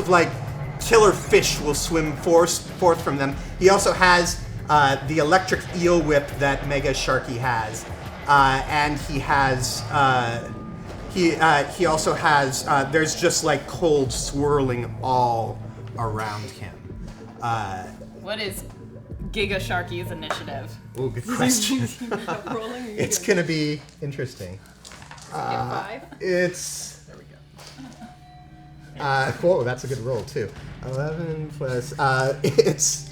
like killer fish will swim forth from them. He also has the electric eel whip that Mega Sharky has, and he has. He also has, there's just like cold swirling all around him. What is Giga Sharky's initiative? Oh, good question. It's gonna be interesting. It's, there we go. Whoa, that's a good roll too. 11 plus, it's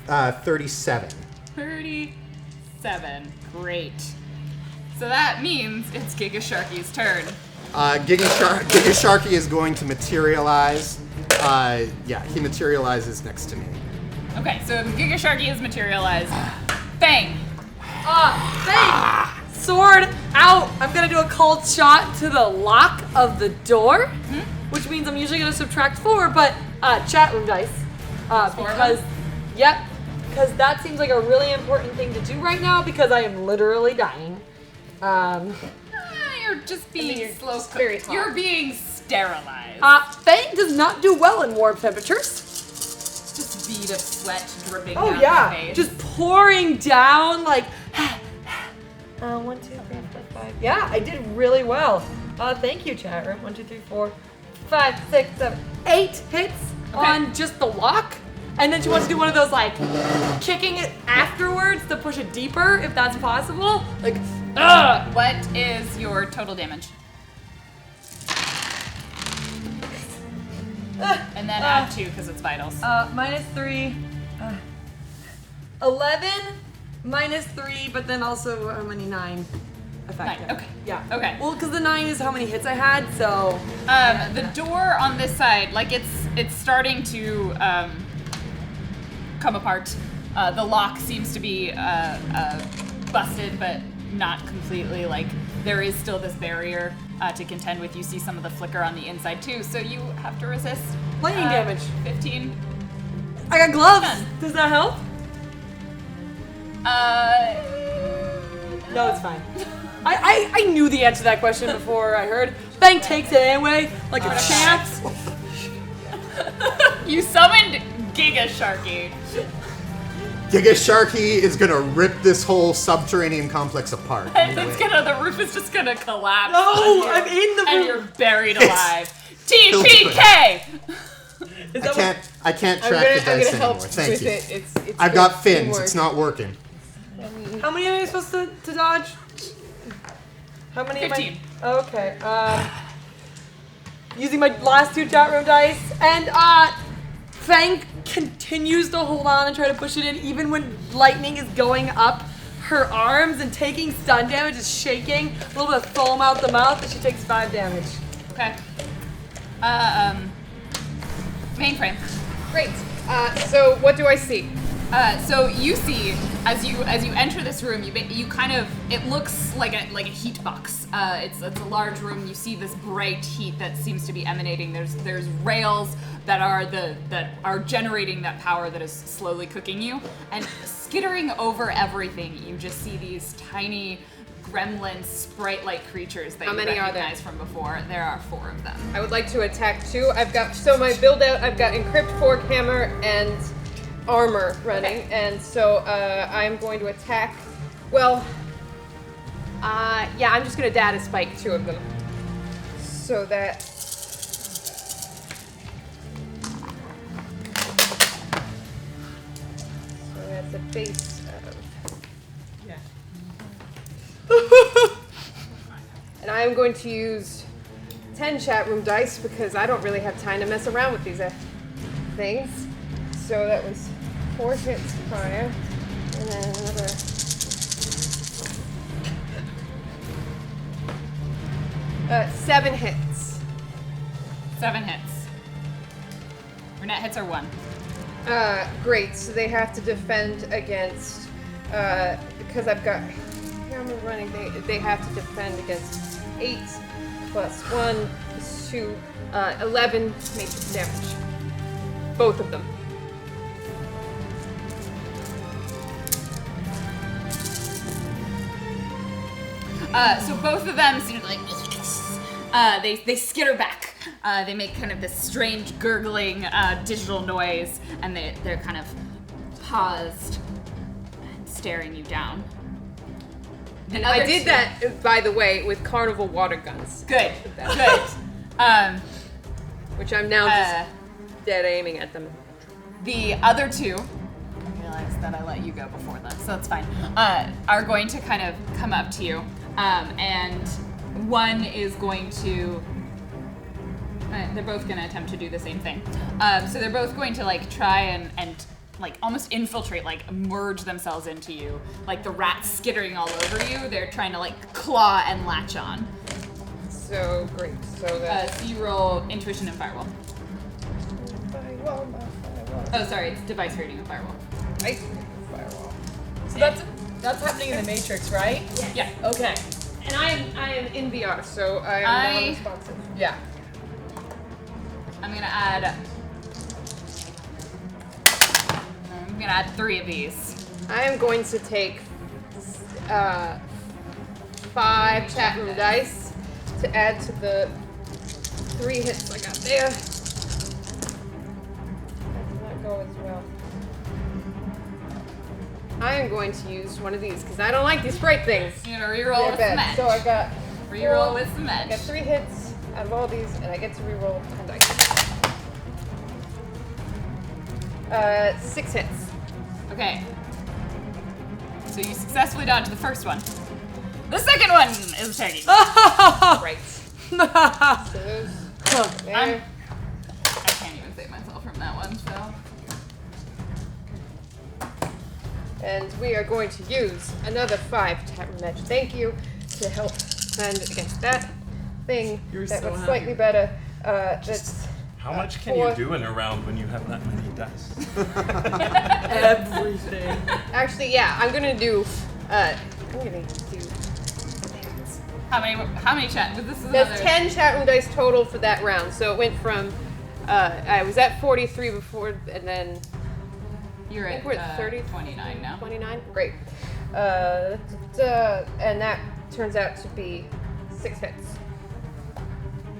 37. 37. Great. So that means it's Giga Sharky's turn. Giga Sharky is going to materialize. Yeah, he materializes next to me. Okay, so Giga Sharky is materialized. Bang! Bang! Sword out! I'm gonna do a cold shot to the lock of the door, which means I'm usually gonna subtract 4, but chat room dice. Because that seems like a really important thing to do right now because I am literally dying. You're just being slow just very hot. You're being sterilized. Fang does not do well in warm temperatures. Just bead of sweat dripping Oh down yeah, your face. just pouring down like. 1, 2, 3, 4, 5. Yeah, I did really well. Thank you, chat room. 1, 2, 3, 4, 5, 6, 7, 8 hits on just the lock. And then she wants to do one of those like kicking it afterwards to push it deeper, if that's possible. Like, What is your total damage? And then add 2 because it's vitals. -3. 11 -3, but then also how many 9 effective. 9, okay. Yeah. Okay. Well, because the 9 is how many hits I had, so. The door on this side, like it's starting to come apart. The lock seems to be busted, but not completely. Like there is still this barrier to contend with. You see some of the flicker on the inside too, so you have to resist. Lightning damage. 15. I got gloves. Does that help? No, it's fine. I knew the answer to that question before I heard. Bang takes it anyway, like a champ. You summoned Giga Sharky. Giga Sharky is gonna rip this whole subterranean complex apart. And the roof is just gonna collapse. No, I'm in the room. And you're buried alive. TPK! I can't track the dice anymore. Thank you. I've got fins. It's not working. How many am I supposed to dodge? How many 15. am I? Okay. Using my last 2 chat room dice, and Fang continues to hold on and try to push it in, even when lightning is going up her arms and taking stun damage, is shaking, a little bit of foam out the mouth, and she takes 5 damage. Okay. Mainframe. Great. So what do I see? So you see, as you enter this room, you kind of, it looks like a heat box. It's a large room. You see this bright heat that seems to be emanating. There's rails that are generating that power that is slowly cooking you, and skittering over everything, you just see these tiny gremlin sprite-like creatures that How you many are recognize from before. There are 4 of them. I would like to attack 2. My build out, I've got Encrypt, Fork, Hammer, and Armor running, and so I'm going to attack, I'm just going to data spike 2 of them. So that... So that's a base of... Yeah. And I am going to use 10 chat room dice because I don't really have time to mess around with these things. So that was 4 hits prior, and then another. 7 hits. 7 hits. Your net hits are 1. Great. So they have to defend against, because I've got hammer running. They have to defend against 8 plus 1 is 2, 11 matrix damage. Both of them. So both of them seem like they skitter back. They make kind of this strange gurgling digital noise, and they're kind of paused and staring you down. And I did that, by the way, with carnival water guns. Good. Which I'm now just dead aiming at them. The other 2, I realized that I let you go before them, so that's fine, are going to kind of come up to you. And one is going to... they're both going to attempt to do the same thing. So they're both going to try and almost infiltrate, merge themselves into you. Like the rats skittering all over you, they're trying to claw and latch on. So great. So that... so you roll intuition and firewall. Firewall. Oh, sorry, it's device rating and firewall. Firewall. So that's happening in the Matrix, right? Yes. Yeah. Okay. And I am in VR, so I am non-responsive. Yeah. I'm gonna add 3 of these. I am going to take 5 chat room dice to add to the 3 hits I got there. That did not go as well. I am going to use one of these because I don't like these sprite things. You're gonna reroll with some edge. So I got reroll with some edge. I got 3 hits out of all these, and I get to reroll 10 dice. 6 hits. Okay. So you successfully dodged the first one. The second one is attacking. Right. So those there. I can't even save myself from that one, so. And we are going to use another 5 chat room edge. Thank you to help defend against that thing. You're that so was happy. slightly better. That's How much can 4. you do in a round when you have that many dice? Everything. Actually, yeah, I'm gonna do. How many chat? This is That's another 10 chat room dice total for that round. So it went from. I was at 43 before, and then. You're I think at we're at 30. 29 now. 29? Great. And that turns out to be 6 hits.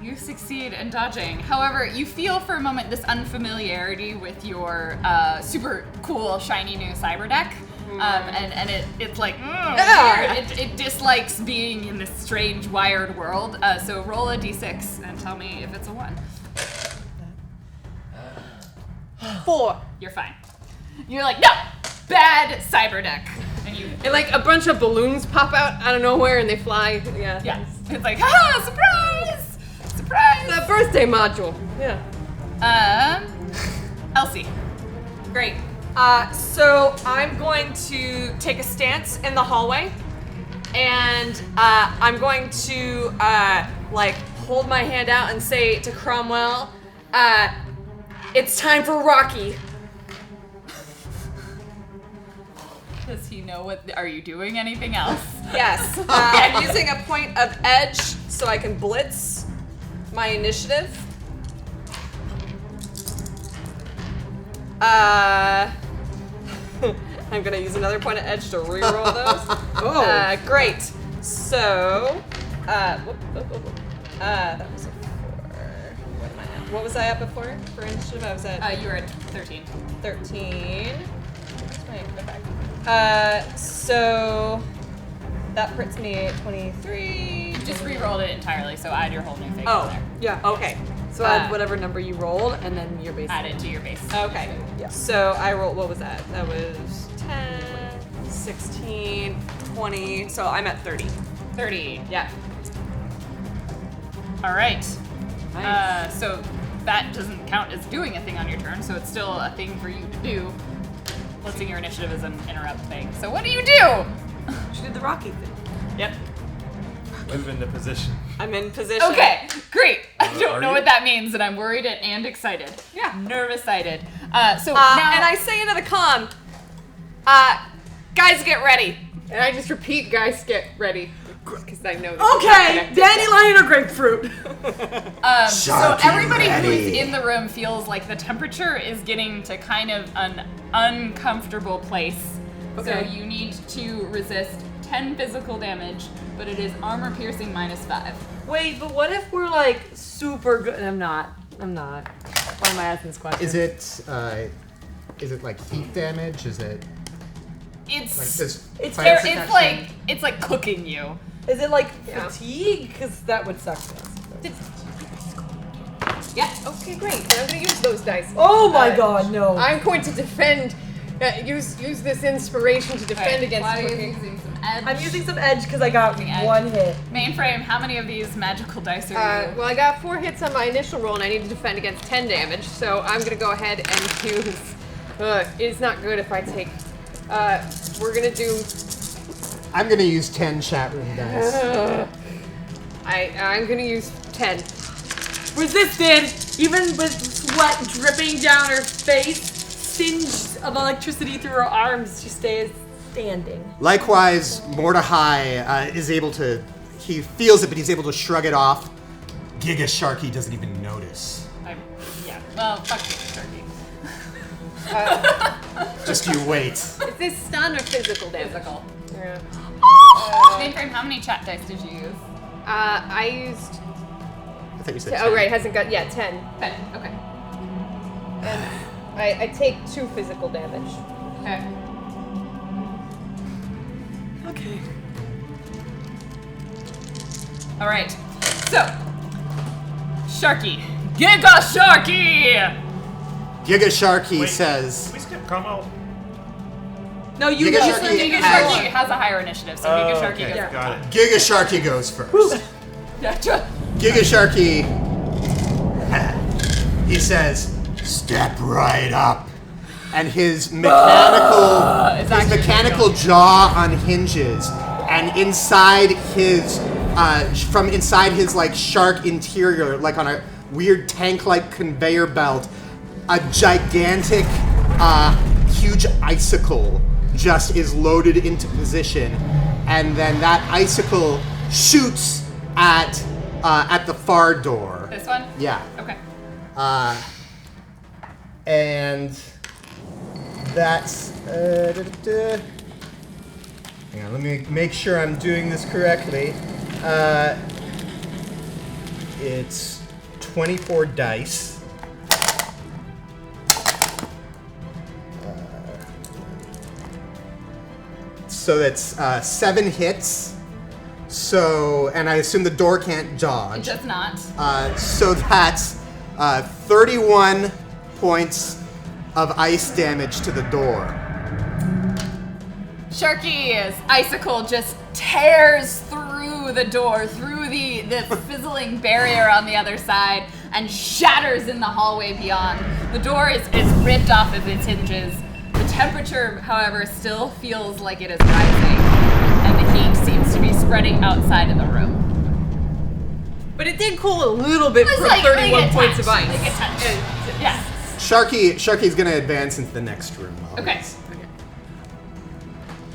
You succeed in dodging. However, you feel for a moment this unfamiliarity with your super cool, shiny new cyber deck. And it's like, weird. It dislikes being in this strange, wired world. So roll a d6 and tell me if it's a 1. 4. You're fine. You're like, no! Bad cyber deck. And like a bunch of balloons pop out out of nowhere and they fly. Yeah. Yeah. It's like, ha! Surprise! Surprise! The birthday module. Yeah. Elsie. Great. So I'm going to take a stance in the hallway, and I'm going to hold my hand out and say to Cromwell, it's time for Rocky. Does he know what? Are you doing anything else? Yes. I'm using a point of edge so I can blitz my initiative. I'm gonna use another point of edge to reroll those. Oh. Great. So, that was a 4. What am I at? What was I at before for initiative? I was at. You were at 13. 13. So that puts me at 23. Just re-rolled it entirely, so add your whole new thing Oh, in there. yeah, okay. So add whatever number you rolled and then your base. Add it to your base. Okay. Yeah. So I rolled, what was that? That was 10, 16, 20. So I'm at 30. 30. Yeah. All right. Nice. So that doesn't count as doing a thing on your turn, so it's still a thing for you to do. Listing your initiative as an interrupt thing. So what do you do? She did the Rocky thing. Yep. Move into position. I'm in position. Okay, great. I Are don't know you? what that means, and I'm worried and excited. Yeah. Nervous-sided. So Now, now... and I say into the comm, guys, get ready. And I just repeat, guys, get ready. Because I know this Okay, dandelion or grapefruit? So everybody who's in the room feels like the temperature is getting to kind of an uncomfortable place. Okay. So you need to resist 10 physical damage, but it is armor piercing -5. Wait, but what if we're like super good? I'm not. Why am I asking this question? Is it like heat damage? Is it It's like this? It's fire fair- protection? it's like cooking you. Is it like fatigue? Because that would suck. Yeah, okay, great. Then I'm going to use those dice. Oh my god, no. I'm going to defend, use this inspiration to defend against cooking. Using some edge. I'm using some edge because I got one hit. Mainframe, how many of these magical dice are you? Well, I got 4 hits on my initial roll, and I need to defend against 10 damage, so I'm going to go ahead and use... it's not good if I take... we're going to do... I'm gonna use 10 chat room dice. I'm going to use 10. Resisted, even with sweat dripping down her face, singed of electricity through her arms, she stays standing. Likewise, Mordecai is able to. He feels it, but he's able to shrug it off. Giga Sharky doesn't even notice. Yeah, well, fuck you, Sharky. Just you wait. Is this stun or physical damage? Physical. Yeah. Mainframe, how many chat dice did you use? I used... I thought you said 10. Oh, right, hasn't got... Yeah, 10. 10, okay. And I take 2 physical damage. Okay. Okay. All right. So, Sharky, Giga Sharky. Giga Sharky Wait, says. We skip Como. No, you Giga guys. Sharky Giga has- Sharky has a higher initiative, so Giga Sharky okay, goes. got it. Giga Sharky goes first. Gotcha. Giga Sharky. He says, "Step right up," and his mechanical jaw unhinges, and inside his from inside his like shark interior, like on a weird tank-like conveyor belt, a gigantic, huge icicle just is loaded into position, and then that icicle shoots at the far door. This one? Yeah. Okay. And that's. Hang on, let me make sure I'm doing this correctly. It's 24 dice. So that's 7 hits. So, and I assume the door can't dodge. It does not. So that's 31 points of ice damage to the door. Sharky's icicle just tears through the door, through the fizzling barrier on the other side, and shatters in the hallway beyond. The door is ripped off of its hinges. The temperature, however, still feels like it is rising, and the heat seems to be spreading outside of the room. But it did cool a little bit It's from like 31 a points of touch, ice. like a touch. Yeah. Sharky's gonna advance into the next room. Okay.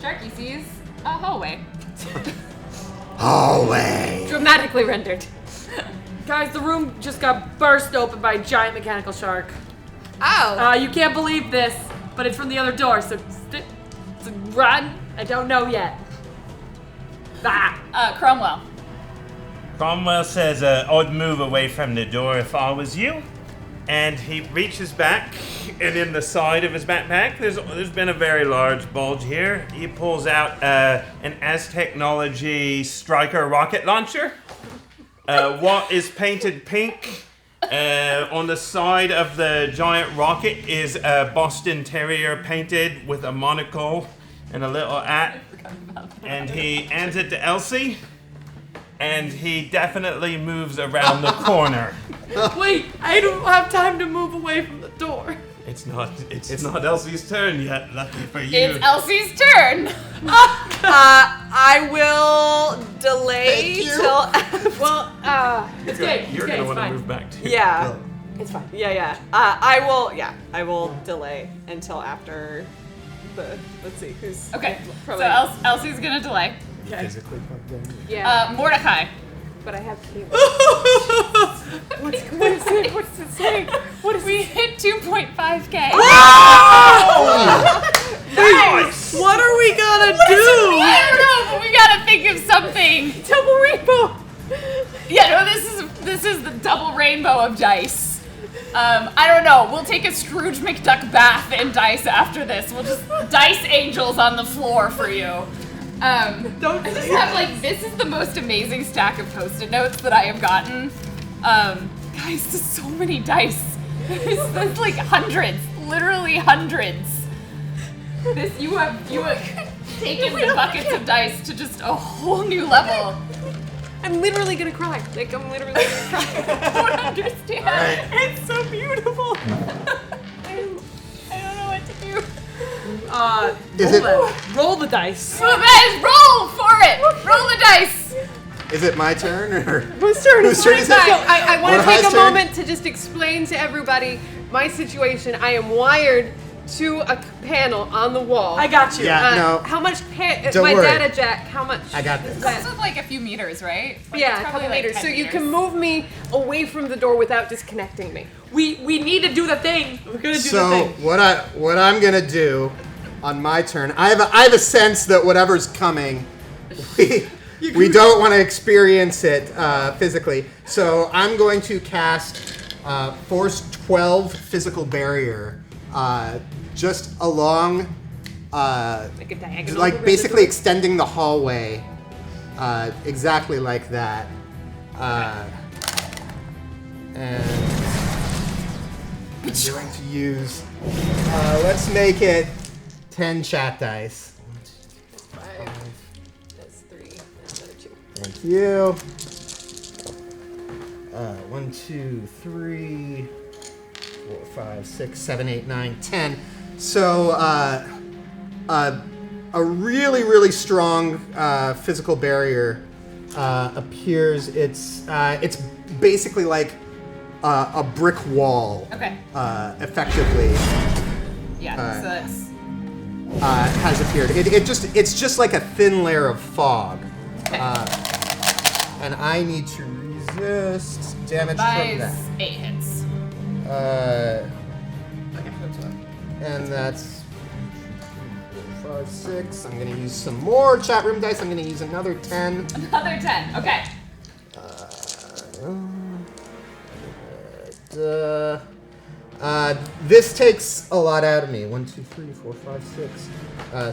Sharky sees a hallway. Hallway. Dramatically rendered. Guys, the room just got burst open by a giant mechanical shark. Oh. You can't believe this, but it's from the other door, so run. I don't know yet. Cromwell. Cromwell says, I'd move away from the door if I was you. And he reaches back, and in the side of his backpack, there's been a very large bulge here. He pulls out an Aztechnology Striker rocket launcher. What is painted pink on the side of the giant rocket is a Boston Terrier painted with a monocle and a little hat. And he hands it to Elsie. And he definitely moves around the corner. Wait, I don't have time to move away from the door. It's not Elsie's turn yet, lucky for you. It's Elsie's turn. I will delay till. Well, it's okay. You're gonna want to move back too. Yeah. It's fine. Yeah. I will delay until after the. Let's see who's. Okay. Probably. So Elsie's gonna delay. Physically plugged in. Yeah. Mordecai. But I have cable. What's it say? What is we hit 2.5K. Nice. What are we gonna do? I don't know, but we gotta think of something. Double rainbow. Yeah, no, this is the double rainbow of dice. I don't know. We'll take a Scrooge McDuck bath in dice after this. We'll just dice angels on the floor for you. I just have this is the most amazing stack of Post-it notes that I have gotten. Guys, there's so many dice. There's like hundreds, literally hundreds. You have taken the buckets of dice to just a whole new level. I'm literally gonna cry. I'm literally gonna cry. I don't understand. Right. It's so beautiful. I don't know what to do. Roll the dice. Well, guys, roll for it. Roll the dice. Is it my turn or Whose turn is it? it? I want to take a turn? moment to just explain to everybody my situation. I am wired to a panel on the wall. I got you. Yeah, no. How much? Don't My worry. data jack. How much? I got this. This is like a few meters, right? Like, Yeah, it's a probably couple like meters. 10 So you meters. can move me away from the door without disconnecting me. We need to do the thing. We're gonna do the So thing. what I'm gonna do on my turn, I have a sense that whatever's coming, we don't want to experience it physically. So I'm going to cast Force 12 Physical Barrier just along, Like a diagonal. like basically extending the hallway, exactly like that. And I'm going to use, let's make it 10 chat dice. 5. That's 3. That's another 2. Thank you. 1, 2, 3, 4, 5, 6, 7, 8, 9, 10. So, a really, really strong physical barrier appears. It's basically like a brick wall. Okay. Effectively. Yeah. So that's. Has appeared. It's just like a thin layer of fog. Okay. And I need to resist damage from Buys that. 8 hits. And that's 4, 5, 6. I'm gonna use some more chat room dice. I'm gonna use another 10. Another 10. Okay. This takes a lot out of me. 1, 2, 3, 4, 5, 6,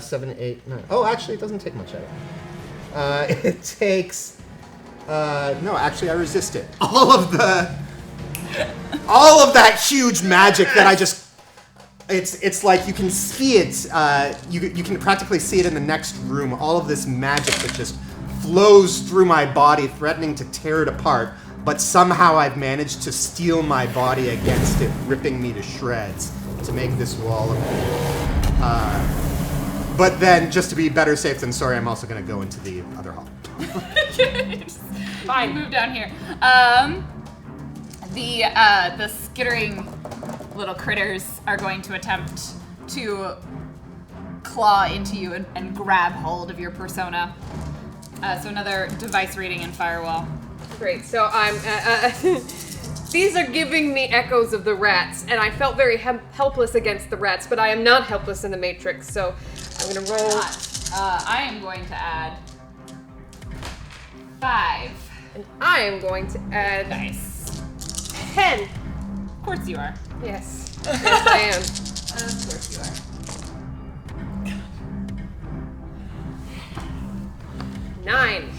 7, 8, 9. Oh, actually, it doesn't take much out of me. It takes. No, actually, I resist it. All of that huge magic that I just. It's like you can see it. You can practically see it in the next room. All of this magic that just flows through my body, threatening to tear it apart. But somehow I've managed to steel my body against it, ripping me to shreds to make this wall appear. But then, just to be better safe than sorry, I'm also going to go into the other hall. Fine. Move down here. The skittering little critters are going to attempt to claw into you and grab hold of your persona. So another device reading and firewall. Great. So I'm. These are giving me echoes of the rats, and I felt very helpless against the rats, but I am not helpless in the Matrix. So I'm gonna roll. I am going to add 5. And I am going to add Nice. 10. Of course you are. Yes. Yes, I am. Of course you are. 9.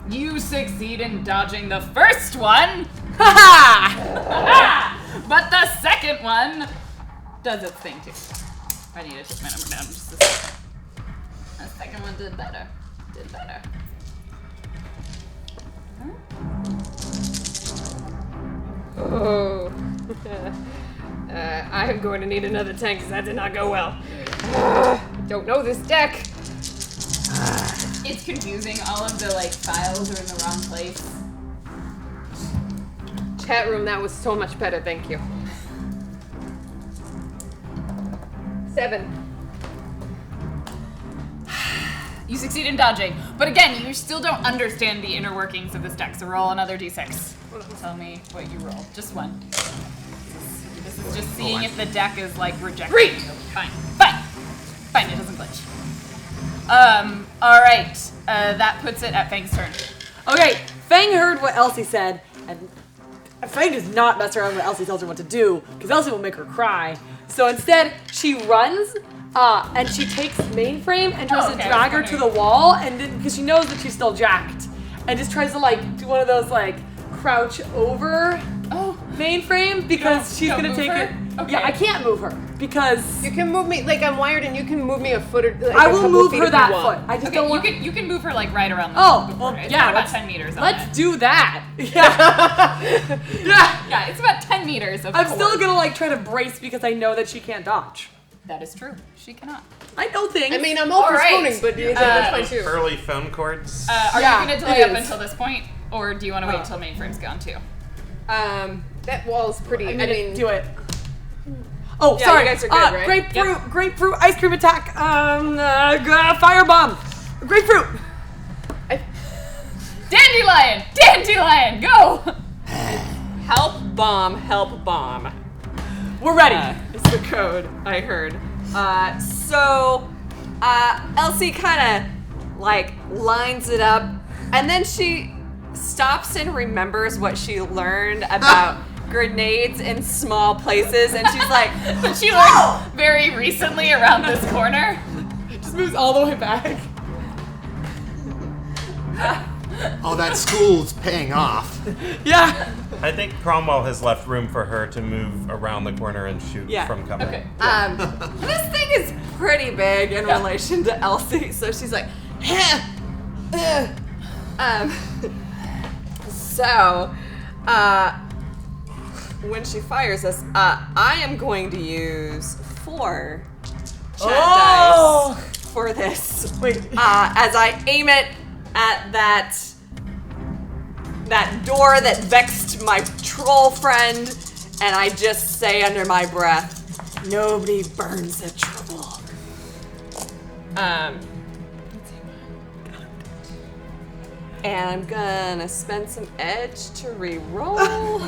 You succeed in dodging the first one. But the second one does its thing too. I need to take my number down just a second. The second one did better. Did better. Oh. I'm going to need another 10 because that did not go well. Don't know this deck. It's confusing. All of the files are in the wrong place. Chat room, that was so much better. Thank you. 7. You succeed in dodging, but again, you still don't understand the inner workings of this deck. So roll another d6. Tell me what you roll. Just one. This is just seeing if the deck is rejecting. Great. You. Fine. It doesn't glitch. All right. That puts it at Fang's turn. Okay, Fang heard what Elsie said, and Fang does not mess around when Elsie tells her what to do, because Elsie will make her cry. So instead, she runs, and she takes Mainframe and tries to drag her to the wall, and because she knows that she's still jacked, and just tries to do one of those crouch over Mainframe because she's gonna take it. Okay. Yeah, I can't move her because you can move me I'm wired, and you can move me a foot or. I will move her that foot. I just don't want. You can move her right around the. Well, it's yeah, about 10 meters. Let's do that. Yeah. Yeah, it's about 10 meters. I'm still gonna try to brace because I know that she can't dodge. That is true. She cannot. I know things. I mean, I'm all for spooning, but that's fine too. Early phone cords. Are you going to delay up until this point, or do you want to wait until Mainframe's gone too? That wall's pretty. I mean, do it. Oh, yeah, sorry. You guys are good, right? Grapefruit, ice cream attack, firebomb, grapefruit. Dandelion, go! Help bomb. We're ready. It's the code I heard. So Elsie kind of lines it up, and then she stops and remembers what she learned about grenades in small places, and she's like, she learned very recently around this corner. Just moves all the way back. Oh, that school's paying off. Yeah. I think Cromwell has left room for her to move around the corner and shoot from cover. Okay. This thing is pretty big in relation to Elsie, so she's like, so, when she fires us, I am going to use 4 chat dice for this. Wait. As I aim it at that door that vexed my troll friend, and I just say under my breath, nobody burns a troll. And I'm gonna spend some edge to re-roll.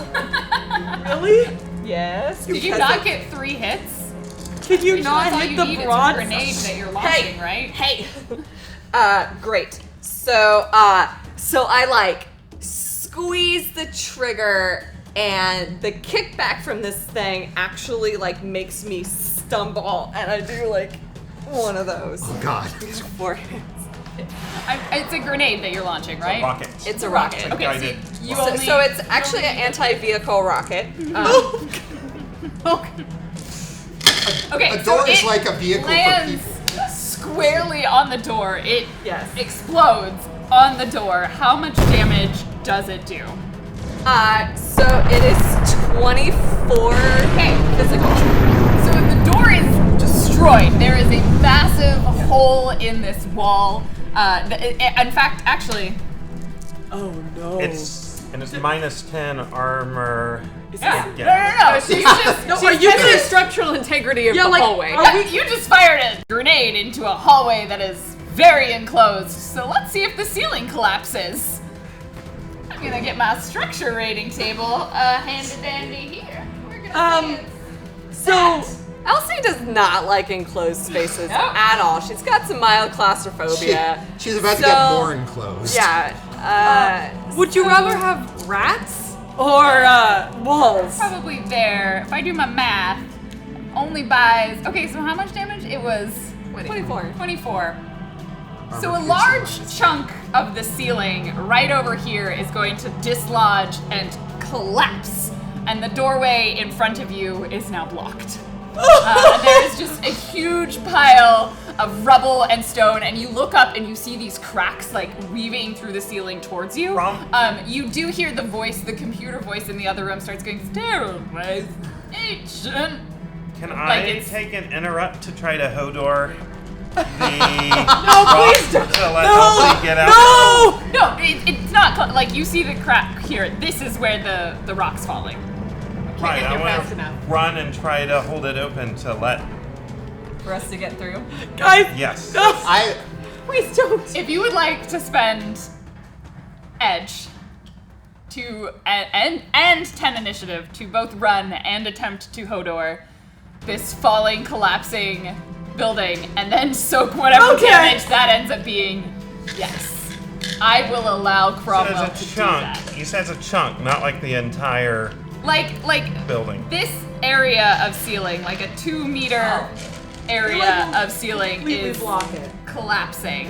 Really? Yes. Did you not get 3 hits? Could you not hit the broad grenade that you're launching, right? Hey. Great. So I squeeze the trigger, and the kickback from this thing actually makes me stumble, and I do one of those. Oh God. 4 hits. It's a grenade that you're launching, right? It's a rocket. Okay, so it's actually an anti-vehicle rocket. Okay, A door so is it like a vehicle for lands people. squarely on the door. It explodes on the door. How much damage does it do? So it is 24 physical. So if the door is destroyed, there is a massive hole in this wall. In fact, actually, Oh no. It's minus 10 armor. yeah. No. She's just No, she's are you testing gonna- the structural integrity of Yeah, the like, hallway. are Yeah, you just fired a grenade into a hallway that is very enclosed. So let's see if the ceiling collapses. I'm gonna get my structure rating table handy dandy here. We're gonna say it's So Elsie does not like enclosed spaces Nope. at all. She's got some mild claustrophobia. She's about to So- get more enclosed. Yeah. Would you rather have rats or walls? probably there. If I do my math, only buys. Okay, so how much damage? It was 24. 24. So a large chunk of the ceiling right over here is going to dislodge and collapse, and the doorway in front of you is now blocked. There is just a huge pile of rubble and stone, and you look up and you see these cracks like weaving through the ceiling towards you. You do hear the voice, the computer voice in the other room starts going, sterilization. Can Like I it's- take an interrupt to try to Hodor the No, please don't. to let Elsie get out? No, it's not like you see the crack here. This is where the rock's falling. Right, I You're want fast to enough. run and try to hold it open to let. For us to get through. Guys, Yes. Please don't. If you would like to spend edge to and 10 initiative to both run and attempt to Hodor this falling, collapsing building, and then soak whatever Okay. damage that ends up being, yes. I will allow Cromwell Says to a do chunk. that. He says a chunk, not like the entire Like building. this area of ceiling, like a 2-meter area of ceiling completely is block it. collapsing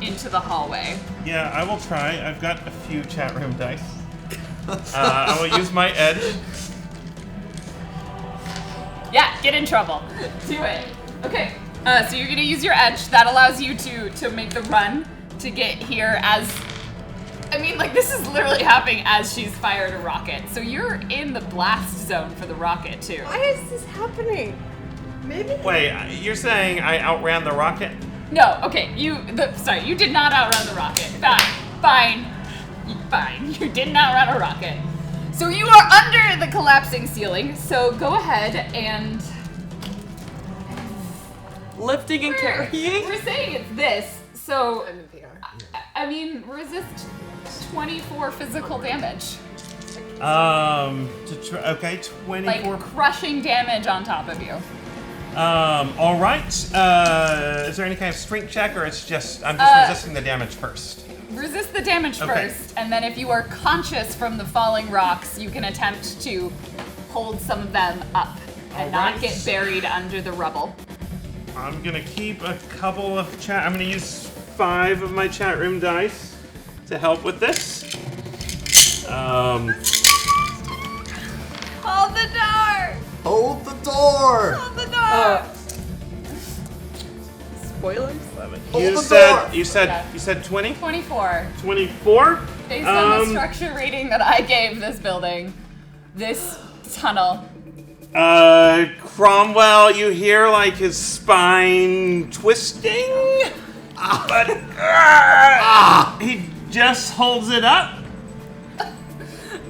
into the hallway. Yeah, I will try. I've got a few chat room dice. I will use my edge. Yeah, get in trouble. Do it. Okay. So you're gonna use your edge. That allows you to make the run to get here as. I mean, like this is literally happening as she's fired a rocket. So you're in the blast zone for the rocket too. Why is this happening? Maybe. Wait, you're saying I outran the rocket? No. Okay. You did not outrun the rocket. Fine. You didn't outrun a rocket. So you are under the collapsing ceiling. So go ahead and. Lifting and carrying? We're saying it's this. So. I mean, resist 24 physical damage. Okay, 24. Like crushing damage on top of you. All right. Is there any kind of strength check, or it's just I'm just resisting the damage first? Resist the damage Okay. first, and then if you are conscious from the falling rocks, you can attempt to hold some of them up and not Alright. get buried under the rubble. I'm gonna keep a couple of chat. I'm gonna use 5 of my chat room dice to help with this. Hold the door! Hold the door! Hold the door! Spoilers? You said 20? 24. 24? Based on the structure rating that I gave this building, this tunnel. Cromwell, you hear like his spine twisting, but he just holds it up.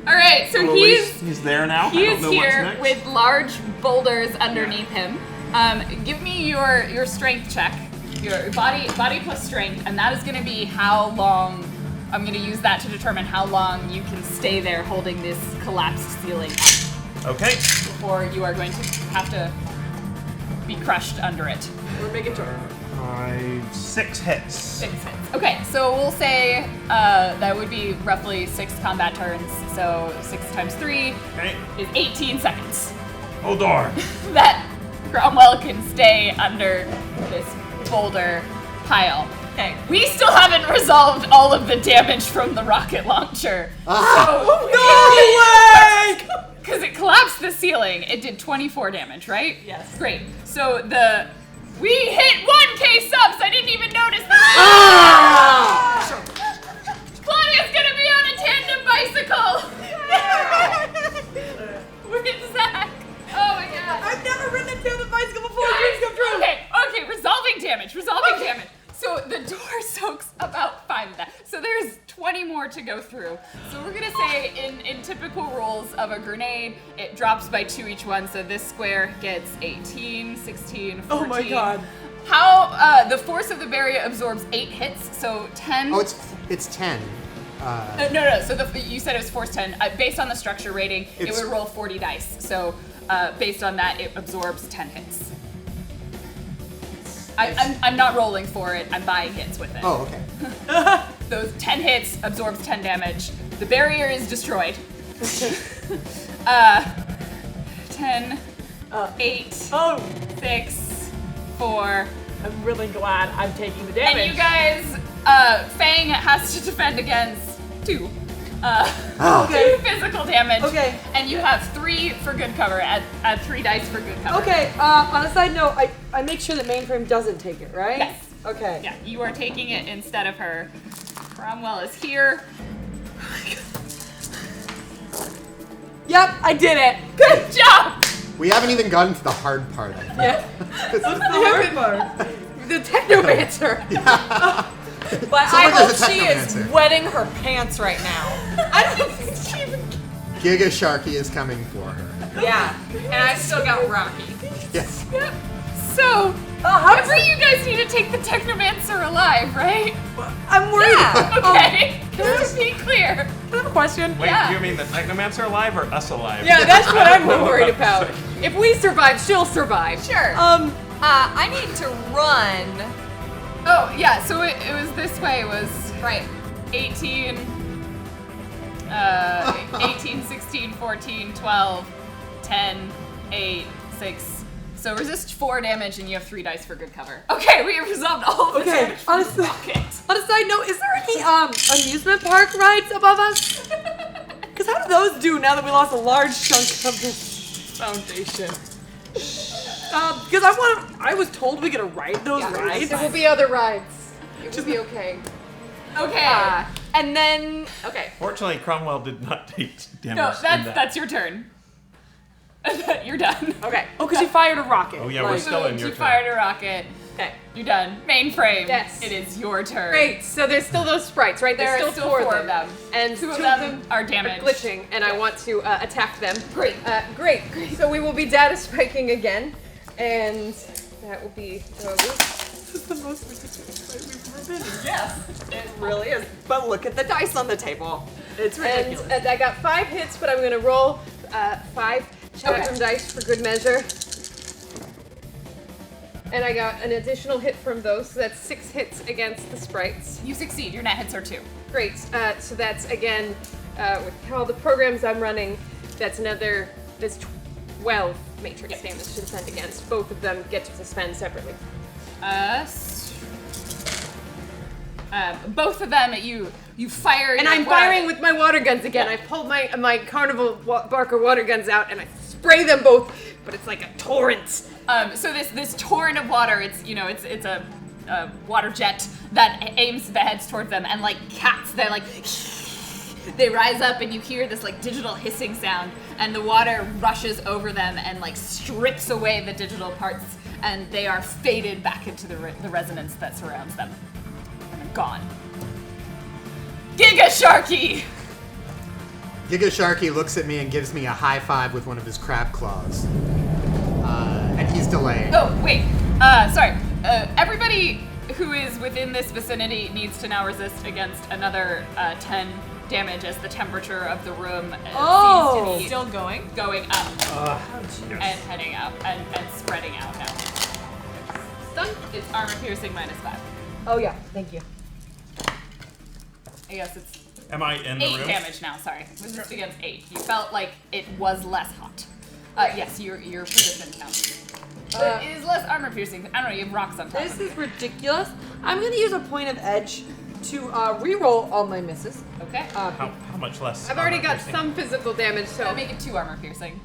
All right, so Well, he's there now. I He don't is know what's here next. with large boulders underneath him. Give me your strength check, your body plus strength, and that is going to be how long. I'm going to use that to determine how long you can stay there holding this collapsed ceiling up. Okay. Before you are going to have to be crushed under it. We're making sure. 6 hits. 6 hits. Okay, so we'll say that would be roughly 6 combat turns. So 6 times 3 is 18 seconds. Hold on. That Cromwell can stay under this boulder pile. Okay. We still haven't resolved all of the damage from the rocket launcher. No way! Because it collapsed the ceiling. It did 24 damage, right? Yes. Great. So we hit 1K subs. I didn't even notice that. Claudia's gonna be on a tandem bicycle. Where's Zach? Oh my god. I've never ridden a tandem bicycle before. Dreams come true. Okay, resolving damage. So the doors more to go through. So we're gonna say in typical rolls of a grenade, it drops by 2 each one. So this square gets 18, 16, 14. Oh my god. How the force of the barrier absorbs 8 hits, so 10. Oh, it's 10. No. So you said it was force 10. Based on the structure rating, it would roll 40 dice. So based on that, it absorbs 10 hits. I'm not rolling for it. I'm buying hits with it. Oh, okay. Those 10 hits absorbs 10 damage. The barrier is destroyed. 10, 8, 6, 4. I'm really glad I'm taking the damage. And you guys, Fang has to defend against 2. 2 physical damage. Okay. And you have 3 for good cover. Add 3 dice for good cover. Okay, on a side note, I make sure that mainframe doesn't take it, right? Yes. Okay. Yeah, you are taking it instead of her. Cromwell is here. Yep, I did it. Good job! We haven't even gotten to the hard part. I think. Yeah. What's the hard part? The technomancer. But Someone I hope does a she is technomancer. wetting her pants right now. I don't think she even... Giga Sharky is coming for her. Yeah, and I've still got Rocky. Yes. Yep. So, remember you guys need to take the technomancer alive, right? I'm worried. Yeah. Okay. Just be clear. I have a question. Wait, Yeah. do you mean the technomancer alive or us alive? Yeah, that's what I'm worried about. If we survive, she'll survive. Sure. I need to run. Oh, yeah, so it was this way. It was, 18, 16, 14, 12, 10, 8, 6. So resist 4 damage and you have 3 dice for good cover. Okay, we have resolved all of the Okay, damage. on a side note, is there any amusement park rides above us? Because how do those do now that we lost a large chunk of this foundation? Because I was told we could ride those rides. There will be other rides. It will be okay. Okay. And then, okay. Fortunately, Cromwell did not take damage. No, in that. that's your turn. You're done. Okay. Oh, because you fired a rocket. Oh yeah, we're still in your You turn. fired a rocket. Okay. You're done. Mainframe. Yes. It is your turn. Great. So there's still those sprites, right? There are There's still 4 4 of them. And 2 of them are damaged. glitching, and I want to attack them. Great. Great. So we will be data spiking again, and that will be This is the most ridiculous fight we've ever been in. Yes, it really is. But look at the dice on the table. It's ridiculous. And I got 5 hits, but I'm gonna roll 5 Shadowrun dice for good measure. And I got an additional hit from those, so that's 6 hits against the sprites. You succeed. Your net hits are 2. Great. So that's again, with all the programs I'm running, that's 12 matrix damage to defend against. Both of them get to suspend separately. Both of them, you fire. And your I'm firing with my water guns again. I pulled my Carnival Barker water guns out and I spray them both, but it's like a torrent. So this torrent of water, it's a water jet that aims the heads towards them, and like cats, they're like they rise up, and you hear this like digital hissing sound, and the water rushes over them and like strips away the digital parts, and they are faded back into the resonance that surrounds them, and they're gone. Giga Sharky! Giga Sharky looks at me and gives me a high five with one of his crab claws. And he's delaying. Oh, wait. Sorry. Everybody who is within this vicinity needs to now resist against another 10 damage as the temperature of the room seems to be still going up and heading up and spreading out now. Stun. It's armor piercing -5. Oh yeah, thank you. I guess it's Am I in the 8 room? damage now. Sorry, resist against 8. You felt like it was less hot. Yes, your position counts. But it is less armor piercing. I don't know. You have rocks on top. This is ridiculous. I'm gonna use a point of edge to re-roll all my misses. Okay. How much less? I've already armor got piercing? some physical damage, so I'll make it 2 armor piercing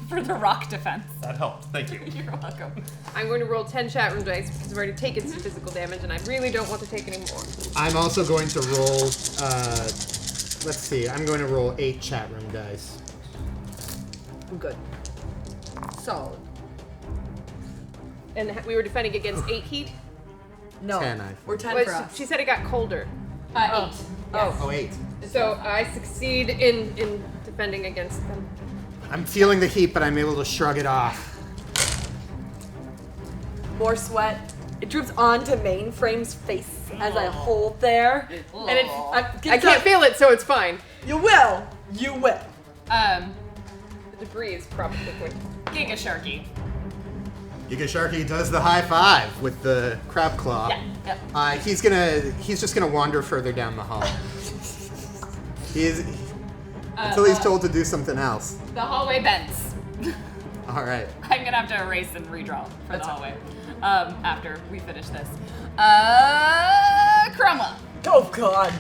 for the rock defense. That helped. Thank you. You're welcome. I'm going to roll 10 chat room dice because I've already taken some physical damage, and I really don't want to take any more. I'm also going to roll, let's see, I'm going to roll 8 chat room dice. I'm good. Solid. And we were defending against 8 heat? No. 10, I think. We're 10 Well, for us. she said it got colder. 8. Oh. Oh, 8. So I succeed in defending against them. I'm feeling the heat, but I'm able to shrug it off. More sweat. It droops onto Mainframe's face as I hold there. And it's I can't feel it, so it's fine. You will. You will. The debris is probably going to Giga Sharky. Giga Sharky does the high five with the crab claw. Yeah. He's just gonna wander further down the hall. Until he's told to do something else. The hallway bends. All right. I'm gonna have to erase and redraw for the hallway after we finish this. Cromwell. Oh God.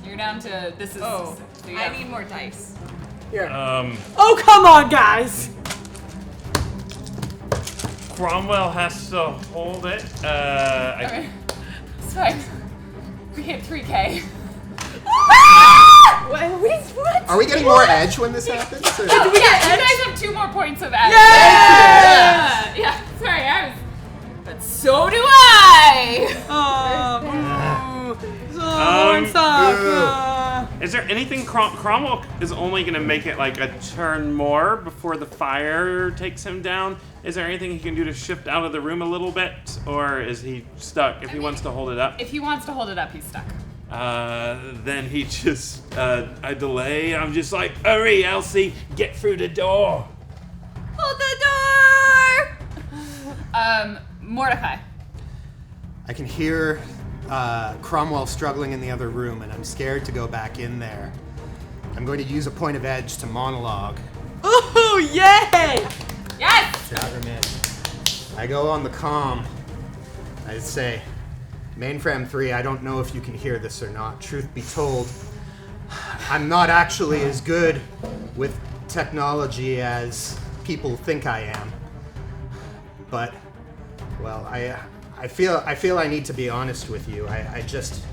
You're down to this is. Oh, so you I have- need more dice. Here. Oh, come on, guys. Cromwell has to hold it. Okay. It's fine. We hit 3K. What? Are we getting more edge when this happens? Or? Oh, you guys have 2 more points of edge. Yeah. Sorry, but so do I. Is there anything Cromwell is only going to make it like a turn more before the fire takes him down? Is there anything he can do to shift out of the room a little bit, or is he stuck? If he wants to hold it up, If he wants to hold it up, he's stuck. then he just I delay. I'm just like, hurry, Elsie, get through the door. Hold the door. Mordecai. I can hear Cromwell struggling in the other room, and I'm scared to go back in there. I'm going to use a point of edge to monologue. Ooh, yay! Yes! I go on the comm. I say, Mainframe 3, I don't know if you can hear this or not. Truth be told, I'm not actually as good with technology as people think I am. But, well, I feel I need to be honest with you. I just,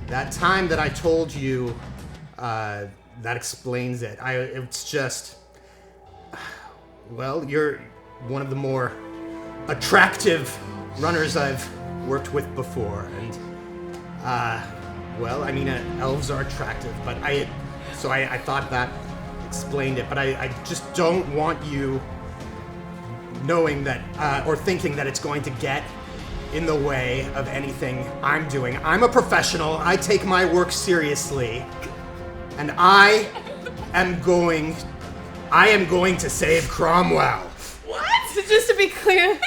that time that I told you, that explains it. It's just, well, you're one of the more attractive runners I've worked with before, and well, I mean, elves are attractive, but I thought that explained it. But I just don't want you knowing that or thinking that it's going to get in the way of anything I'm doing. I'm a professional. I take my work seriously, and I am going to save Cromwell. What? So just to be clear,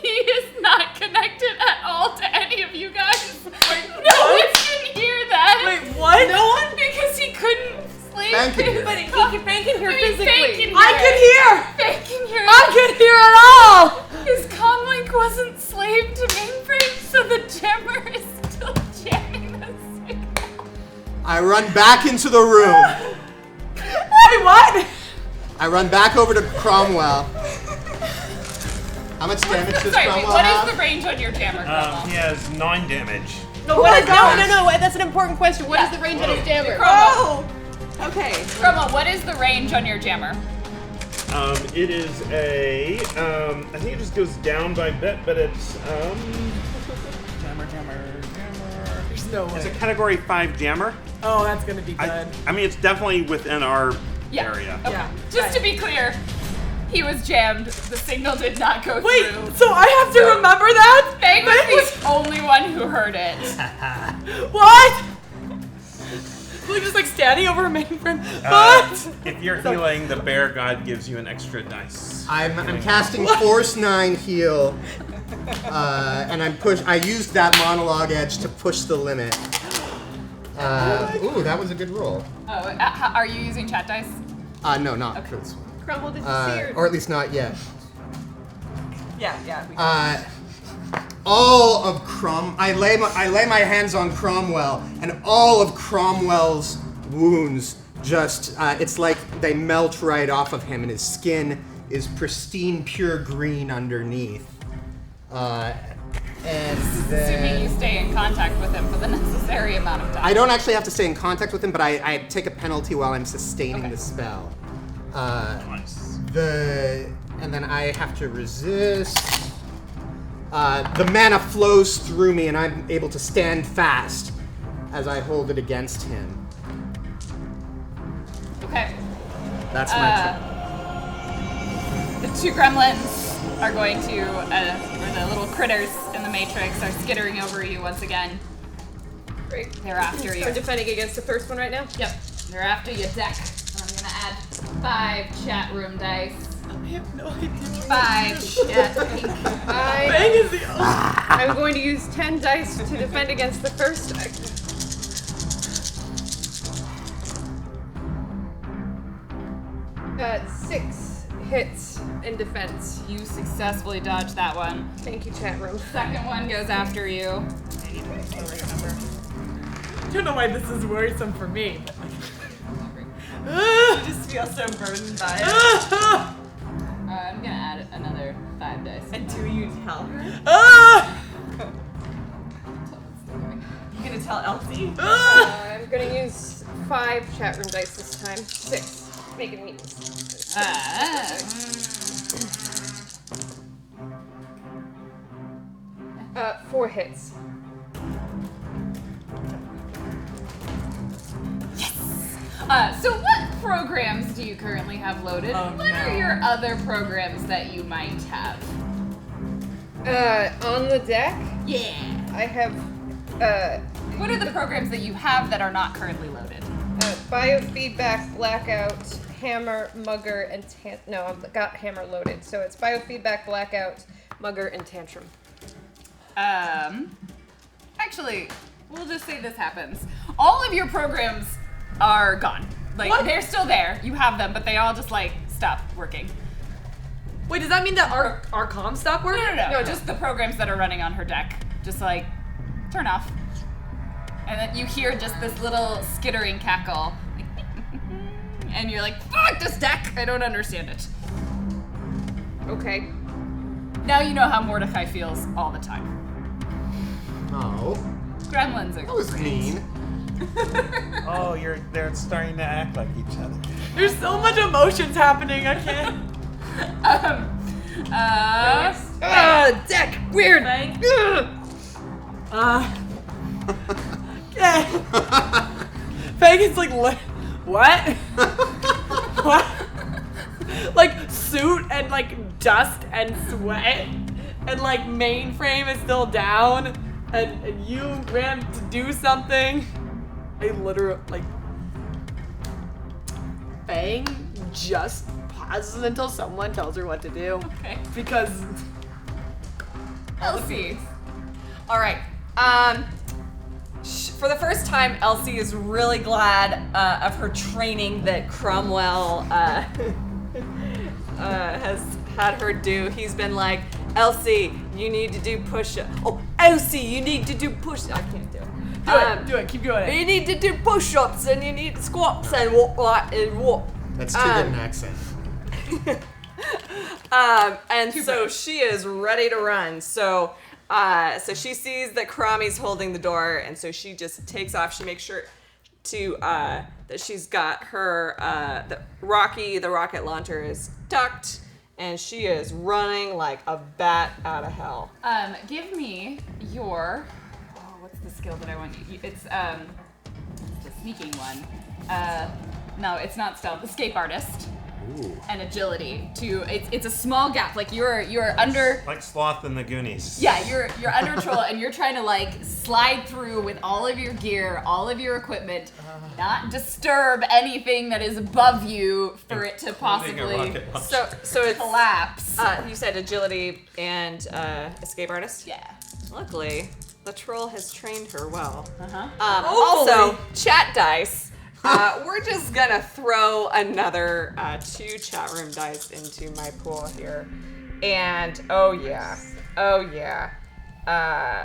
He is not connected at all to any of you guys. No one can hear that. Wait, what? No one? Because he couldn't sleep. Fan can hear. but Fan can hear physically. I could hear! Fan can hear. I could hear it all! His comlink wasn't slaved to mainframe, so the jammer is still jamming the signal. I run back into the room. Wait, what? I run back over to Cromwell. How much damage does Sorry, wait, Cromwell what have? is the range on your jammer, Cromwell? He has 9 damage. No, that's an important question. What is the range on his jammer? Cromwell, Okay. Cromwell, what is the range on your jammer? It is a I think it just goes down by a bit, but it's jammer. There's no way. It's a category 5 jammer. Oh, that's gonna be good. I mean, it's definitely within our area. Okay. Yeah. Just to be clear, he was jammed. The signal did not go Wait, through. so I have to remember that? Fang was the only one who heard it. What? We're just like standing over a mainframe. What? If you're healing, the bear god gives you an extra dice. I'm casting Force 9 heal, and I used that monologue edge to push the limit. Ooh, that was a good roll. Oh, are you using chat dice? No, not for this one. Crumble, did you see her? Or at least not yet. Yeah. All of I lay my hands on Cromwell, and all of Cromwell's wounds just, it's like they melt right off of him, and his skin is pristine, pure green underneath. And then, Assuming you stay in contact with him for the necessary amount of time. I don't actually have to stay in contact with him, but I take a penalty while I'm sustaining the spell. Nice. And then I have to resist. The mana flows through me, and I'm able to stand fast as I hold it against him. Okay. That's my trick. The two gremlins are going to, or the little critters in the Matrix are skittering over you once again. Great. They're after you. I'm defending against the first one right now? Yep. They're after your deck. I'm gonna add 5 chat room dice. I have no idea. 5 chat pink. Bang is the I'm going to use 10 dice to defend against the first deck. 6 hits in defense. You successfully dodged that one. Thank you, chat room. Second one goes after you. I don't know why this is worrisome for me. I just feel so burdened by it. I'm gonna add another 5 dice. And do you tell her? You gonna tell Elsie? I'm gonna use 5 chat room dice this time. 6. Making me. 4 hits. So what programs do you currently have loaded? What are your other programs that you might have? On the deck? Yeah. I have, What are the programs that you have that are not currently loaded? biofeedback, blackout, hammer, mugger, and no, I've got hammer loaded. So it's biofeedback, blackout, mugger, and tantrum. Actually, we'll just say this happens. All of your programs are gone. Like, they're still there. You have them, but they all just, like, stop working. Wait, does that mean that our comms stop working? No, just the programs that are running on her deck. Just, like, turn off. And then you hear just this little skittering cackle. And you're like, fuck this deck! I don't understand it. Okay. Now you know how Mordecai feels all the time. Oh. Gremlins are That was great. mean. Oh, they're starting to act like each other. There's so much emotions happening, I can't. Deck! Weird! Megan's like, what? What? Like suit and like dust and sweat and like mainframe is still down and you ran to do something. I literally like Bang just pauses until someone tells her what to do. Okay. Because Elsie. All right. For the first time, Elsie is really glad of her training that Cromwell has had her do. He's been like, Elsie, you need to do push-ups. Oh, Elsie, you need to do push-ups. I can't do it. do it, keep doing it. You need to do push-ups and you need squats and walk. That's too good an accent. And so she is ready to run. So she sees that Karami's holding the door, and so she just takes off. She makes sure to that she's got her the rocket launcher is tucked, and she is running like a bat out of hell. Give me your. What's the skill that I want you? It's the sneaking one. No, it's not stealth. Escape artist. Ooh. And agility. It's a small gap. Like you're under. Like Sloth in the Goonies. Yeah, you're under a troll and you're trying to like slide through with all of your gear, all of your equipment, not disturb anything that is above you for it to possibly So it's collapse. You said agility and escape artist? Yeah. Luckily, the troll has trained her well. Uh-huh. Also, chat dice. We're just gonna throw another 2 chat room dice into my pool here. And oh yeah.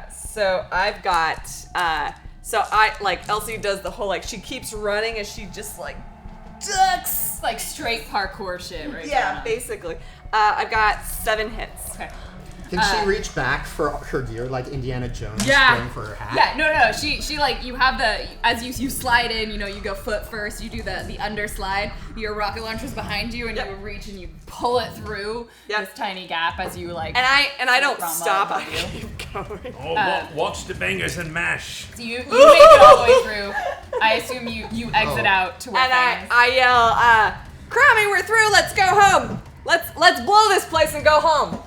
So I've got so I like Elsie does the whole like she keeps running and she just like ducks like straight parkour shit, right? Yeah, basically. I've got 7 hits. Okay. Can she reach back for her gear like Indiana Jones going for her hat? Yeah, no. She like, you have as you slide in, you go foot first, you do the underslide, your rocket launcher's behind you, and you reach and you pull it through this tiny gap as you like. And I don't stop. I keep going. Oh, watch the bangers and mash. So you make it all the way through. I assume you exit out to where I yell, Crommy, we're through. Let's go home. Let's blow this place and go home.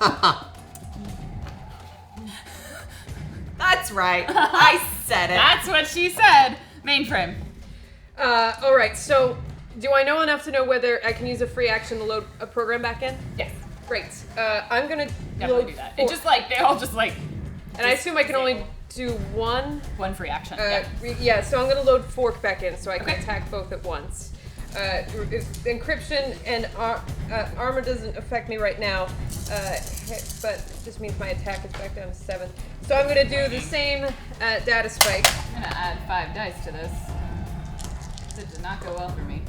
That's right. I said it. That's what she said. Mainframe. All right. So, do I know enough to know whether I can use a free action to load a program back in? Yes. Great. I'm gonna definitely do that. It just like they all just like. And I assume I can only do one free action. Yeah. So I'm gonna load Fork back in so I can attack both at once. Encryption and armor doesn't affect me right now, but it just means my attack is back down to 7. So I'm going to do the same data spike. I'm going to add 5 dice to this. It did not go well for me.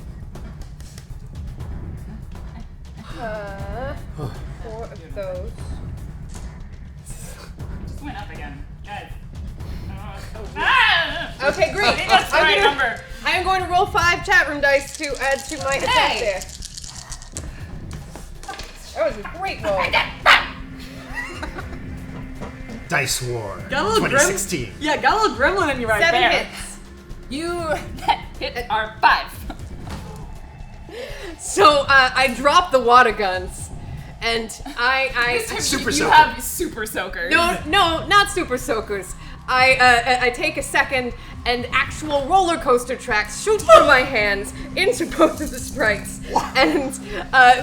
4 of those. Just went up again. Guys. Okay, great. That's the right number. I am going to roll 5 chat room dice to add to my attack there. That was a great roll. Dice War Got a little 2016. Yeah, got a little gremlin in you right 7 there. hits. You hit are 5. So I drop the water guns, and I Super soaker. You have super soakers. No, not super soakers. I take a second, and actual roller coaster tracks shoot through my hands into both of the sprites, and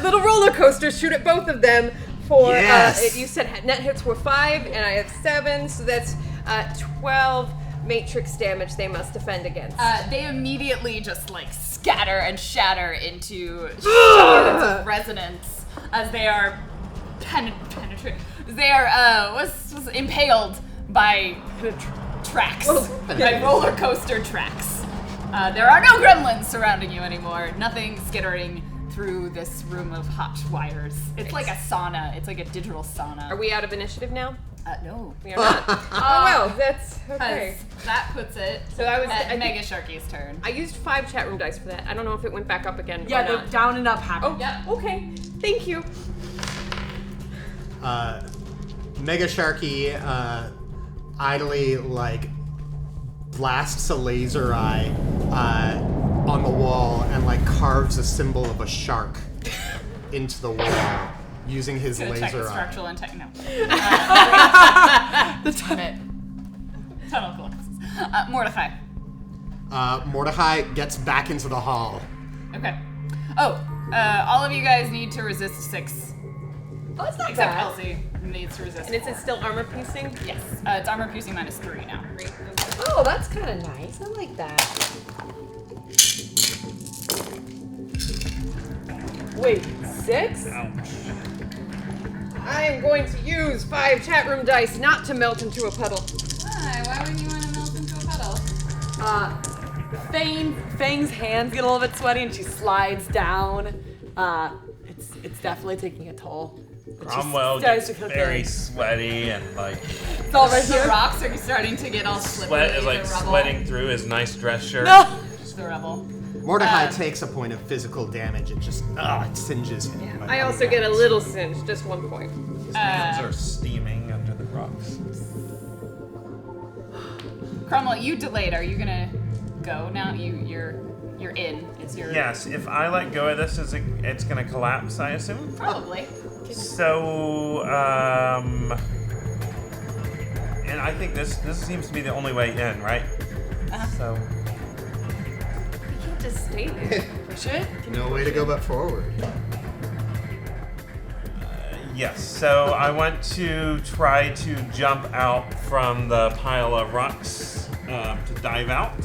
little roller coasters shoot at both of them. For you said net hits were 5, and I have 7, so that's 12 matrix damage they must defend against. They immediately just like scatter and shatter into shards of resonance as they are penetrated. They are was impaled by tracks, by roller coaster tracks. There are no gremlins surrounding you anymore. Nothing skittering through this room of hot wires. It's like a sauna. It's like a digital sauna. Are we out of initiative now? No. We are not. Oh, well, that's okay. That puts it so that was at Mega Sharky's turn. I used 5 chat room dice for that. I don't know if it went back up again. Yeah, or the not. down and up happened. Oh, yeah. Okay. Thank you. Mega Sharky idly like blasts a laser eye on the wall and like carves a symbol of a shark into the wall using his laser eye. Structural and techno. The tunnel collapses. Mordecai. Mordecai gets back into the hall. Okay. Oh, all of you guys need to resist 6. Oh, it's not Except bad. Elsie needs to resist. And is it still armor piercing? Yes. It's armor piercing -3 now. Oh, that's kind of nice. I like that. Wait, 6? I am going to use 5 chat room dice not to melt into a puddle. Why would you want to melt into a puddle? Fang's hands get a little bit sweaty and she slides down. It's definitely taking a toll. Cromwell gets very sweaty and like It's all right The here. rocks are starting to get all slippery. sweat is like the rubble. sweating through his nice dress shirt. No! Just the rubble. Mordecai takes a point of physical damage. It just it singes him. I also get a little singe, just 1 point. His hands are steaming under the rocks. Cromwell, you delayed. Are you gonna go now? You're in. It's your. Yes, if I let go of this, it's gonna collapse, I assume? Probably. So, and I think this seems to be the only way in, right? So. You can't just stay there. Push it? No way to go but forward. Yes, so I want to try to jump out from the pile of rocks to dive out.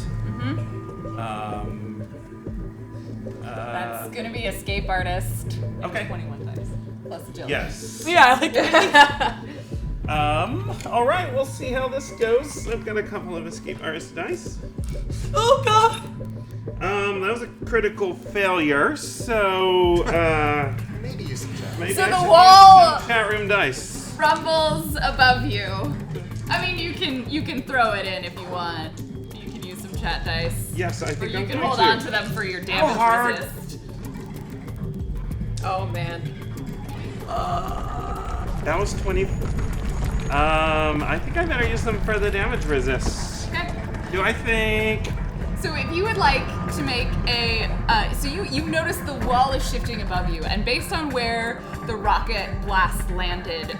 That's gonna be escape artist. Okay. 21 dice plus agility. Yes. Yeah, I like that. All right, we'll see how this goes. I've got a couple of escape artist dice. Oh god. That was a critical failure, so Maybe use some chat. maybe So I the should wall- use some chat room dice. rumbles above you. I mean, you can throw it in if you want. You can use some chat dice. Yes, I think or you I'm can going hold to. on to them for your damage hard. resist. Oh man. That was 20. I think I better use them for the damage resist. Okay. Do I think? So if you would like to make a, so you've noticed the wall is shifting above you, and based on where the rocket blast landed,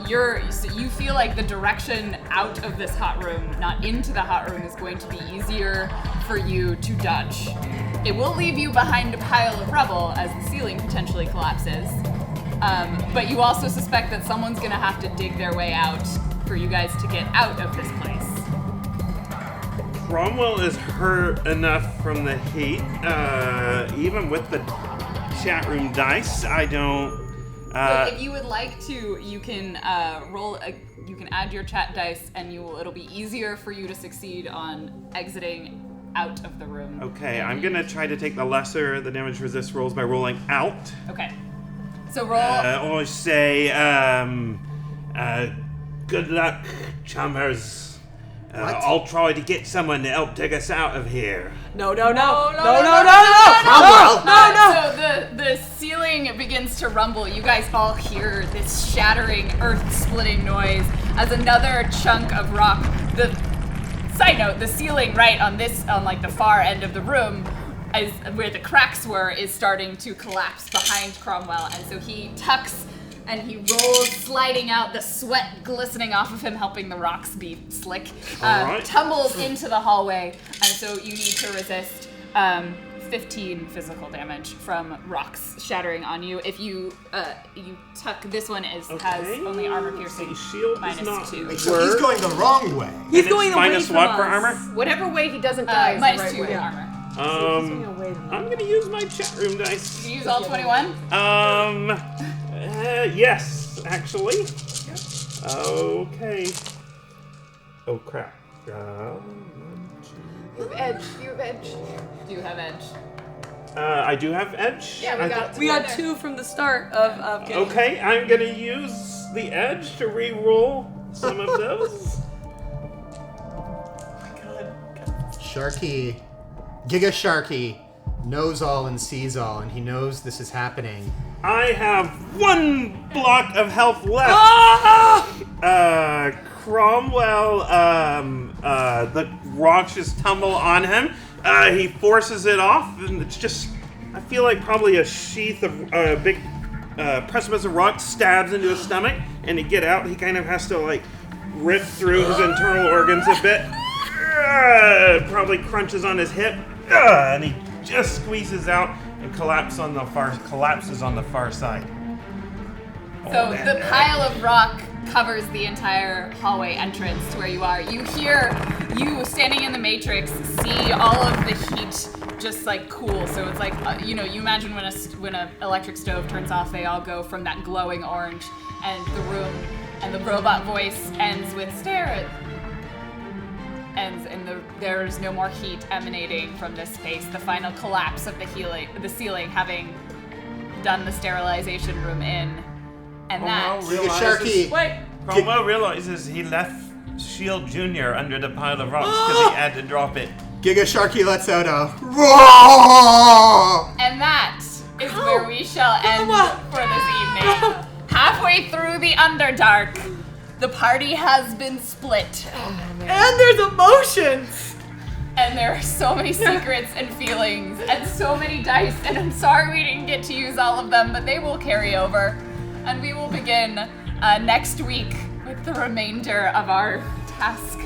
you feel like the direction out of this hot room, not into the hot room, is going to be easier for you to dodge. It will leave you behind a pile of rubble as the ceiling potentially collapses, but you also suspect that someone's gonna have to dig their way out for you guys to get out of this place. Cromwell is hurt enough from the heat, even with the chat room dice. I don't. So if you would like to, you can you can add your chat dice, and it'll be easier for you to succeed on exiting out of the room. Okay, I'm gonna try to take the lesser the damage resist rolls by rolling out. Okay. So roll. Or say, good luck, chummers. I'll try to get someone to help take us out of here. No. So the ceiling begins to rumble. You guys all hear this shattering, earth-splitting noise as another chunk of rock. The side note: the ceiling right on like the far end of the room, is where the cracks were, is starting to collapse behind Cromwell, and so he tucks. And he rolls, sliding out, the sweat glistening off of him, helping the rocks be slick. Right. Tumbles into the hallway, and so you need to resist 15 physical damage from rocks shattering on you. If you tuck, this one has only armor piercing. Shield minus is not 2. So he's going the wrong way. He's going away minus from what us. for armor? Whatever way he doesn't die is minus the right 2 way. armor. I'm gonna use my chat room dice. You use all 21? Yes, actually. Okay. Oh crap. You have edge. You have edge. Do you have edge? I do have edge. Yeah, we got 2 from the start of getting. Okay, I'm gonna use the edge to re-roll some of those. Sharky, Giga Sharky, knows all and sees all, and he knows this is happening. I have 1 block of health left. Cromwell, the rocks just tumble on him. He forces it off, and it's just, I feel like probably a sheath of big precipice of rock stabs into his stomach, and to get out, he kind of has to like rip through his internal organs a bit. Probably crunches on his hip, and he just squeezes out and collapses on the far side. So the pile of rock covers the entire hallway entrance to where you are. You hear, you standing in the Matrix, see all of the heat just like cool. So it's like, you imagine when a electric stove turns off, they all go from that glowing orange, and the room and the robot voice ends with there's no more heat emanating from this space. The final collapse of the ceiling having done the sterilization room in. And Cromwell realizes he left Shield Jr. under the pile of rocks because he had to drop it. Giga Sharky lets out a And that is where we shall end for this evening. Halfway through the Underdark, the party has been split. And there's emotions! And there are so many secrets and feelings and so many dice, and I'm sorry we didn't get to use all of them, but they will carry over. And we will begin next week with the remainder of our task.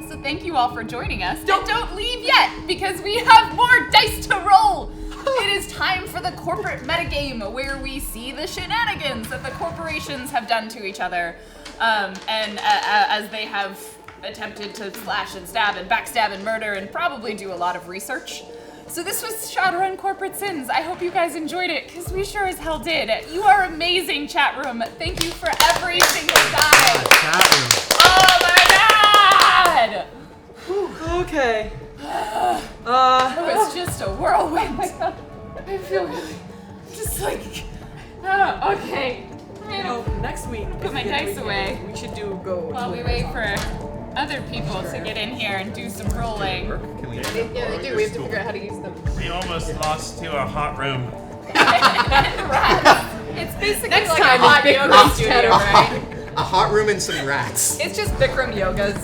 So thank you all for joining us. Don't leave yet, because we have more dice to roll. It is time for the corporate metagame, where we see the shenanigans that the corporations have done to each other, as they have attempted to slash and stab and backstab and murder and probably do a lot of research. So this was Shadowrun Corporate Sins. I hope you guys enjoyed it, because we sure as hell did. You are amazing, chat room. Thank you for every single time. Oh my god! Okay. It was just a whirlwind. Oh my god. I feel really just like, okay. Next sweet. Put my dice away. We should do go. While we wait for other people to get in here and do some rolling. Yeah, they do. We have to figure out how to use them. We almost lost to a hot room. It's basically Next like time a hot it's yoga studio, right? A hot room and some rats. It's just Bikram yogas.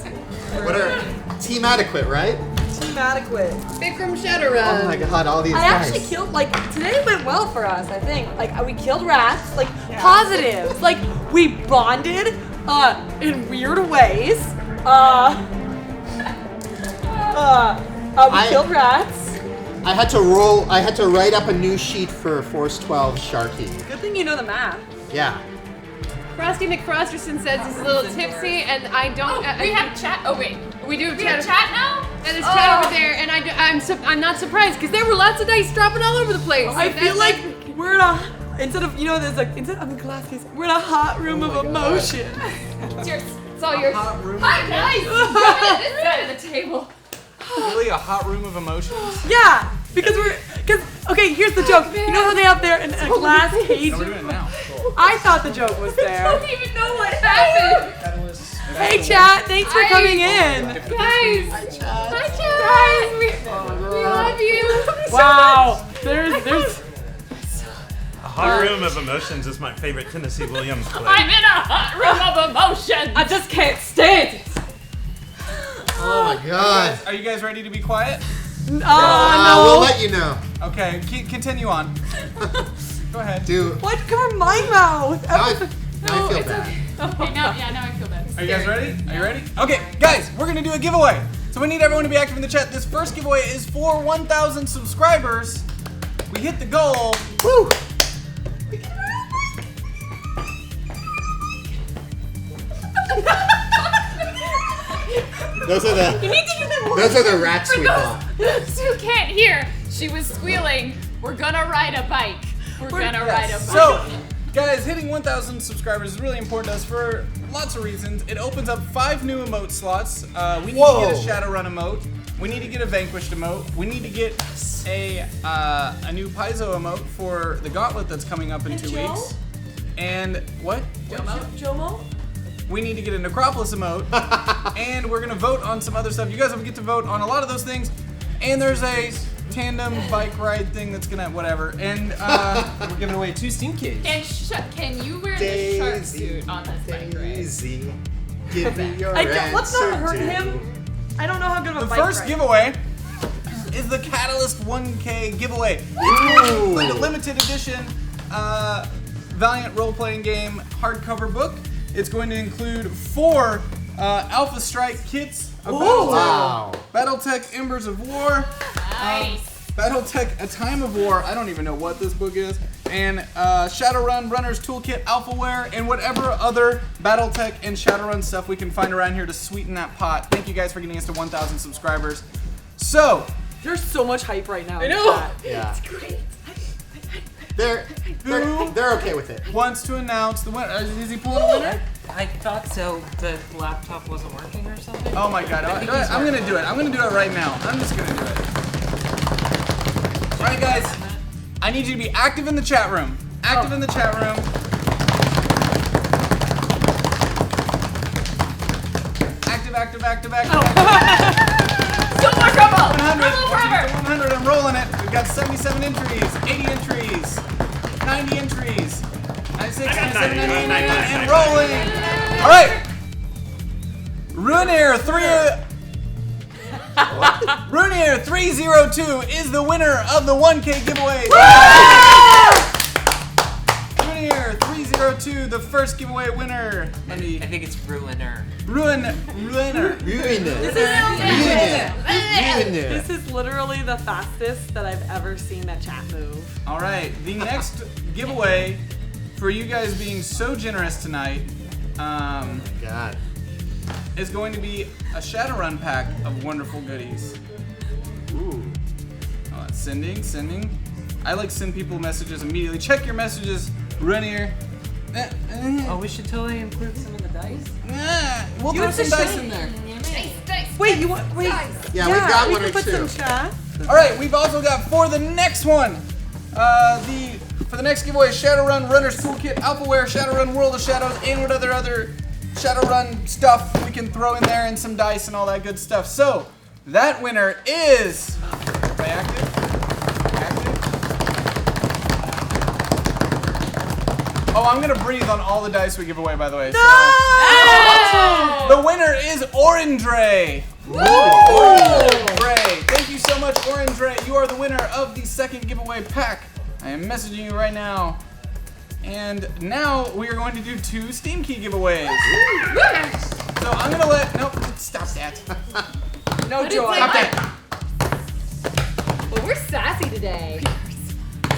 What are team adequate, right? Team adequate. Bikram Shadowrun. Oh my god, all these I guys. actually killed, today went well for us, I think. We killed rats, positives. We bonded, in weird ways. We killed rats. I had to write up a new sheet for Force 12 Sharky. Good thing you know the math. Yeah. Frosty McFrosterson says he's a little tipsy, and I don't. We have chat. Oh wait, we do have we chat. have chat now. And there's chat over there, and I'm not surprised because there were lots of dice dropping all over the place. I feel like we're in a instead of instead of glasses, we're in a hot room of emotion. It's all yours. Hot room. Hi guys, come at this side of the table. Really, a hot room of emotions? Yeah, because okay, here's the joke. You know how they have there in a glass cage? No, we're doing it now. I thought the joke was there. I don't even know what happened. Hey chat, thanks for coming in. Guys, hi chat. We love you. Wow, there's. A hot room of emotions is my favorite Tennessee Williams play. I'm in a hot room of emotion. I just can't stand it. Oh my god. Are you guys ready to be quiet? No. We'll let you know. Okay, continue on. Go ahead. Dude. Why'd you cover my mouth? Now I feel bad. Okay, now I feel bad. Are you guys ready? Are you ready? Okay, guys, we're gonna do a giveaway. So we need everyone to be active in the chat. This first giveaway is for 1,000 subscribers. We hit the goal. Woo! Those are the rats we bought. Those who can't hear, she was squealing. We're gonna ride a bike. We're gonna ride a bike. So, guys, hitting 1,000 subscribers is really important to us for lots of reasons. It opens up 5 new emote slots. We need to get a Shadowrun emote. We need to get a Vanquished emote. We need to get a new Paizo emote for the Gauntlet that's coming up in 2 weeks. And what? Jomo? We need to get a Necropolis emote. And we're gonna vote on some other stuff. You guys will get to vote on a lot of those things. And there's a tandem bike ride thing that's gonna whatever. And we're giving away 2 Steam keys. Can you wear the shark suit on this bike ride? Give me your Let's not hurt him. I don't know how good of a The bike first ride. giveaway is the Catalyst 1K giveaway. It's a limited edition Valiant role-playing game hardcover book. It's going to include 4 Alpha Strike kits. Battletech Embers of War. Nice. Battletech A Time of War. I don't even know what this book is. And Shadowrun Runner's Toolkit Alphaware, and whatever other Battletech and Shadowrun stuff we can find around here to sweeten that pot. Thank you guys for getting us to 1,000 subscribers. So, there's so much hype right now. I know. Yeah. It's great. They're okay with it. Wants to announce the winner. Is he pulling a winner? I thought so. The laptop wasn't working or something. Oh my god. I'm gonna do it. I'm gonna do it right now. I'm just gonna do it. Alright guys. I need you to be active in the chat room. Active in the chat room. Active. Still more trouble. 100. Trouble forever. 100. I'm rolling it. We've got 77 entries, 80 entries, 90 entries, 96, 97, 98, 99, and rolling. All right. Ruinair 302 is the winner of the 1K giveaway. Ruinair 302, the first giveaway winner. I think it's Ruiner. Ruiner. This is literally the fastest that I've ever seen that chat move. All right, the next giveaway for you guys being so generous tonight, God, is going to be a Shadowrun pack of wonderful goodies. Ooh. Oh, it's sending. I like send people messages immediately. Check your messages, Ruinier. Oh, we should totally include some of the dice. We'll throw some dice in there. Dice. Wait, you want? Wait. Yeah, we've got we one can or put two. some chat. All right, we've also got for the next one, the for the next giveaway, Shadowrun Runner's Toolkit, Alphaware, Shadowrun World of Shadows, and what other Shadowrun stuff we can throw in there, and some dice and all that good stuff. So, that winner is... Am I active? Oh, I'm gonna breathe on all the dice we give away, by the way. No! So, the winner is Orindre. Orindre. Thank you so much, Orindre. You are the winner of the second giveaway pack. I am messaging you right now. And now we are going to do 2 Steam Key giveaways. So I'm gonna let, nope, stop that. No joy. Stop that. Well, we're sassy today.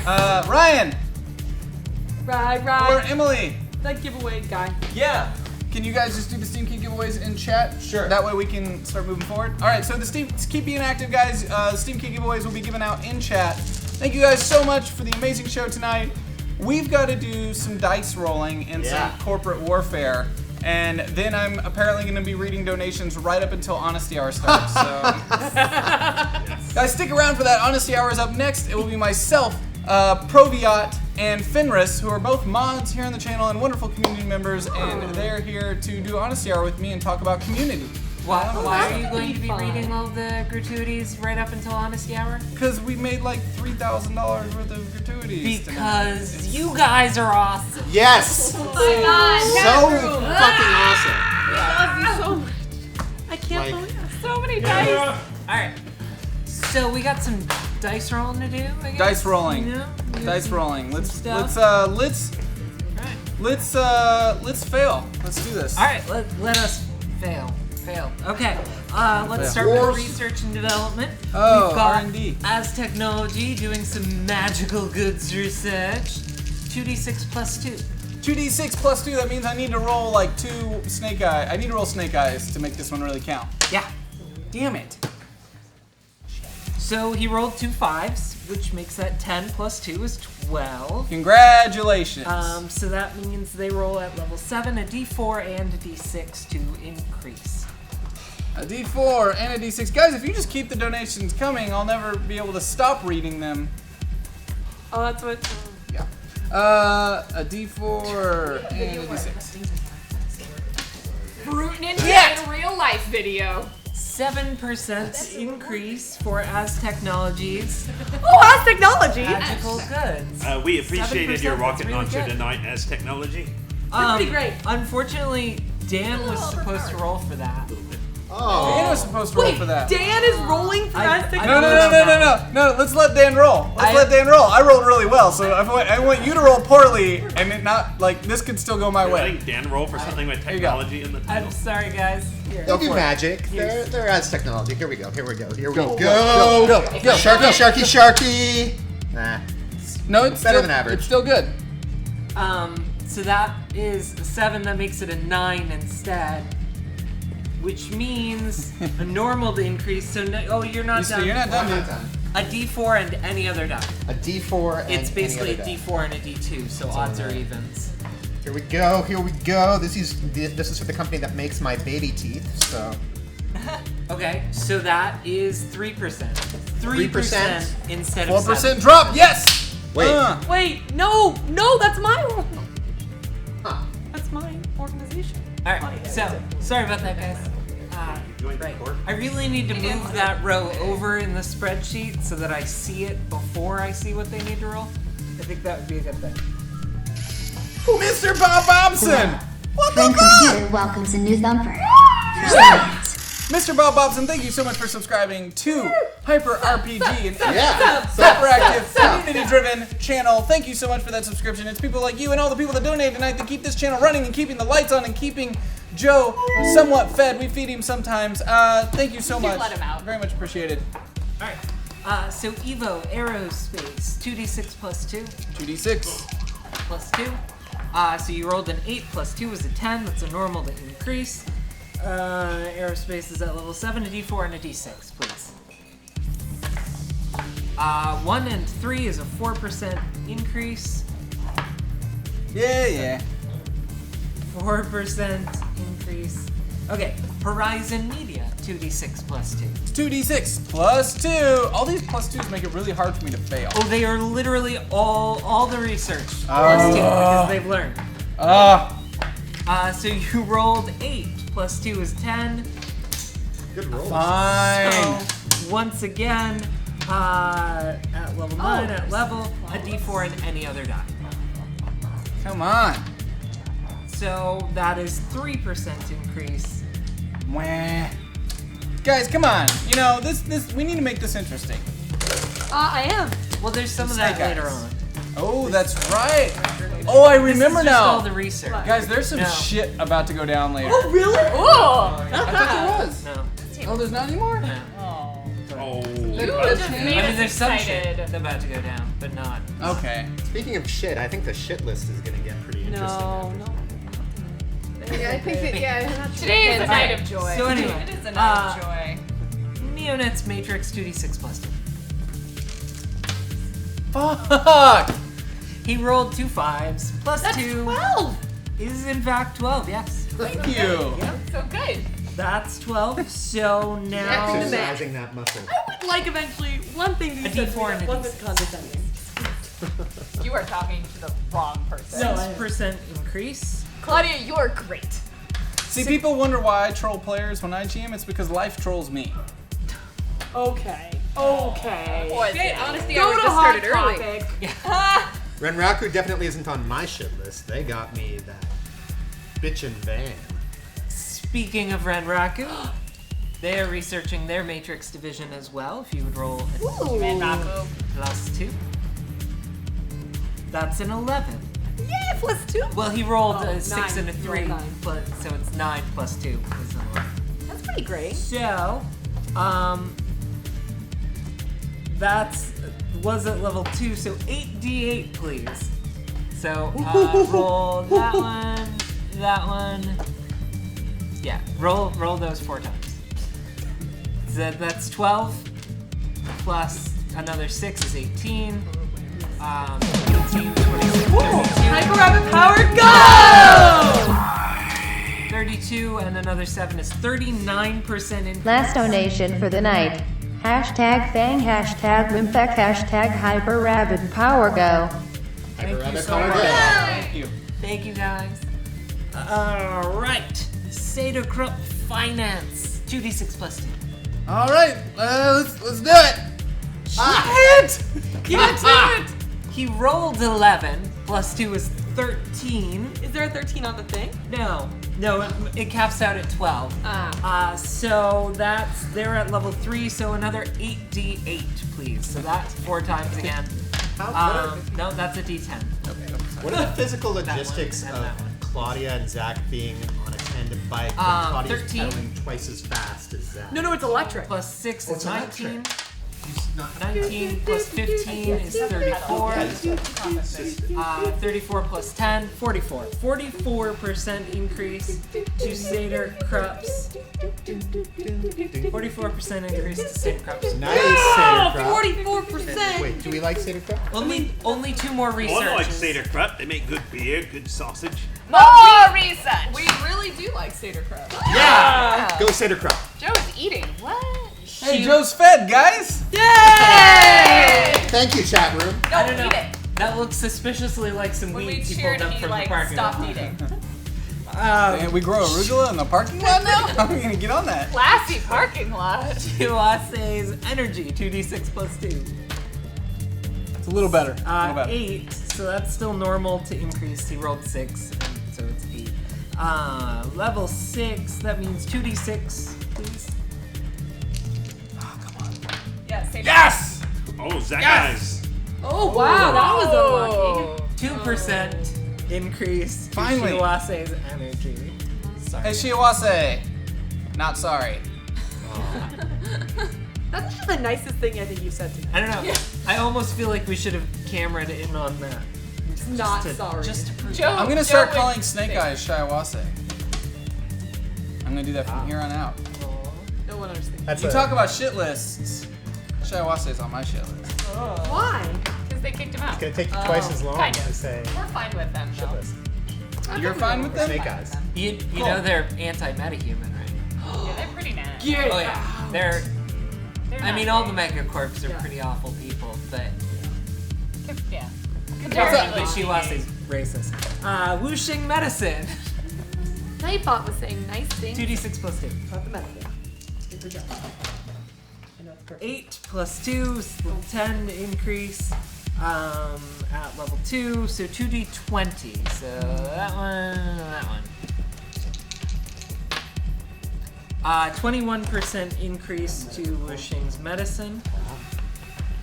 Ryan. Right. Or Emily. That giveaway guy. Yeah. Can you guys just do the Steam Key giveaways in chat? Sure. That way we can start moving forward. All right, so keep being active, guys. Steam Key giveaways will be given out in chat. Thank you guys so much for the amazing show tonight. We've got to do some dice rolling and some corporate warfare. And then I'm apparently going to be reading donations right up until Honesty Hour starts. So, guys, stick around for that. Honesty Hour is up next. It will be myself, Proviat, and Fenris, who are both mods here on the channel and wonderful community members. And they're here to do Honesty Hour with me and talk about community. Why are you going to be reading all the gratuities right up until Honesty Hour? Because we made like $3,000 worth of gratuities. Because you guys are awesome. Yes! Oh my God. So fucking awesome. We love you so much. I can't believe it. So many dice. Alright. So we got some dice rolling to do, I guess? Dice rolling. Yeah. Dice rolling. Let's fail. Let's do this. Alright, let us fail. Okay, let's start with research and development. Oh, we've got R&D. As Technology doing some magical goods research. 2d6 plus 2. 2d6 plus 2, that means I need to roll like 2 snake eyes. I need to roll snake eyes to make this one really count. Yeah. Damn it. So he rolled 2 5s, which makes that 10 plus 2 is 12. Congratulations. So that means they roll at level 7, a d4 and a d6 to increase. A d4 and a d6. Guys, if you just keep the donations coming, I'll never be able to stop reading them. Oh, that's what. Yeah. A d4 and a d6. Brute Ninja in real life video. 7% increase for As Technologies. Oh, As Technology! Magical goods. We appreciated your 7%, rocket that's really launcher good. tonight, As Technology. Pretty great. Unfortunately, Dan was supposed to roll for that. Dan was supposed to roll for that. Dan is rolling for As Technology. No, let's let Dan roll. Let Dan roll. I rolled really well, so I want you to roll poorly, and it not, like, this could still go my way. Letting Dan roll for something with technology in the title. I'm sorry, guys. Here. They do magic. They're As Technology. Here we go. Go. Sharky. Nah. No, it's better still, than average. It's still good. So that is a 7, that makes it a 9 instead. Which means a normal to increase, so you're not done. You're not done, dude. A d4 and any other die. A d4 and It's basically any other a d4 and a d2, so odds are evens. Here we go. This is for the company that makes my baby teeth, so. Okay, so that is 3%. 3% instead of 4% 7. drop, yes! Wait, no, that's my roll. That's my organization. Alright, so, sorry about that, guys. Right. I really need to move that row over in the spreadsheet so that I see it before I see what they need to roll. I think that would be a good thing. Mr. Bob Bobson! What the Computer welcomes a new thumper. Mr. Bob Bobson, thank you so much for subscribing to Hyper RPG, an hyperactive, community-driven channel. Thank you so much for that subscription. It's people like you and all the people that donate tonight that keep this channel running and keeping the lights on and keeping Joe somewhat fed. We feed him sometimes. Thank you so much. Let him out. Very much appreciated. Alright. So Evo, Aerospace, 2d6 plus 2. 2d6. Plus 2. So you rolled an 8 plus 2 is a 10. That's a normal to increase. Aerospace is at level 7, a d4 and a d6, please. 1 and 3 is a 4% increase. Yeah. 4% increase. Okay, Horizon Media, 2d6 plus 2. 2d6 plus 2. All these plus 2s make it really hard for me to fail. Oh, they are literally all the research plus 2 because they've learned. So you rolled 8 plus 2 is 10. Good roll. Fine. So once again, at level 9, at level, a d4 and any other die. Come on. So that is 3% increase. Wah. Guys, come on. You know, this we need to make this interesting. I am. Well, there's some of that later on. Oh, that's right. Oh, I remember This is just now. all the research. Guys, there's some shit about to go down later. Oh, really? Oh! I thought there was. No. Oh, there's not anymore? No. Oh. I mean, there's some shit about to go down, but not. Okay. Speaking of shit, I think the shit list is gonna get pretty interesting. No. Yeah, I think that, Today is a night of joy. So anyway, it is a night of joy. Neonet's Matrix 2d6 plus 2. Fuck! He rolled 2 5s plus That's 2 12. is in fact 12. Yes. Thank you. Yeah, so good. That's 12. So now Exercising that muscle. I would like eventually one thing you A said D4 and a wasn't condescending. You are talking to the wrong person. 6% increase. Claudia, you are great. See, people wonder why I troll players when I GM. It's because life trolls me. Okay. Okay. Okay, honesty, Go I to just hot started early. topic. Renraku definitely isn't on my shit list. They got me that bitchin' van. Speaking of Renraku, they are researching their Matrix division as well. If you would roll a Renraku. plus 2. That's an 11. Yeah, plus 2. Well, he rolled a 6 9. and a 3, You rolled 9. but, so it's 9 plus 2 is an 11. That's pretty great. So, that's was at level 2, so 8d8 please. So roll that one. Yeah, roll those 4 times. So that's 12 plus another 6 is 18. 18, 26, 32. Hyper rapid powered go! 32 and another 7 is 39% increase. Last donation for the night. Hashtag Fang, hashtag Wimpec, hashtag Hyper Rabid Power Go. Thank you so Power much. Go. Thank you. Thank you guys. Alright. Seder Krupp Finance. 2d6 plus 2. All right, let's do it. Give it to it! He rolled 11, plus 2 is 13. Is there a 13 on the thing? No, it caps out at 12. So they're at level 3, so another 8d8, please. So that's 4 times again. No, that's a d10. What are the physical logistics and of that one. Claudia and Zach being on a tandem bike and Claudia's 13. pedaling twice as fast as Zach? No, it's electric. Plus 6 Oh, is it's 19. electric. 19 plus 15 is 34. 34 plus 10, 44. 44% increase to Seder Krupp's. 44% increase to Seder Krupp's. Nice, Seder Krupp. 44%! Wait, do we like Seder Krupp? Only 2 more Oh, research. I like Seder Krupp. They make good beer, good sausage. More research. We really do like Seder Krupp. Yeah! Go Seder Krupp. Joe's eating. What? Hey, Joe's fed, guys. Yay! Thank you, chat room. No, I don't know. eat it. That looks suspiciously like some When we weeds he cheered, pulled up he from like the parking lot. stopped eating. And we grow arugula in the parking lot now? How are we gonna get on that? Classy parking lot. Chihuahua's energy, 2d6 plus 2. It's a little better. A little better. 8, so that's still normal to increase. He rolled 6, and so it's 8. Level 6, that means 2d6, please. Yeah, Seder. Yes! Oh, Zach Yes! eyes. Oh, wow, that was unlucky. 2% increase to Finally. Chihuahua's energy. Sorry. Hey, Shiawase. Not sorry. That's just the nicest thing I think you said to me. I don't know. I almost feel like we should have cameraed in on that. Not to, sorry. Just to prove Joe, I'm gonna start Joe calling would Snake say- Eyes Shiawase. I'm gonna do that from here on out. No one understands. That's You a- talk about shit lists. Shiawase is on my shit list. Why? Because they kicked him out. It's gonna take you twice as long Kind to of. say We're fine with them, shit though. list. You're fine with them? Snake Eyes. You Cool. know they're anti-metahuman, right? Yeah, they're pretty nasty. Oh yeah, they're I mean, all the megacorps are pretty awful people, but Yeah. but Shiwase's racist. Wuxing medicine. Nightbot was saying nice things. 2d6 plus 2. About the medicine. Good job. I know it's perfect. 8 plus 2, still 10 increase at level 2, so 2d20. So that one. 21% increase to Wuxing's medicine.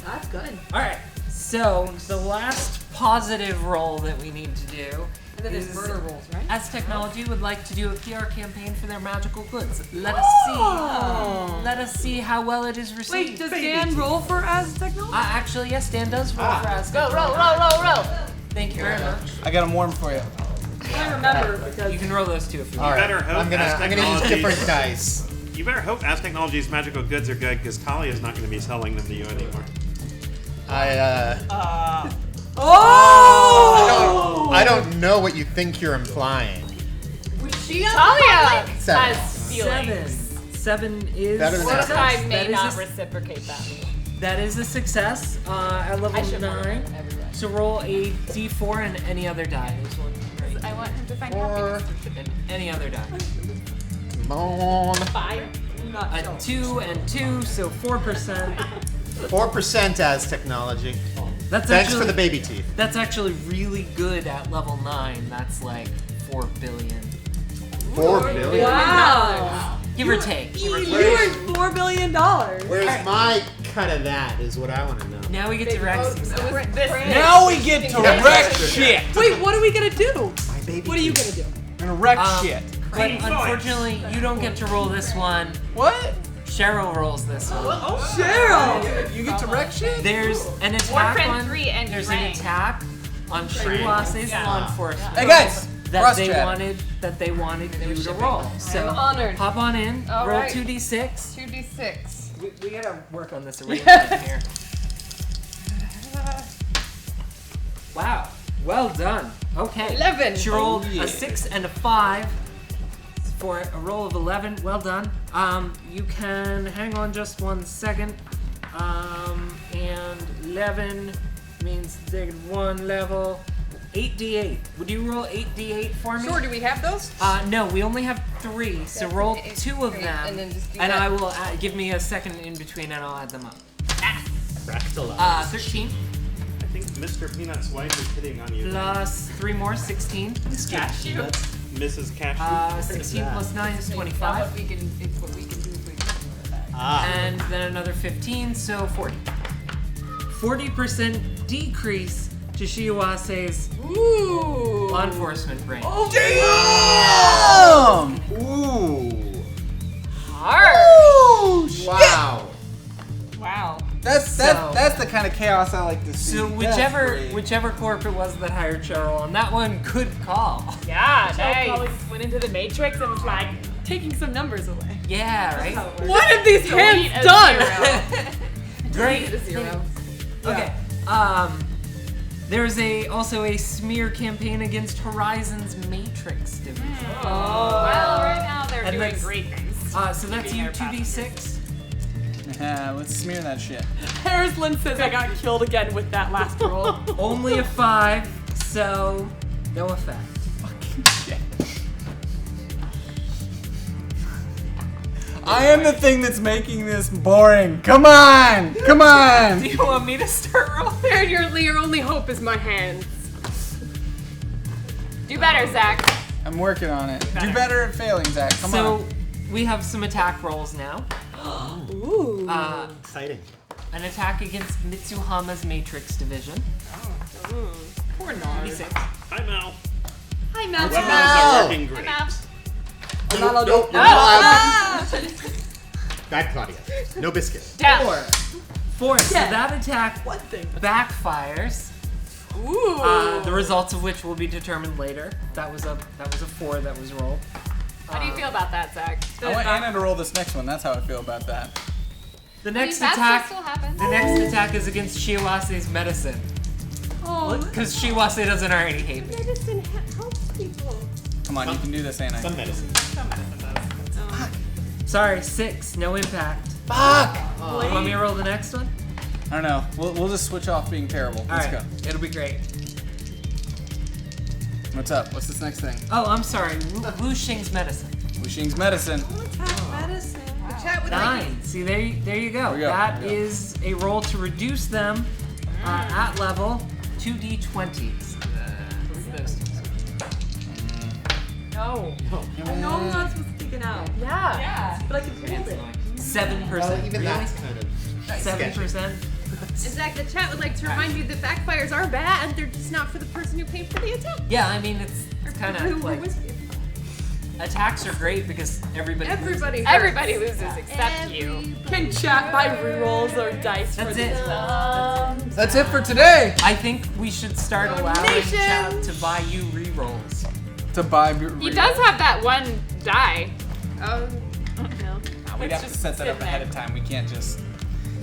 That's good. Alright, so the last positive roll that we need to do And then there's is, murder rolls, right? as Technology would like to do a PR campaign for their magical goods. Let us see how well it is received. Wait, does Dan roll for as technology? Actually, yes, Dan does roll for as Roll. Thank you very much. I got them warm for you. I remember because You can roll those two if you You want. better hope I'm gonna use Technologies- different dice. You better hope As Technology's magical goods are good, because Talia is not going to be selling them to you anymore. I don't know what you think you're implying. Talia Seven. has feelings. 7 is Better than Mordecai that. may That is not a- reciprocate that. That is a success at level 9. So roll a d4 and any other die. There's one right. I want him to find Or And any other die. Moan. 5. A 2 and 2, so 4%. 4% as technology. That's Thanks actually, for the baby teeth. That's actually really good at level 9. That's like 4 billion. 4 billion. Wow. Give or take. You earned $4 billion. Where's my cut of that? Is what I want to know. Now we get to wreck some stuff. Now we get to wreck shit. Wait, what are we gonna do? My baby. What are you gonna do? We're gonna wreck shit. But unfortunately, you don't get to roll this one. What? Cheryl rolls this one. Cheryl! You get to wreck shit? There's an attack Warframe on. 3 and There's Frank. an attack on Shiwase's law enforcement. Hey guys, That cross they chat. wanted you to roll. So I'm honored. hop on in, All roll right. 2d6. 2d6. We gotta work on this arrangement here. Wow, well done. Okay. 11. She rolled a 6 and a 5 for a roll of 11. Well done. You can hang on just 1 second. And 11 means take 1 level. 8d8. Would you roll 8d8 for me? Sure, do we have those? No, we only have 3, so roll 2 of them, and then just do and that. I will give me a second in between, and I'll add them up. 13 I think Mr. Peanut's wife is hitting on you. plus 3 more, 16. Cashew. Mrs. Cashew. 16 plus 9 is 25, What we can do is we can and then another 15, so 40. 40% decrease to Shiwase's law enforcement range. Damn! Ooh. Harsh. Wow. Wow. That's the kind of chaos I like to see. So whichever corp it was that hired Cheryl on that one, good call. Yeah, Cheryl probably nice. just went into the Matrix and was like, taking some numbers away. Yeah, right? What have these Delete hands a done? Great. Delete a 0. Okay. There's also a smear campaign against Horizon's Matrix division. Well, right now they're And doing that's- great things. So that's you, 2d6. Yeah, let's smear that shit. Harrison says I got killed again with that last roll. Only a 5, so no effect. Fucking shit. I am the thing that's making this boring. Come on! Come on! Do you want me to start rolling? Your only hope is my hands. Do better, Zach. I'm working on it. Do better at failing, Zach. Come So on. we have some attack rolls now. Ooh. Exciting. An attack against Mitsuhama's Matrix division. Poor Nard. 2d6. Hi, Mal. Hi, Mal. Weapons are working great. Nope. Bad Claudia. No biscuit. 4. So Yeah. that attack One thing. backfires. Ooh. The results of which will be determined later. That was a 4 that was rolled. How do you feel about that, Zach? I want Anna to roll this next one. That's how I feel about that. The next that attack. still happens. The next attack is against Shiwase's medicine. Oh, Because Shiwase doesn't already hate me. medicine helps people. Come on, you can do this, Anna. Some medicine. Sorry, 6. No impact. Fuck! You want me to roll the next one? I don't know. We'll just switch off being terrible. Let's go. It'll be great. What's up? What's this next thing? Oh, I'm sorry. Wu Xing's medicine. Wu Xing's medicine. Medicine. Chat with 9. See, there you go. There we go. That is a roll to reduce them at level 2d20s. No. I know I'm not supposed to take it out. Yeah. But I can hold it. 7%. Even that's kind of 7%. In fact, the chat would like to remind you that backfires are bad. They're just not for the person who paid for the attack. Yeah, I mean, it's kind of like... Attacks are great because everybody loses except you. Can chat buy rerolls or dice for That's this? it. That's it for today. I think we should start allowing chat to buy you rerolls. To buy. He does have that one die. No. We'd have to set that up ahead of time. We can't just.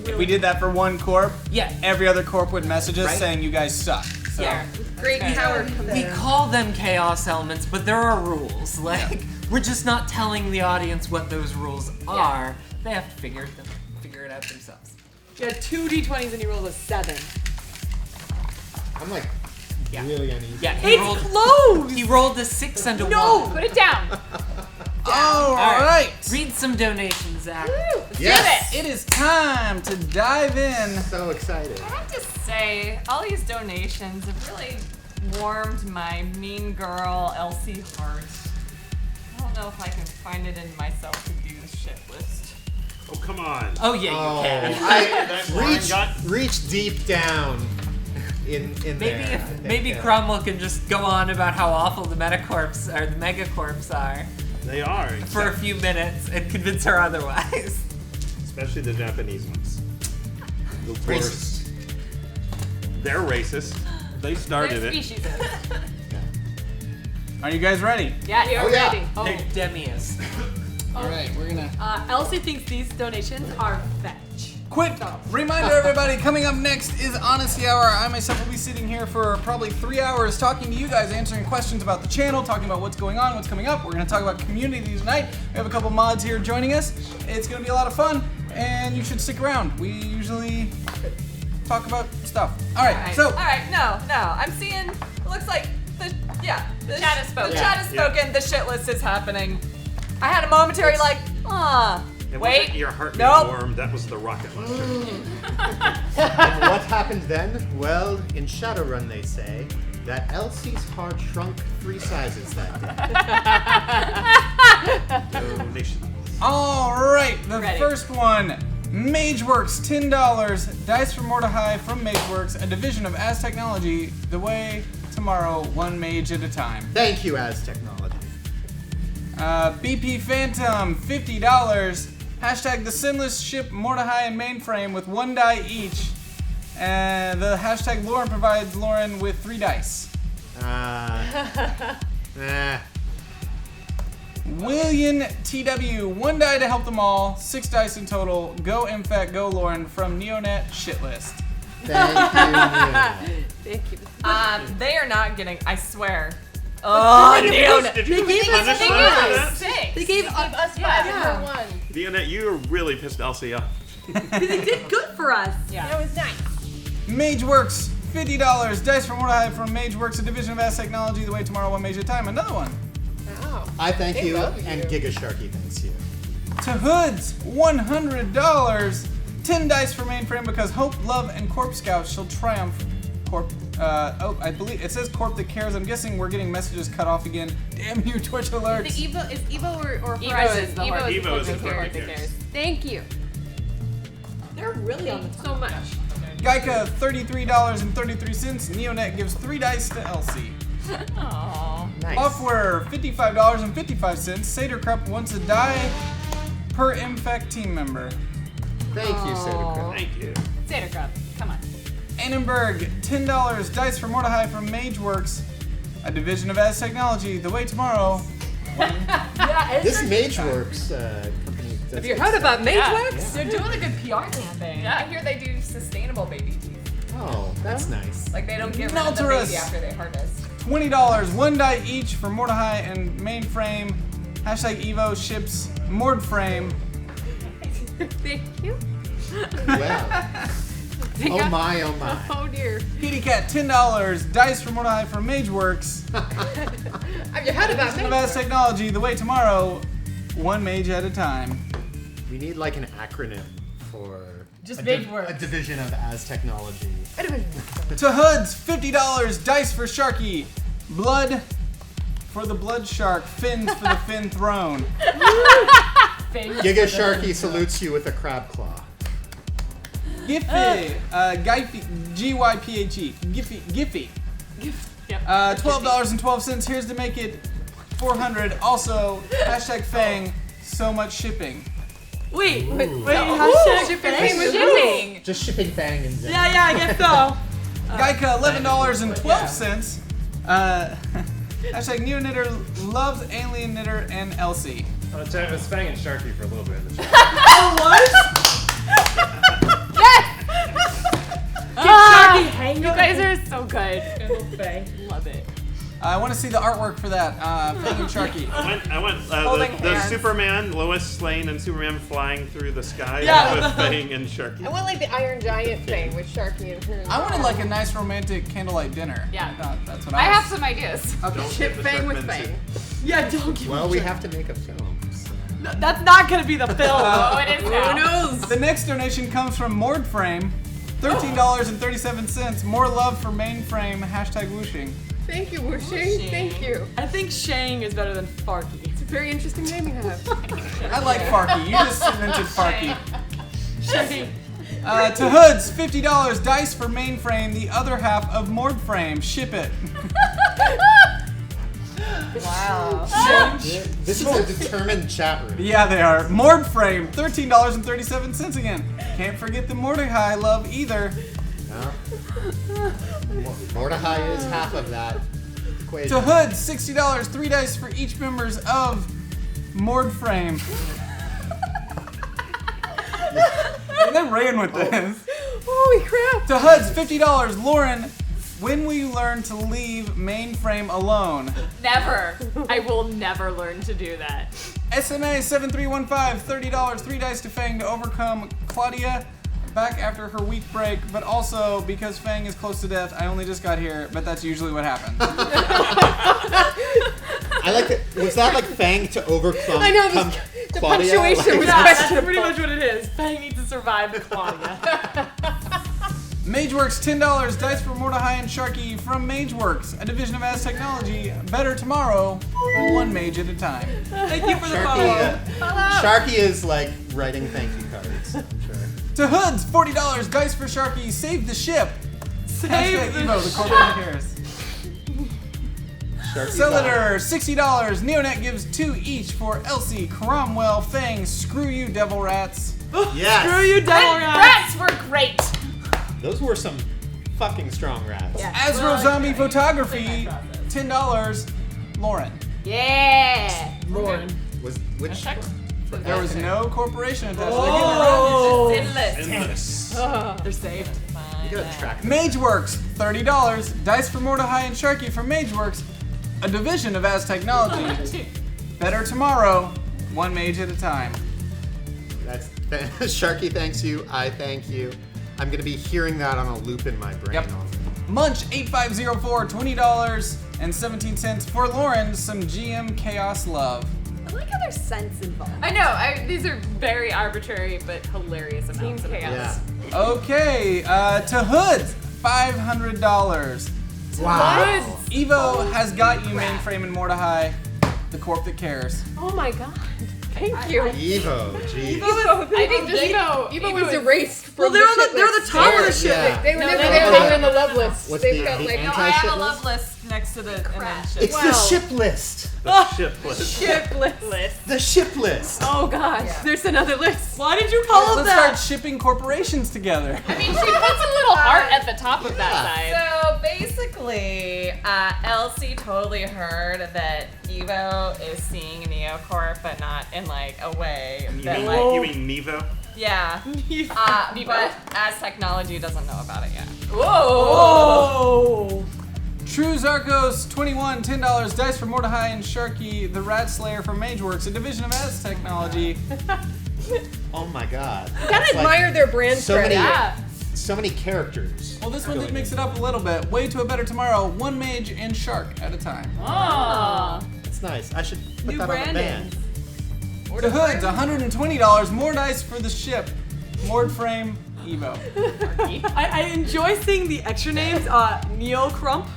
If we did that for one corp, every other corp would message us saying you guys suck. So. Yeah. Great power. We call them chaos elements, but there are rules. Like we're just not telling the audience what those rules are. They have to figure it out themselves. Yeah, 2d20s and he rolls a 7. I'm like really uneasy. Yeah, Closed! He rolled a 6 and a 1. No, put it down. All right. Read some donations, Zach. Yes. It is time to dive in. So excited. I have to say, all these donations have really warmed my mean girl Elsie heart. I don't know if I can find it in myself to do the shit list. Oh, come on. Oh, yeah, you can. I reach deep down in there. Maybe Cromwell can just go on about how awful the Metacorps or the Megacorps are. They are. For a few minutes and convince her otherwise. Especially the Japanese ones. The worst. They're racist. They started it. Species is. Are you guys ready? Yeah, you're ready. They're demias. All right, we're gonna. Elsie thinks these donations are fetch. Quick reminder, everybody, coming up next is Honesty Hour. I myself will be sitting here for probably 3 hours talking to you guys, answering questions about the channel, talking about what's going on, what's coming up. We're going to talk about community tonight. We have a couple mods here joining us. It's going to be a lot of fun, and you should stick around. We usually talk about stuff. All right, so. All right, no. I'm seeing, it looks like the chat has spoken. The chat has spoken, the shit list is happening. I had a momentary It wait. wasn't your heart being Nope. warm, that was the rocket launcher. And what happened then? Well, in Shadowrun they say that Elsie's heart shrunk 3 sizes that day. Donations. All right, the first one. MageWorks, $10. Dice for Mordecai from MageWorks, a division of As Technology. The way tomorrow, one mage at a time. Thank you, As Technology. BP Phantom, $50. Hashtag the Sinless Ship Mordecai and Mainframe with 1 die each. And the hashtag Lauren provides Lauren with 3 dice. William TW, 1 die to help them all, 6 dice in total. Go MMFEC, go Lauren from Neonet Shitlist. Thank you. Thank you. They are not getting, I swear. Oh, Neonet. Did you punish them for that? They gave us 5 for 1. Neonet, you really pissed Elsie off. They did good for us. Yeah. It was nice. MageWorks, $50. Dice for Mordecai from MageWorks, a division of As Technology. The way tomorrow, one mage at a time. Another one. I thank you, and Giga Sharky thanks you. To Hoods, $100. 10 dice for Mainframe because Hope, Love, and Corp Scouts shall triumph. Corp. I believe it says Corp that cares. I'm guessing we're getting messages cut off again. Damn you, Twitch alerts. Is Evo or Evo Horizon? is the Evo is the Corp that cares. Thank you. They're really on the so much. Geica, $33.33. Neonet gives 3 dice to Elsie. Aww. Nice. Offware, $55.55. Seder Krupp wants a die per MMFEC team member. Thank you, Soda Thank you. Seder Crab, come on. Annenberg, $10. Dice for Mordecai from MageWorks, a division of As Technology. The way tomorrow. This MageWorks company. Have you heard about MageWorks? Yeah. They're doing a good PR campaign. Yeah, I hear they do sustainable baby teeth. Oh, that's nice. Like they don't get rid of the baby after they harvest. $20, 1 die each for Mordecai and Mainframe. Hashtag Evo ships Mord Frame. Thank you. Wow. Oh my, oh my. Oh dear. Kitty Cat, $10. Dice for Mordecai from MageWorks. Have you heard about Division of As Technology, the way tomorrow, one mage at a time. We need like an acronym for Just a MageWorks. a division of As Technology. To Hoods, $50. Dice for Sharky. Blood for the Blood Shark. Fins for the Fin Throne. Giga Sharky salutes you with a crab claw. Giffy, Gyphe, Giffy. $12.12. Here's to make it 400. Also, hashtag Fang. So much shipping. Wait, hashtag shipping. Just shipping Fang and Zen. Yeah, I guess so. Geica, $11.12. Hashtag Neo Knitter loves Alien Knitter and Elsie. It was Fang and Sharky for a little bit in the chat. Oh, what? You guys are so good. Love it. I want to see the artwork for that. Fang and Sharky. I went the Superman, Lois Lane, and Superman flying through the sky with Fang and Sharky. I want like the Iron Giant thing with Sharky and her. I wanted like a nice romantic candlelight dinner. Yeah. That's what I I have some ideas. Okay. Ship Fang with Fang. Yeah, don't give Well, we have to make a film. So. No, that's not gonna be the film. It is now. Who knows? The next donation comes from Mord Frame. $13.37. More love for Mainframe. Hashtag whooshing. Thank you, Wushing. Thank you. I think Shang is better than Farky. It's a very interesting name you have. I like Farky. You just invented Farky. Shang. To Hoods, $50. Dice for Mainframe. The other half of Mord Frame. Ship it. Wow. This is a determined chat room. Yeah, they are. Mord Frame, $13.37 again. Can't forget the Mordecai love either. No. Mordecai is half of that equation. To Hood, $60, 3 dice for each members of Mord Frame. And then ran with this. Holy crap. To Hoods, $50. Lauren, when will you learn to leave Mainframe alone? Never. I will never learn to do that. SMA 7315, $30, 3 dice to Fang to overcome Claudia back after her week break, but also because Fang is close to death. I only just got here, but that's usually what happens. I like it. Was that like Fang to overcome? I know, the Claudia? punctuation was That's questionable. pretty much what it is. Fang needs to survive Claudia. MageWorks, $10. Dice for Mordecai and Sharky from MageWorks, a division of Az Technology. Better tomorrow, one mage at a time. Thank you for the Sharky, follow. Sharky is like writing thank you cards, I'm sure. To Hoods, $40. Dice for Sharky. Save the ship. Save the Evo, the corporate cares. Cylinder, $60. Neonet gives 2 each for Elsie, Cromwell, Fang. Screw you, devil rats. Yes. Screw you, devil rats. Rats were great. Those were some fucking strong rats. Yeah. Azro Zombie Photography, $10. Lauren. Yeah. Lauren. Was which? There was no corporation attached. Oh. It's endless. Endless. They're saved. You gotta track them. MageWorks, $30. Dice for Mordecai and Sharky from MageWorks, a division of Az Technology. Better tomorrow, one mage at a time. That's Sharky thanks you. I thank you. I'm gonna be hearing that on a loop in my brain. Yep. Munch 8504, $20.17 for Lauren. Some GM chaos love. I like how there's sense involved. I know. These are very arbitrary but hilarious amounts of chaos. Yeah. Okay, to Hoods, $500. Wow. Evo has got you, Mainframe and Mordecai, the corp that cares. Oh my god. Thank you. Evo, jeez. I think Evo was erased from Well, they're the on they're the top of the ship. Yeah. They were No, never they they were- were on the love list. What's They the felt like No, I anti-ship have a list? love list next to the ship. It's the ship list. The ship list. ship list. The ship list. Oh gosh, there's another list. Why did you call it Let's that? start shipping corporations together. I mean, she puts a little heart at the top of that side. So basically, Elsie totally heard that Evo is seeing Neocorp, but not in like a way that You mean Nevo? yeah. But Az Technology doesn't know about it yet. Whoa. Oh. True Zarkos, 21, $10. Dice for Mordecai and Sharky, the Rat Slayer from Mageworks, a division of Az Technology. Oh my god. You gotta admire their brand credit. So many characters. Well, this one did mix it up a little bit. Way to a better tomorrow. One mage and shark at a time. Oh. That's nice. I should put New that on the band. The Hoods, $120. More dice for the ship. Mord Frame, Evo. I enjoy seeing the extra names. Neil Crump.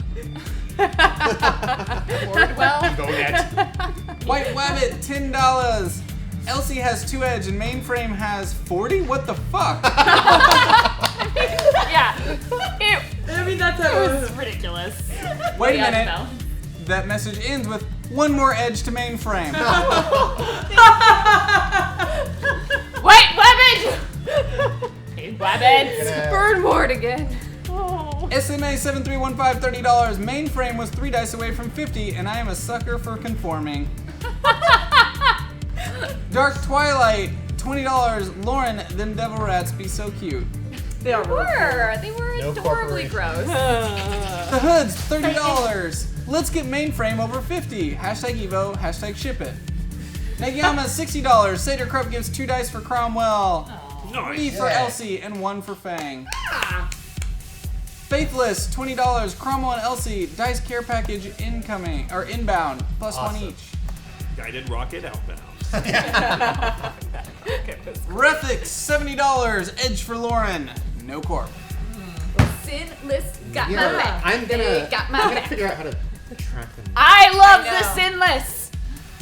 Wardwell. White Wabbit, $10. Elsie has 2 edge and Mainframe has 40? What the fuck? Yeah. I mean, that's It was ridiculous. Wait a Yeah, minute. no. That message ends with one more edge to Mainframe. Wait, Webbage! Hey, Webbage! Burn Mort again. SMA 7315, $30. Mainframe was 3 dice away from 50, and I am a sucker for conforming. Dark Twilight, $20. Lauren, them devil rats be so cute. They were. They were No adorably corporation. gross. The Hoods, $30. Let's get Mainframe over 50. Hashtag Evo, hashtag ship it. Nagyama, $60. Seder Krupp gives 2 dice for Cromwell. Nice. 3 for Elsie and 1 for Fang. Faithless, $20. Cromwell and Elsie, dice care package incoming, or inbound, plus 1 each. Guided rocket outbound. Rethic, $70. Edge for Lauren. No corp. Sinless got Yeah, my back. I'm They gonna got my back. figure out how to track them. I love I the know. sinless.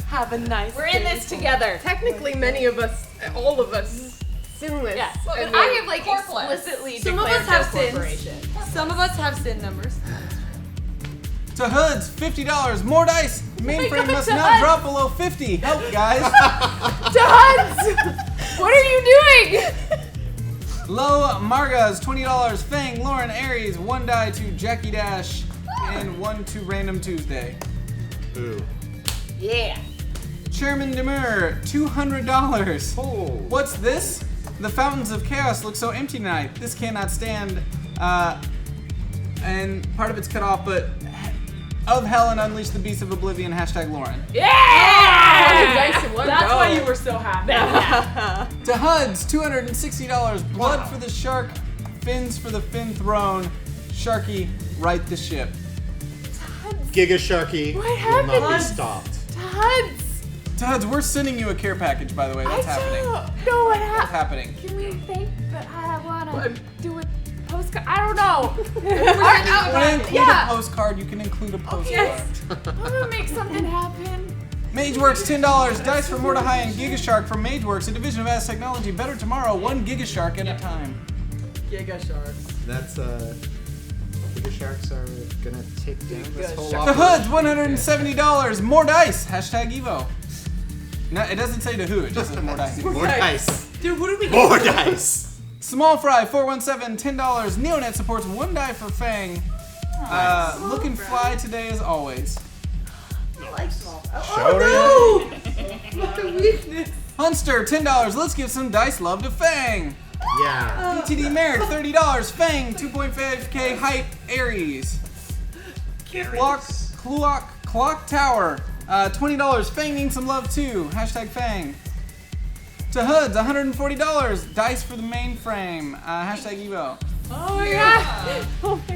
Have a nice We're in this together. Technically, many of us, all of us, sinless. Yeah. And I then have like corporate. explicitly Some of declared us have no sins. corporation. Some of us have sin numbers. To Hoods, $50. More dice. Mainframe God, must to not Hoods. drop below 50. Help, guys. Duds! What are you doing? Low Margas, $20. Fang, Lauren, Aries, 1 die to Jackie Dash, and 1 to Random Tuesday. Ooh. Yeah. Chairman Demur, $200. Oh. What's this? The fountains of chaos look so empty tonight. This cannot stand. And part of it's cut off, but of hell and unleash the beast of oblivion. Hashtag Lauren. Yeah! That's why you were so happy. To Huds, $260. Blood for the shark, fins for the fin throne. Sharky, right the ship. Giga Sharky What will happened? not be stopped. Duds! Tuds, we're sending you a care package, by the way. That's happening. No, what That's happened? happening. Can we think that I wanna do a postcard? I don't know. If you want to include Yeah. a postcard, you can include a postcard. Yes. I'm gonna make something happen. Mageworks, $10. Dice for Mordecai and Gigashark from Mageworks, a division of Az Technology. Better tomorrow, 1 Gigashark at a time. Giga sharks. That's Giga Sharks are gonna take down this whole The operation. Hoods, $170. More dice. Hashtag Evo. No, it doesn't say to who, it just says more dice. More dice. Dude, what do we More dice. Small Fry, 417, $10. Neonet supports 1 die for Fang. Looking fly today as always. I like small. Oh no! What a weakness. Hunster, $10. Let's give some dice love to Fang. Yeah. ETD Merrick, $30. Fang, 2.5k hype Aries. Clock Tower, $20. Fang needs some love too. Hashtag Fang. To Hoods, $140. Dice for the mainframe. Hashtag Evo. Oh my god.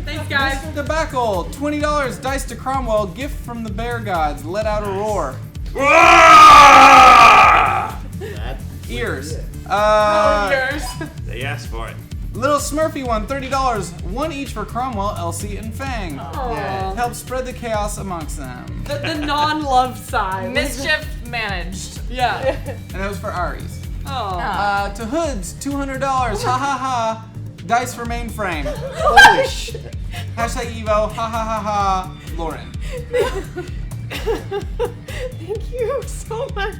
Thanks, guys. Mr. Debacle, $20. Dice to Cromwell. Gift from the bear gods. Let out a roar. Ears. They asked for it. Little Smurfy one, $30. 1 each for Cromwell, Elsie, and Fang. Aw. Help spread the chaos amongst them. The non-love side. Mischief managed. Yeah. And that was for Aries. Oh. To Hoods, $200. Ha ha ha. Dice for mainframe. Holy shit. Hashtag Evo. Ha ha ha ha. Lauren. Thank you so much.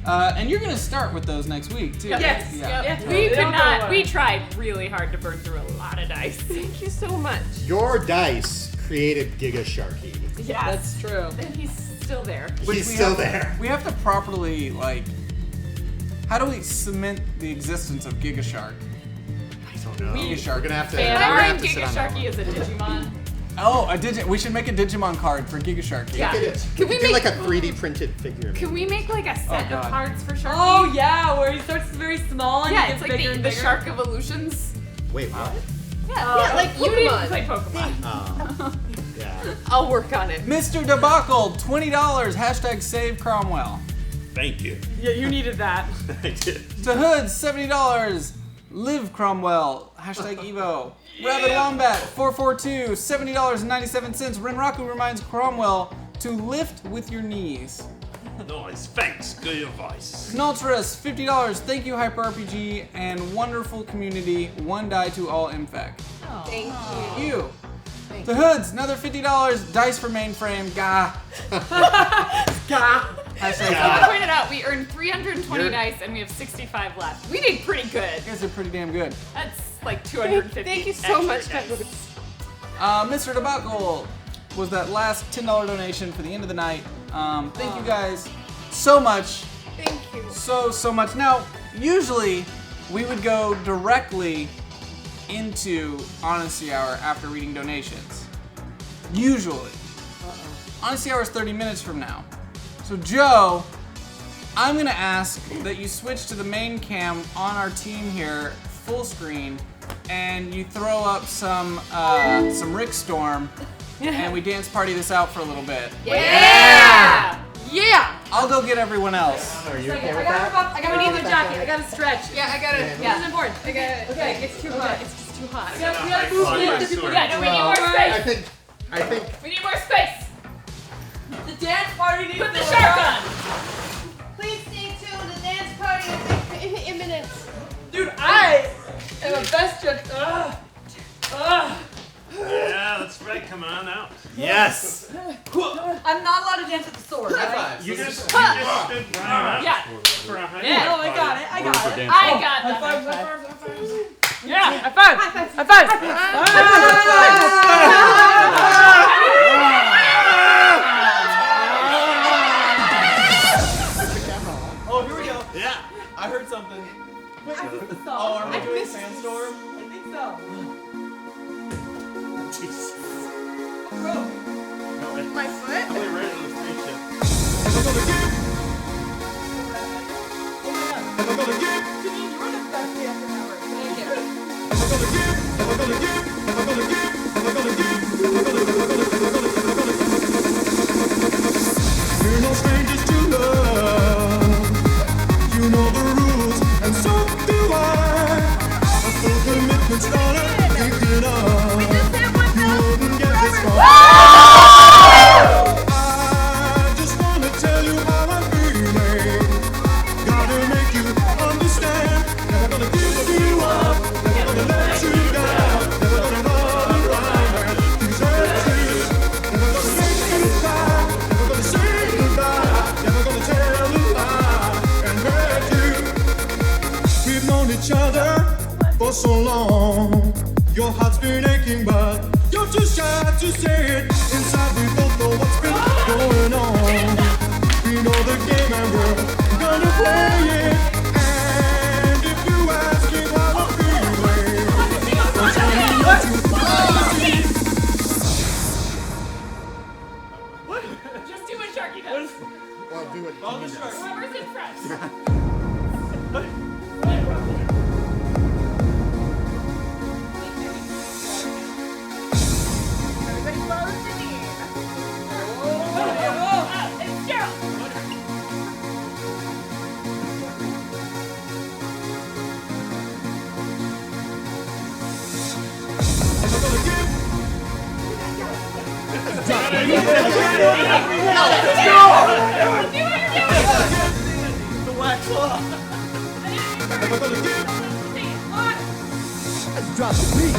And you're gonna start with those next week too. Yes. Yeah. Yes. We could not. We tried really hard to burn through a lot of dice. Thank you so much. Your dice created Giga Sharky. Yes. That's true. And he's still there. He's still there. We have to properly how do we cement the existence of Gigashark? I don't know. Gigashark. We're gonna have to. Can we're gonna I have bring to sit Giga on that Sharky one. as a Digimon? Oh, we should make a Digimon card for Giga Sharky. Yeah. Can we make like a 3D printed figure? Can we make like a set of cards for Sharky? Oh yeah, where he starts very small and yeah, he it's gets like bigger the and bigger. Shark Evolutions. Wait, what? Yeah, like you didn't Pokemon. play Pokemon. Yeah. I'll work on it. Mr. Debacle, $20. Hashtag save Cromwell. Thank you. Yeah, you needed that. I did. To Hood, $70. Live Cromwell. Hashtag Evo. Rabbit Wombat, 442, $70.97. Renraku reminds Cromwell to lift with your knees. Nice. Thanks. Good advice. Naltrus, $50. Thank you, HyperRPG, and wonderful community. One die to all MMFEC. Thank you. The Hoods, another $50. Dice for mainframe. Gah. Gah. Hashtag I pointed out we earned 320 dice and we have 65 left. We did pretty good. You guys are pretty damn good. That's like 250. Thank you so much, guys. Mr. Debacle was that last $10 donation for the end of the night. Thank you guys so much. Thank you. So much. Now, usually we would go directly into Honesty Hour after reading donations. Usually. Honesty Hour is 30 minutes from now. So Joe, I'm gonna ask that you switch to the main cam on our team here, full screen, and you throw up some Rick Storm, and we dance party this out for a little bit. Yeah! Yeah! I'll go get everyone else. Are you okay I with gotta that? rip up. I gotta need the jacket. I gotta stretch. Yeah, I gotta. This is important. I gotta. Okay, it's too hot. It's just too hot. We gotta move it. Yeah, no, we need more space. I think. We need more space. The dance party needs Put the shark on. Please stay tuned. The dance party is imminent. Dude, I am a best judge. Yeah, that's right. Come on out. Yes. I'm not allowed to dance with the sword. Right? You just stood right out. Yeah. For a high Yeah. Oh, I got it. I got it. I got that. High five. Yeah. High five. High five. Oh, here we go. Yeah. I heard something. So, Oh, are we I doing missed- Sandstorm? I think so. Jesus. My foot? I'm really ready for the spaceship. Janine, you're the best dancer ever. Thank you. We're no strangers to love. You know the rules, and so do I. A full commitment's gonna begin up. You wouldn't get this far. I just wanna tell you how I'm feeling. Gotta make you understand. Never gonna give you up. Never gonna let you down. Never gonna run around and desert you. Never gonna make you cry. Never gonna say goodbye. Never gonna tell a lie and hurt you. We've known each other for so long. Your heart's been aching, but you're too shy to say it. Inside we both know what's been going on. We know the game and we're gonna play it. And if you ask me how I'm feeling, I'll tell you what you find. Just do what Sharky does. Well, do it. Whoever's in front. Everybody follow Janine. It's Gerald. The wax claw. Drop the beat.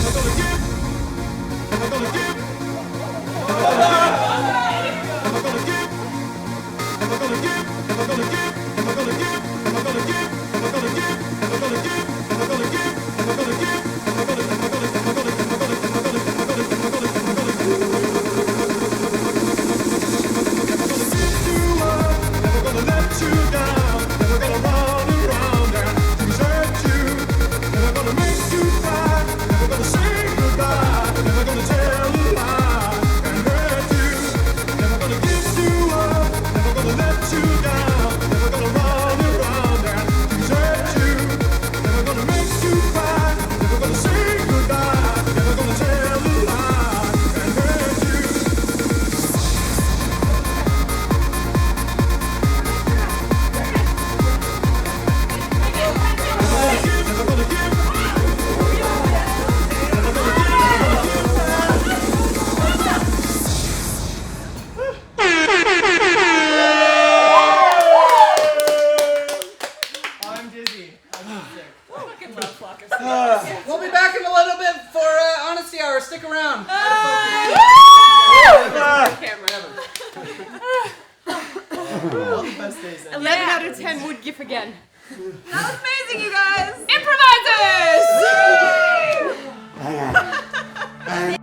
Never gonna make you cry, never gonna say goodbye, never gonna tell you Fucking love flock of We'll be back in a little bit for Honesty Hour. Stick around. All the best days. 11 out of 10 would gif again. That was amazing, you guys. Improvisers!